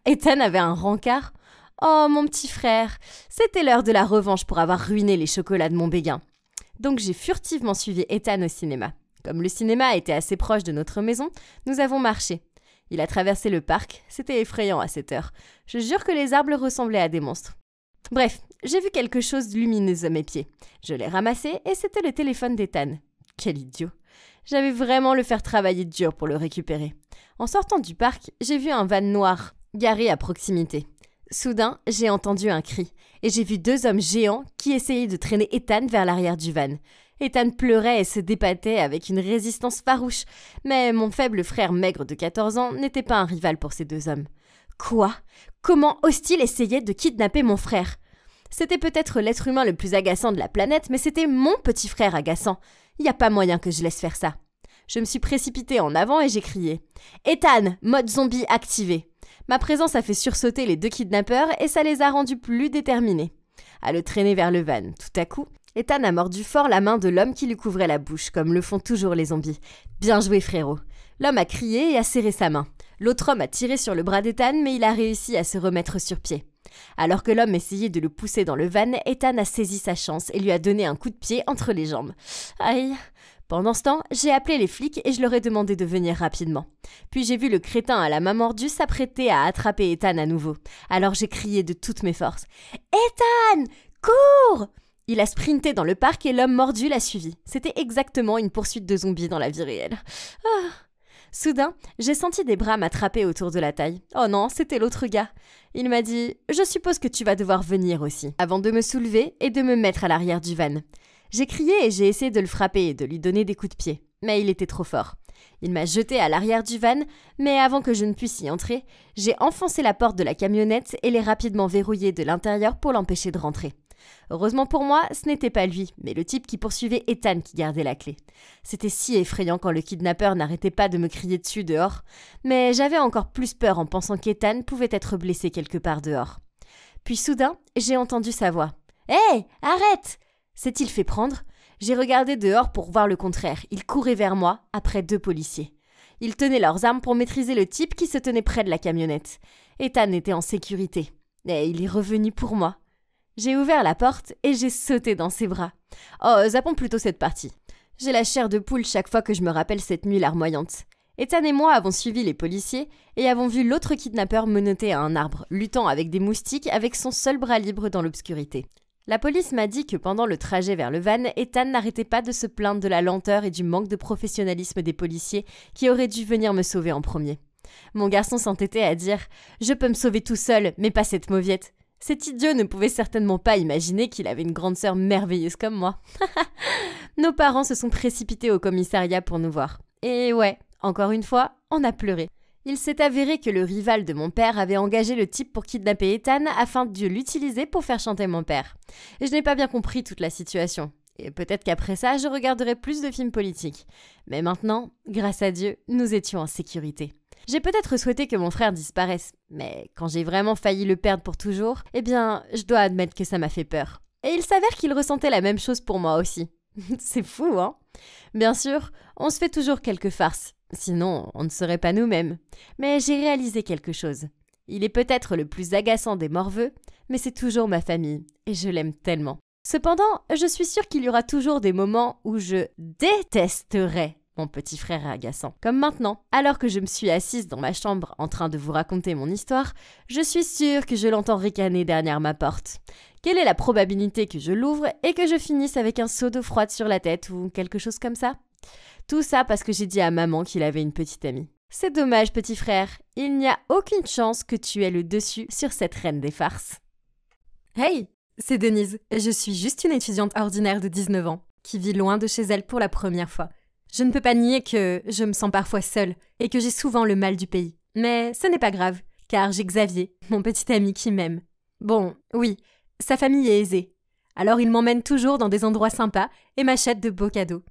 Ethan avait un rencard ? Oh, mon petit frère, c'était l'heure de la revanche pour avoir ruiné les chocolats de mon béguin. Donc j'ai furtivement suivi Ethan au cinéma. Comme le cinéma était assez proche de notre maison, nous avons marché. Il a traversé le parc, c'était effrayant à cette heure. Je jure que les arbres ressemblaient à des monstres. Bref, j'ai vu quelque chose de lumineux à mes pieds. Je l'ai ramassé et c'était le téléphone d'Ethan. Quel idiot. J'avais vraiment le faire travailler dur pour le récupérer. En sortant du parc, j'ai vu un van noir garé à proximité. Soudain, j'ai entendu un cri et j'ai vu 2 hommes géants qui essayaient de traîner Ethan vers l'arrière du van. Ethan pleurait et se dépattait avec une résistance farouche, mais mon faible frère maigre de 14 ans n'était pas un rival pour ces 2 hommes. Quoi ? Comment ose-t-il essayer de kidnapper mon frère ? C'était peut-être l'être humain le plus agaçant de la planète, mais c'était mon petit frère agaçant. Il n'y a pas moyen que je laisse faire ça. Je me suis précipitée en avant et j'ai crié « Ethan, mode zombie activé !» Ma présence a fait sursauter les 2 kidnappeurs et ça les a rendus plus déterminés à le traîner vers le van. Tout à coup, Ethan a mordu fort la main de l'homme qui lui couvrait la bouche, comme le font toujours les zombies. « Bien joué, frérot !» L'homme a crié et a serré sa main. L'autre homme a tiré sur le bras d'Ethan, mais il a réussi à se remettre sur pied. Alors que l'homme essayait de le pousser dans le van, Ethan a saisi sa chance et lui a donné un coup de pied entre les jambes. Aïe! Pendant ce temps, j'ai appelé les flics et je leur ai demandé de venir rapidement. Puis j'ai vu le crétin à la main mordue s'apprêter à attraper Ethan à nouveau. Alors j'ai crié de toutes mes forces. « Ethan! Cours !» Il a sprinté dans le parc et l'homme mordu l'a suivi. C'était exactement une poursuite de zombies dans la vie réelle. Ah. Soudain, j'ai senti des bras m'attraper autour de la taille. Oh non, c'était l'autre gars. Il m'a dit « Je suppose que tu vas devoir venir aussi », avant de me soulever et de me mettre à l'arrière du van. J'ai crié et j'ai essayé de le frapper et de lui donner des coups de pied, mais il était trop fort. Il m'a jeté à l'arrière du van, mais avant que je ne puisse y entrer, j'ai enfoncé la porte de la camionnette et l'ai rapidement verrouillée de l'intérieur pour l'empêcher de rentrer. Heureusement pour moi, ce n'était pas lui, mais le type qui poursuivait Ethan qui gardait la clé. C'était si effrayant quand le kidnappeur n'arrêtait pas de me crier dessus dehors, mais j'avais encore plus peur en pensant qu'Ethan pouvait être blessé quelque part dehors. Puis soudain, j'ai entendu sa voix. « Hé, arrête !» S'est-il fait prendre ? J'ai regardé dehors pour voir le contraire. Ils couraient vers moi, après 2 policiers. Ils tenaient leurs armes pour maîtriser le type qui se tenait près de la camionnette. Ethan était en sécurité. Et il est revenu pour moi. J'ai ouvert la porte et j'ai sauté dans ses bras. Oh, zappons plutôt cette partie. J'ai la chair de poule chaque fois que je me rappelle cette nuit larmoyante. Ethan et moi avons suivi les policiers et avons vu l'autre kidnappeur menotté à un arbre, luttant avec des moustiques avec son seul bras libre dans l'obscurité. La police m'a dit que pendant le trajet vers le van, Ethan n'arrêtait pas de se plaindre de la lenteur et du manque de professionnalisme des policiers qui auraient dû venir me sauver en premier. Mon garçon s'entêtait à dire « Je peux me sauver tout seul, mais pas cette mauviette ». Cet idiot ne pouvait certainement pas imaginer qu'il avait une grande sœur merveilleuse comme moi. Nos parents se sont précipités au commissariat pour nous voir. Et ouais, encore une fois, on a pleuré. Il s'est avéré que le rival de mon père avait engagé le type pour kidnapper Ethan afin de l'utiliser pour faire chanter mon père. Et je n'ai pas bien compris toute la situation. Et peut-être qu'après ça, je regarderai plus de films politiques. Mais maintenant, grâce à Dieu, nous étions en sécurité. J'ai peut-être souhaité que mon frère disparaisse, mais quand j'ai vraiment failli le perdre pour toujours, eh bien, je dois admettre que ça m'a fait peur. Et il s'avère qu'il ressentait la même chose pour moi aussi. C'est fou, hein ? Bien sûr, on se fait toujours quelques farces. Sinon, on ne serait pas nous-mêmes. Mais j'ai réalisé quelque chose. Il est peut-être le plus agaçant des morveux, mais c'est toujours ma famille, et je l'aime tellement. Cependant, je suis sûre qu'il y aura toujours des moments où je détesterai mon petit frère agaçant. Comme maintenant, alors que je me suis assise dans ma chambre en train de vous raconter mon histoire, je suis sûre que je l'entends ricaner derrière ma porte. Quelle est la probabilité que je l'ouvre et que je finisse avec un seau d'eau froide sur la tête ou quelque chose comme ça ? Tout ça parce que j'ai dit à maman qu'il avait une petite amie. C'est dommage, petit frère. Il n'y a aucune chance que tu aies le dessus sur cette reine des farces. Hey, c'est Denise. Je suis juste une étudiante ordinaire de 19 ans qui vit loin de chez elle pour la première fois. Je ne peux pas nier que je me sens parfois seule et que j'ai souvent le mal du pays. Mais ce n'est pas grave, car j'ai Xavier, mon petit ami qui m'aime. Bon, oui, sa famille est aisée. Alors il m'emmène toujours dans des endroits sympas et m'achète de beaux cadeaux.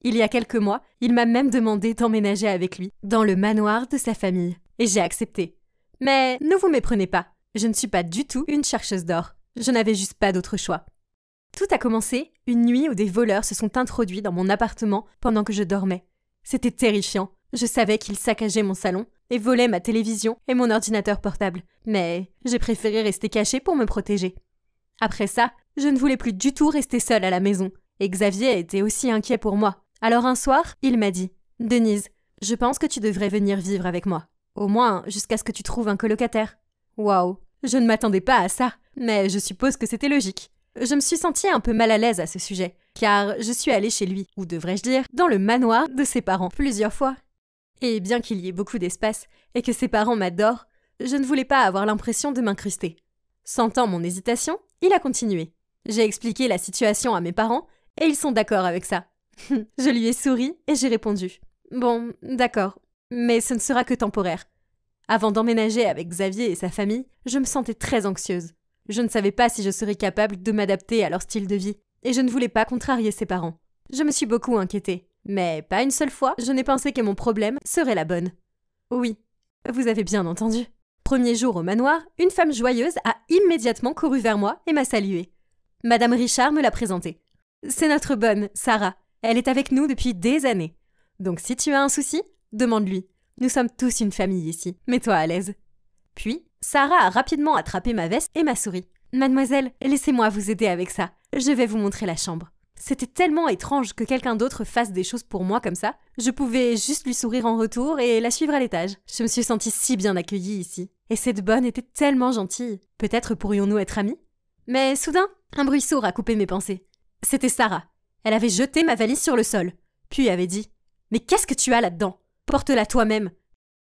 Il y a quelques mois, il m'a même demandé d'emménager avec lui dans le manoir de sa famille. Et j'ai accepté. Mais ne vous méprenez pas, je ne suis pas du tout une chercheuse d'or. Je n'avais juste pas d'autre choix. Tout a commencé une nuit où des voleurs se sont introduits dans mon appartement pendant que je dormais. C'était terrifiant. Je savais qu'ils saccageaient mon salon et volaient ma télévision et mon ordinateur portable. Mais j'ai préféré rester cachée pour me protéger. Après ça, je ne voulais plus du tout rester seule à la maison. Et Xavier était aussi inquiet pour moi. Alors un soir, il m'a dit « Denise, je pense que tu devrais venir vivre avec moi. Au moins, jusqu'à ce que tu trouves un colocataire. » Waouh, je ne m'attendais pas à ça, mais je suppose que c'était logique. Je me suis sentie un peu mal à l'aise à ce sujet, car je suis allée chez lui, ou devrais-je dire, dans le manoir de ses parents plusieurs fois. Et bien qu'il y ait beaucoup d'espace, et que ses parents m'adorent, je ne voulais pas avoir l'impression de m'incruster. Sentant mon hésitation, il a continué. J'ai expliqué la situation à mes parents, et ils sont d'accord avec ça. Je lui ai souri, et j'ai répondu « Bon, d'accord, mais ce ne sera que temporaire. » Avant d'emménager avec Xavier et sa famille, je me sentais très anxieuse. Je ne savais pas si je serais capable de m'adapter à leur style de vie, et je ne voulais pas contrarier ses parents. Je me suis beaucoup inquiétée, mais pas une seule fois je n'ai pensé que mon problème serait la bonne. Oui, vous avez bien entendu. Premier jour au manoir, une femme joyeuse a immédiatement couru vers moi et m'a saluée. Madame Richard me l'a présentée. C'est notre bonne, Sarah. Elle est avec nous depuis des années. Donc si tu as un souci, demande-lui. Nous sommes tous une famille ici. Mets-toi à l'aise. Puis, Sarah a rapidement attrapé ma veste et m'a souri. Mademoiselle, laissez-moi vous aider avec ça. Je vais vous montrer la chambre. C'était tellement étrange que quelqu'un d'autre fasse des choses pour moi comme ça. Je pouvais juste lui sourire en retour et la suivre à l'étage. Je me suis sentie si bien accueillie ici. Et cette bonne était tellement gentille. Peut-être pourrions-nous être amis? Mais soudain, un bruit sourd a coupé mes pensées. C'était Sarah. Elle avait jeté ma valise sur le sol. Puis avait dit « Mais qu'est-ce que tu as là-dedans? Porte-la toi-même.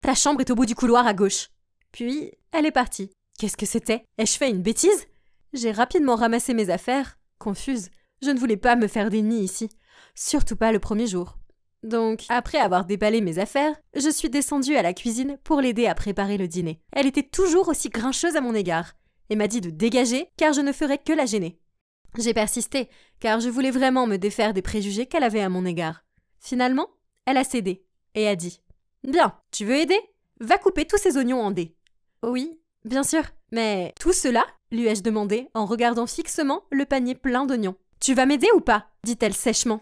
Ta chambre est au bout du couloir à gauche. » Puis, elle est partie. Qu'est-ce que c'était? Ai-je fait une bêtise? J'ai rapidement ramassé mes affaires, confuse. Je ne voulais pas me faire d'ennemis ici. Surtout pas le premier jour. Donc, après avoir déballé mes affaires, je suis descendue à la cuisine pour l'aider à préparer le dîner. Elle était toujours aussi grincheuse à mon égard, et m'a dit de dégager car je ne ferais que la gêner. J'ai persisté, car je voulais vraiment me défaire des préjugés qu'elle avait à mon égard. Finalement, elle a cédé, et a dit « Bien, tu veux aider? Va couper tous ces oignons en dés. » Oui, bien sûr, mais tout cela, lui ai-je demandé en regardant fixement le panier plein d'oignons. Tu vas m'aider ou pas? Dit-elle sèchement.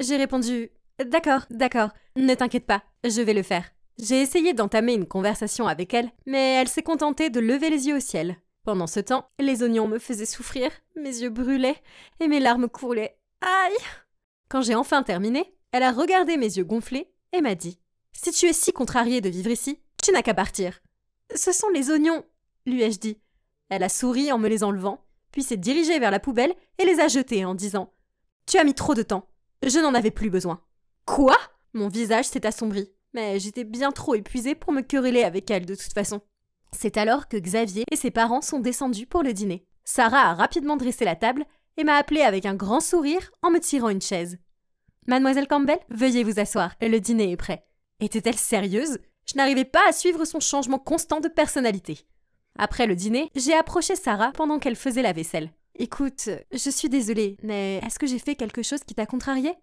J'ai répondu D'accord, ne t'inquiète pas, je vais le faire. J'ai essayé d'entamer une conversation avec elle, mais elle s'est contentée de lever les yeux au ciel. Pendant ce temps, les oignons me faisaient souffrir, mes yeux brûlaient et mes larmes coulaient. Aïe! Quand j'ai enfin terminé, elle a regardé mes yeux gonflés et m'a dit « Si tu es si contrariée de vivre ici, tu n'as qu'à partir. »« Ce sont les oignons, lui ai-je dit. Elle a souri en me les enlevant, puis s'est dirigée vers la poubelle et les a jetés en disant « Tu as mis trop de temps. Je n'en avais plus besoin. » Quoi? Mon visage s'est assombri, mais j'étais bien trop épuisée pour me quereller avec elle de toute façon. C'est alors que Xavier et ses parents sont descendus pour le dîner. Sarah a rapidement dressé la table et m'a appelée avec un grand sourire en me tirant une chaise. « Mademoiselle Campbell, veuillez vous asseoir, le dîner est prêt. » Était-elle sérieuse? Je n'arrivais pas à suivre son changement constant de personnalité. Après le dîner, j'ai approché Sarah pendant qu'elle faisait la vaisselle. « Écoute, je suis désolée, mais est-ce que j'ai fait quelque chose qui t'a contrariée? »«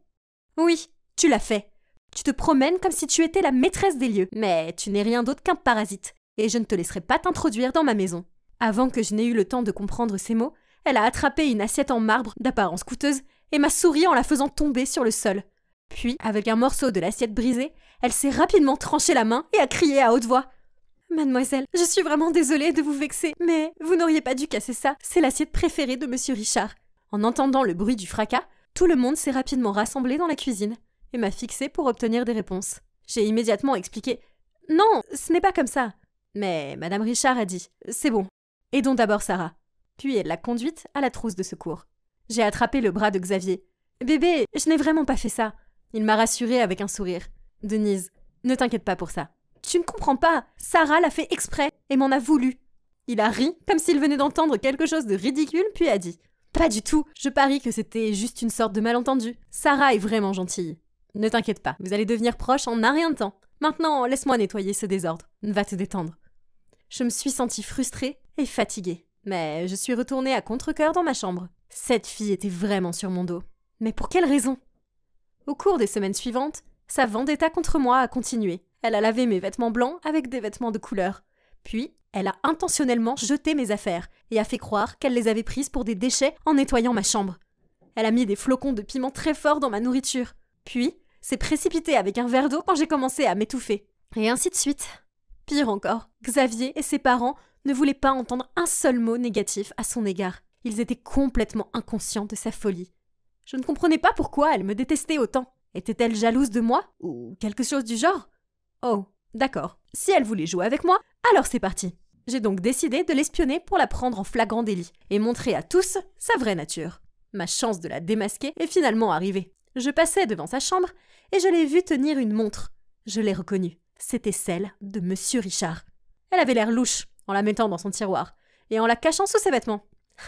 Oui, tu l'as fait. Tu te promènes comme si tu étais la maîtresse des lieux, mais tu n'es rien d'autre qu'un parasite, et je ne te laisserai pas t'introduire dans ma maison. » Avant que je n'ai eu le temps de comprendre ces mots, elle a attrapé une assiette en marbre d'apparence coûteuse et m'a souri en la faisant tomber sur le sol. Puis, avec un morceau de l'assiette brisée, elle s'est rapidement tranché la main et a crié à haute voix. « Mademoiselle, je suis vraiment désolée de vous vexer, mais vous n'auriez pas dû casser ça, c'est l'assiette préférée de Monsieur Richard. » En entendant le bruit du fracas, tout le monde s'est rapidement rassemblé dans la cuisine et m'a fixé pour obtenir des réponses. J'ai immédiatement expliqué « Non, ce n'est pas comme ça. » Mais Madame Richard a dit « C'est bon, aidons d'abord Sarah. » Puis elle l'a conduite à la trousse de secours. J'ai attrapé le bras de Xavier. « Bébé, je n'ai vraiment pas fait ça. » Il m'a rassurée avec un sourire. « Denise, ne t'inquiète pas pour ça. Tu ne comprends pas, Sarah l'a fait exprès et m'en a voulu. » Il a ri, comme s'il venait d'entendre quelque chose de ridicule, puis a dit « Pas du tout, je parie que c'était juste une sorte de malentendu. Sarah est vraiment gentille. Ne t'inquiète pas, vous allez devenir proches en un rien de temps. Maintenant, laisse-moi nettoyer ce désordre. Va te détendre. » Je me suis sentie frustrée et fatiguée, mais je suis retournée à contre-cœur dans ma chambre. Cette fille était vraiment sur mon dos. Mais pour quelle raison? Au cours des semaines suivantes, sa vendetta contre moi a continué. Elle a lavé mes vêtements blancs avec des vêtements de couleur. Puis, elle a intentionnellement jeté mes affaires et a fait croire qu'elle les avait prises pour des déchets en nettoyant ma chambre. Elle a mis des flocons de piment très forts dans ma nourriture. Puis, s'est précipitée avec un verre d'eau quand j'ai commencé à m'étouffer. Et ainsi de suite. Pire encore, Xavier et ses parents ne voulaient pas entendre un seul mot négatif à son égard. Ils étaient complètement inconscients de sa folie. Je ne comprenais pas pourquoi elle me détestait autant. Était-elle jalouse de moi? Ou quelque chose du genre? Oh, d'accord. Si elle voulait jouer avec moi, alors c'est parti. J'ai donc décidé de l'espionner pour la prendre en flagrant délit et montrer à tous sa vraie nature. Ma chance de la démasquer est finalement arrivée. Je passais devant sa chambre et je l'ai vue tenir une montre. Je l'ai reconnue. C'était celle de Monsieur Richard. Elle avait l'air louche en la mettant dans son tiroir et en la cachant sous ses vêtements.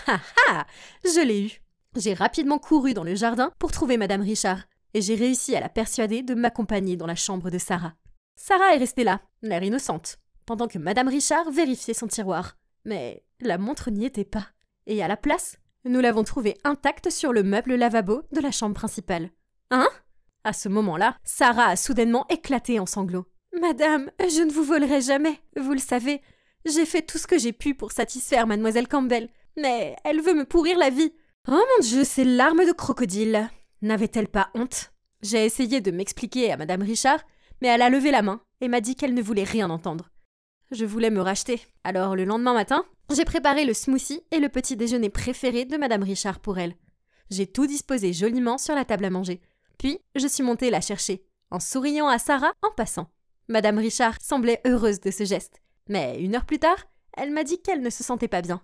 Ha ha! Je l'ai eue. J'ai rapidement couru dans le jardin pour trouver Madame Richard et j'ai réussi à la persuader de m'accompagner dans la chambre de Sarah. Sarah est restée là, l'air innocente, pendant que Madame Richard vérifiait son tiroir. Mais la montre n'y était pas. Et à la place, nous l'avons trouvée intacte sur le meuble lavabo de la chambre principale. Hein? À ce moment-là, Sarah a soudainement éclaté en sanglots. « Madame, je ne vous volerai jamais, vous le savez. J'ai fait tout ce que j'ai pu pour satisfaire Mademoiselle Campbell, mais elle veut me pourrir la vie. Oh mon Dieu, ces larmes de crocodile! N'avait-elle pas honte? » J'ai essayé de m'expliquer à Madame Richard, mais elle a levé la main et m'a dit qu'elle ne voulait rien entendre. Je voulais me racheter. Alors le lendemain matin, j'ai préparé le smoothie et le petit déjeuner préféré de Madame Richard pour elle. J'ai tout disposé joliment sur la table à manger. Puis, je suis montée la chercher, en souriant à Sarah en passant. Madame Richard semblait heureuse de ce geste. Mais 1 heure plus tard, elle m'a dit qu'elle ne se sentait pas bien.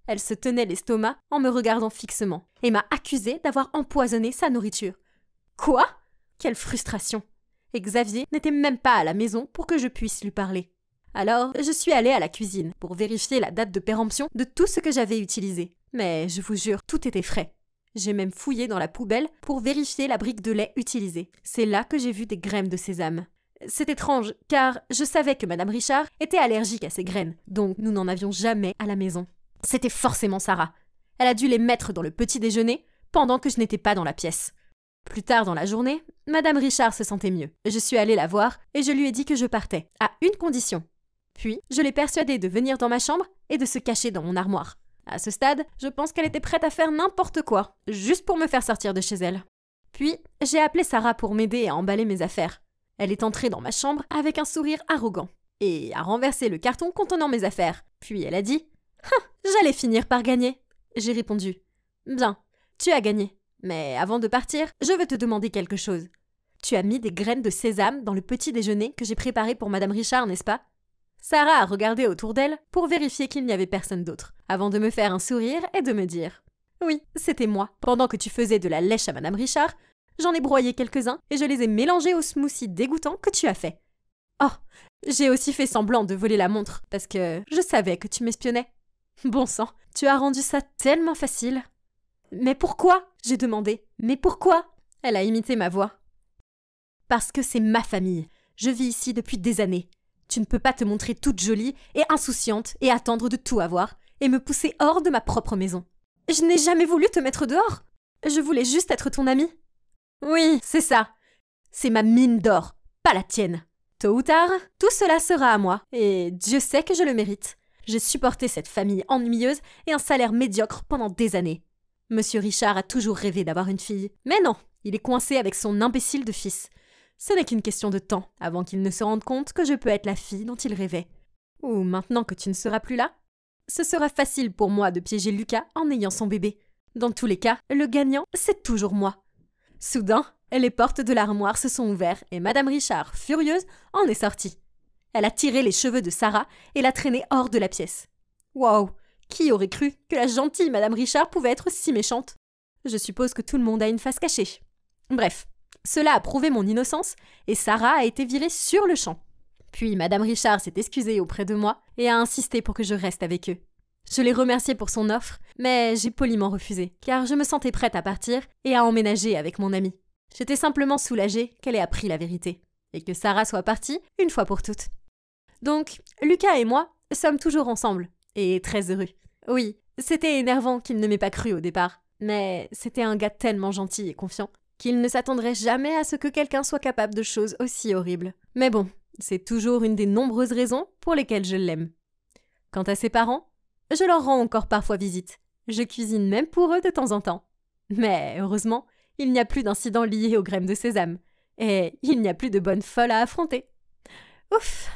Elle se tenait l'estomac en me regardant fixement et m'a accusée d'avoir empoisonné sa nourriture. Quoi? Quelle frustration! Et Xavier n'était même pas à la maison pour que je puisse lui parler. Alors, je suis allée à la cuisine pour vérifier la date de péremption de tout ce que j'avais utilisé. Mais je vous jure, tout était frais. J'ai même fouillé dans la poubelle pour vérifier la brique de lait utilisée. C'est là que j'ai vu des graines de sésame. C'est étrange, car je savais que Madame Richard était allergique à ces graines, donc nous n'en avions jamais à la maison. C'était forcément Sarah. Elle a dû les mettre dans le petit déjeuner pendant que je n'étais pas dans la pièce. Plus tard dans la journée, Madame Richard se sentait mieux. Je suis allée la voir et je lui ai dit que je partais, à une condition. Puis, je l'ai persuadée de venir dans ma chambre et de se cacher dans mon armoire. À ce stade, je pense qu'elle était prête à faire n'importe quoi, juste pour me faire sortir de chez elle. Puis, j'ai appelé Sarah pour m'aider à emballer mes affaires. Elle est entrée dans ma chambre avec un sourire arrogant et a renversé le carton contenant mes affaires. Puis elle a dit « J'allais finir par gagner !» J'ai répondu « Bien, tu as gagné. Mais avant de partir, je veux te demander quelque chose. Tu as mis des graines de sésame dans le petit déjeuner que j'ai préparé pour Madame Richard, n'est-ce pas ?» Sarah a regardé autour d'elle pour vérifier qu'il n'y avait personne d'autre, avant de me faire un sourire et de me dire « Oui, c'était moi. Pendant que tu faisais de la lèche à Madame Richard, j'en ai broyé quelques-uns et je les ai mélangés au smoothie dégoûtant que tu as fait. Oh, j'ai aussi fait semblant de voler la montre parce que je savais que tu m'espionnais. Bon sang, tu as rendu ça tellement facile. » « Mais pourquoi ?» j'ai demandé. « Mais pourquoi ?» Elle a imité ma voix. « Parce que c'est ma famille. Je vis ici depuis des années. Tu ne peux pas te montrer toute jolie et insouciante et attendre de tout avoir et me pousser hors de ma propre maison. Je n'ai jamais voulu te mettre dehors. Je voulais juste être ton amie. Oui, c'est ça. C'est ma mine d'or, pas la tienne. Tôt ou tard, tout cela sera à moi et Dieu sait que je le mérite. J'ai supporté cette famille ennuyeuse et un salaire médiocre pendant des années. Monsieur Richard a toujours rêvé d'avoir une fille. Mais non, il est coincé avec son imbécile de fils. Ce n'est qu'une question de temps avant qu'il ne se rende compte que je peux être la fille dont il rêvait. Ou maintenant que tu ne seras plus là, ce sera facile pour moi de piéger Lucas en ayant son bébé. Dans tous les cas, le gagnant, c'est toujours moi. Soudain, les portes de l'armoire se sont ouvertes et Madame Richard, furieuse, en est sortie. Elle a tiré les cheveux de Sarah et l'a traînée hors de la pièce. Waouh! Qui aurait cru que la gentille Madame Richard pouvait être si méchante? Je suppose que tout le monde a une face cachée. Bref, cela a prouvé mon innocence et Sarah a été virée sur le champ. Puis Madame Richard s'est excusée auprès de moi et a insisté pour que je reste avec eux. Je l'ai remerciée pour son offre, mais j'ai poliment refusé, car je me sentais prête à partir et à emménager avec mon amie. J'étais simplement soulagée qu'elle ait appris la vérité, et que Sarah soit partie une fois pour toutes. Donc, Lucas et moi sommes toujours ensemble, et très heureux. Oui, c'était énervant qu'il ne m'ait pas cru au départ, mais c'était un gars tellement gentil et confiant qu'il ne s'attendrait jamais à ce que quelqu'un soit capable de choses aussi horribles. Mais bon, c'est toujours une des nombreuses raisons pour lesquelles je l'aime. Quant à ses parents, je leur rends encore parfois visite. Je cuisine même pour eux de temps en temps. Mais heureusement, il n'y a plus d'incidents liés aux graines de sésame. Et il n'y a plus de bonnes folles à affronter. Ouf!